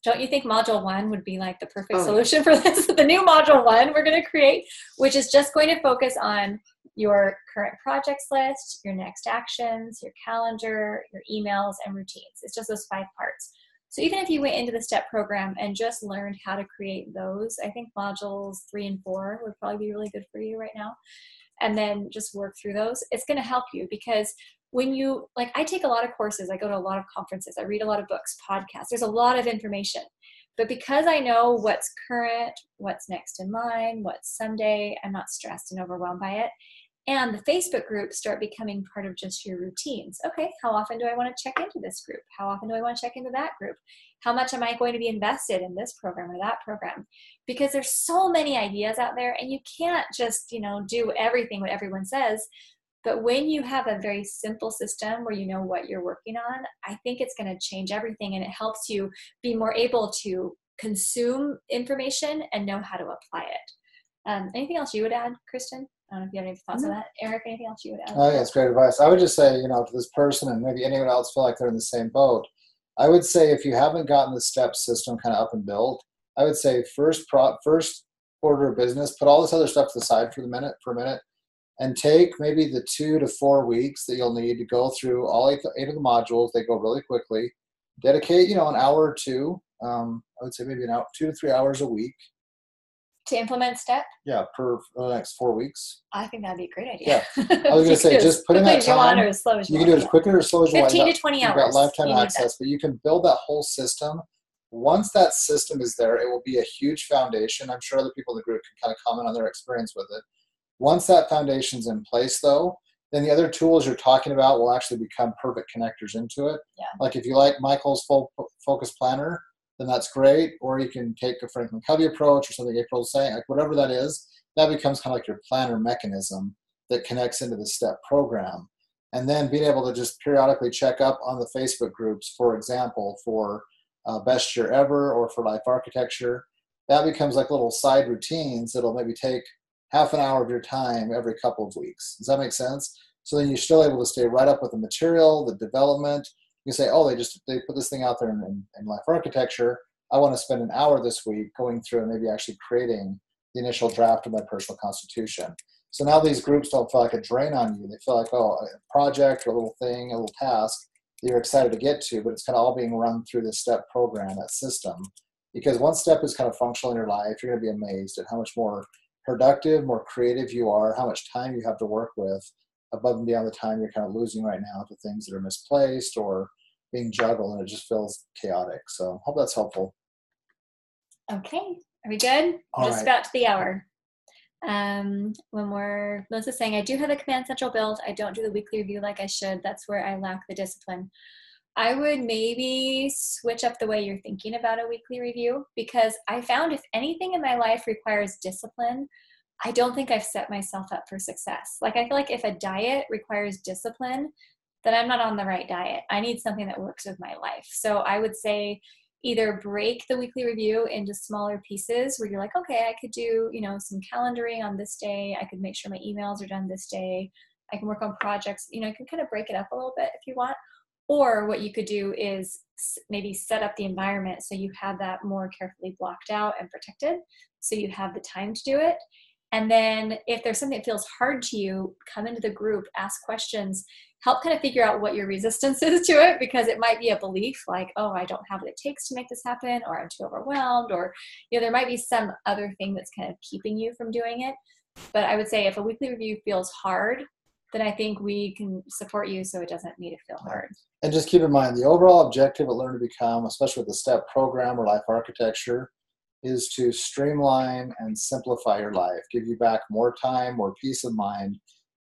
Don't you think module 1 would be like the perfect solution for this? The new module 1 we're going to create, which is just going to focus on your current projects list, your next actions, your calendar, your emails, and routines. It's just those 5 parts. So even if you went into the STEP program and just learned how to create those, I think modules 3 and 4 would probably be really good for you right now. And then just work through those. It's going to help you, because when you, like, I take a lot of courses, I go to a lot of conferences, I read a lot of books, podcasts, there's a lot of information. But because I know what's current, what's next in line, what's someday, I'm not stressed and overwhelmed by it. And the Facebook groups start becoming part of just your routines. Okay, how often do I want to check into this group? How often do I want to check into that group? How much am I going to be invested in this program or that program? Because there's so many ideas out there, and you can't just, do everything what everyone says. But when you have a very simple system where you know what you're working on, I think it's going to change everything, and it helps you be more able to consume information and know how to apply it. Anything else you would add, Kristen? I don't know if you have any thoughts on that. Eric, anything else you would add? Oh, yeah, it's great advice. I would just say, to this person, and maybe anyone else feel like they're in the same boat, I would say if you haven't gotten the STEP system kind of up and built, I would say first order of business, put all this other stuff to the side for a minute, and take maybe the 2 to 4 weeks that you'll need to go through all 8 of the modules. They go really quickly. Dedicate, an hour or two. I would say maybe 2 to 3 hours a week. To implement STEP? Yeah, for the next 4 weeks. I think that'd be a great idea. Yeah. I was going to say, just put in that time. Or as slow as you can do it as quickly or as slow as you want. 15 to 20 hours. You've got lifetime access, but you can build that whole system. Once that system is there, it will be a huge foundation. I'm sure other people in the group can kind of comment on their experience with it. Once that foundation's in place, though, then the other tools you're talking about will actually become perfect connectors into it. Yeah. Like if you like Michael's Full Focus Planner, then that's great. Or you can take a Franklin Covey approach or something April's saying, like whatever that is, that becomes kind of like your planner mechanism that connects into the STEP program. And then being able to just periodically check up on the Facebook groups, for example, for Best Year Ever or for Life Architecture, that becomes like little side routines that'll maybe take half an hour of your time every couple of weeks. Does that make sense? So then you're still able to stay right up with the material, the development. You say, oh, they put this thing out there in Life Architecture. I want to spend an hour this week going through and maybe actually creating the initial draft of my personal constitution. So now these groups don't feel like a drain on you. They feel like, oh, a project or a little thing, a little task that you're excited to get to, but it's kind of all being run through this STEP program, that system. Because once STEP is kind of functional in your life, you're going to be amazed at how much more productive, more creative you are, how much time you have to work with above and beyond the time you're kind of losing right now to things that are misplaced or being juggled, and it just feels chaotic. So hope that's helpful. Okay, are we good? All Just right. about to the hour. Melissa's saying, I do have a Command Central build. I don't do the weekly review like I should. That's where I lack the discipline. I would maybe switch up the way you're thinking about a weekly review, because I found if anything in my life requires discipline, I don't think I've set myself up for success. Like, I feel like if a diet requires discipline, then I'm not on the right diet. I need something that works with my life. So I would say either break the weekly review into smaller pieces where you're like, okay, I could do, some calendaring on this day. I could make sure my emails are done this day. I can work on projects. You can kind of break it up a little bit if you want. Or what you could do is maybe set up the environment so you have that more carefully blocked out and protected, so you have the time to do it. And then if there's something that feels hard to you, come into the group, ask questions, help kind of figure out what your resistance is to it, because it might be a belief like, oh, I don't have what it takes to make this happen, or I'm too overwhelmed, or there might be some other thing that's kind of keeping you from doing it. But I would say if a weekly review feels hard, then I think we can support you so it doesn't need to feel hard. And just keep in mind, the overall objective at Learn to Become, especially with the STEP program or Life Architecture, is to streamline and simplify your life, give you back more time, more peace of mind,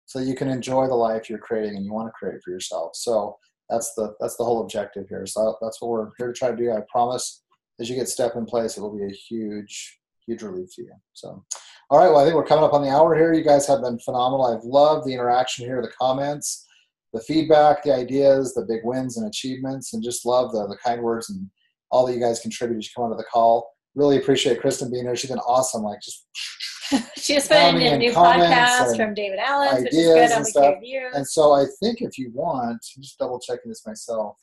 so you can enjoy the life you're creating and you want to create for yourself. So that's the whole objective here. So that's what we're here to try to do. I promise, as you get STEP in place, it will be a huge relief to you. So, all right, well, I think we're coming up on the hour here. You guys have been phenomenal. I've loved the interaction here, the comments, the feedback, the ideas, the big wins and achievements, and just love the kind words and all that you guys contributed to come onto the call. Really appreciate Kristen being here. She's been awesome. Like just she just put in a new podcast from David Allen, which is good on Weekly Review. And so I think if you want, I'm just double checking this myself.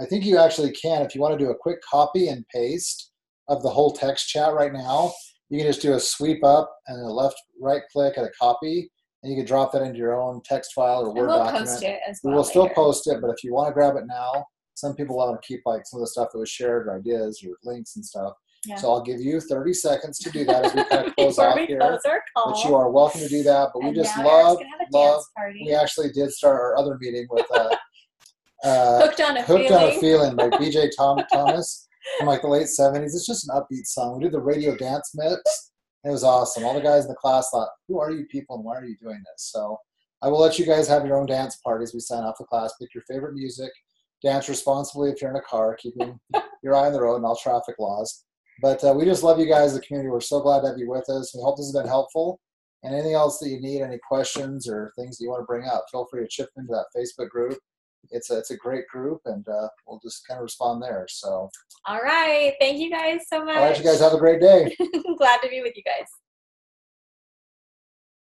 I think you actually can, if you want to do a quick copy and paste of the whole text chat right now, you can just do a sweep up and a right click at a copy, and you can drop that into your own text file or Word document. Post it as well. We will still post it, but if you want to grab it now, some people want to keep like some of the stuff that was shared, or ideas or links and stuff. Yeah. So I'll give you 30 seconds to do that as we kind of close out here. But you are welcome to do that. But we just love. We actually did start our other meeting with Hooked on a Feeling by BJ Thomas from like the late 70s. It's just an upbeat song. We did the radio dance mix. It was awesome. All the guys in the class thought, who are you people and why are you doing this? So I will let you guys have your own dance parties. We sign off the class. Pick your favorite music. Dance responsibly if you're in a car, keeping your eye on the road and all traffic laws. But we just love you guys, the community. We're so glad to have you with us. We hope this has been helpful. And anything else that you need, any questions or things that you want to bring up, feel free to chip into that Facebook group. It's a great group, and we'll just kind of respond there. So, all right. Thank you guys so much. All right, you guys have a great day. Glad to be with you guys.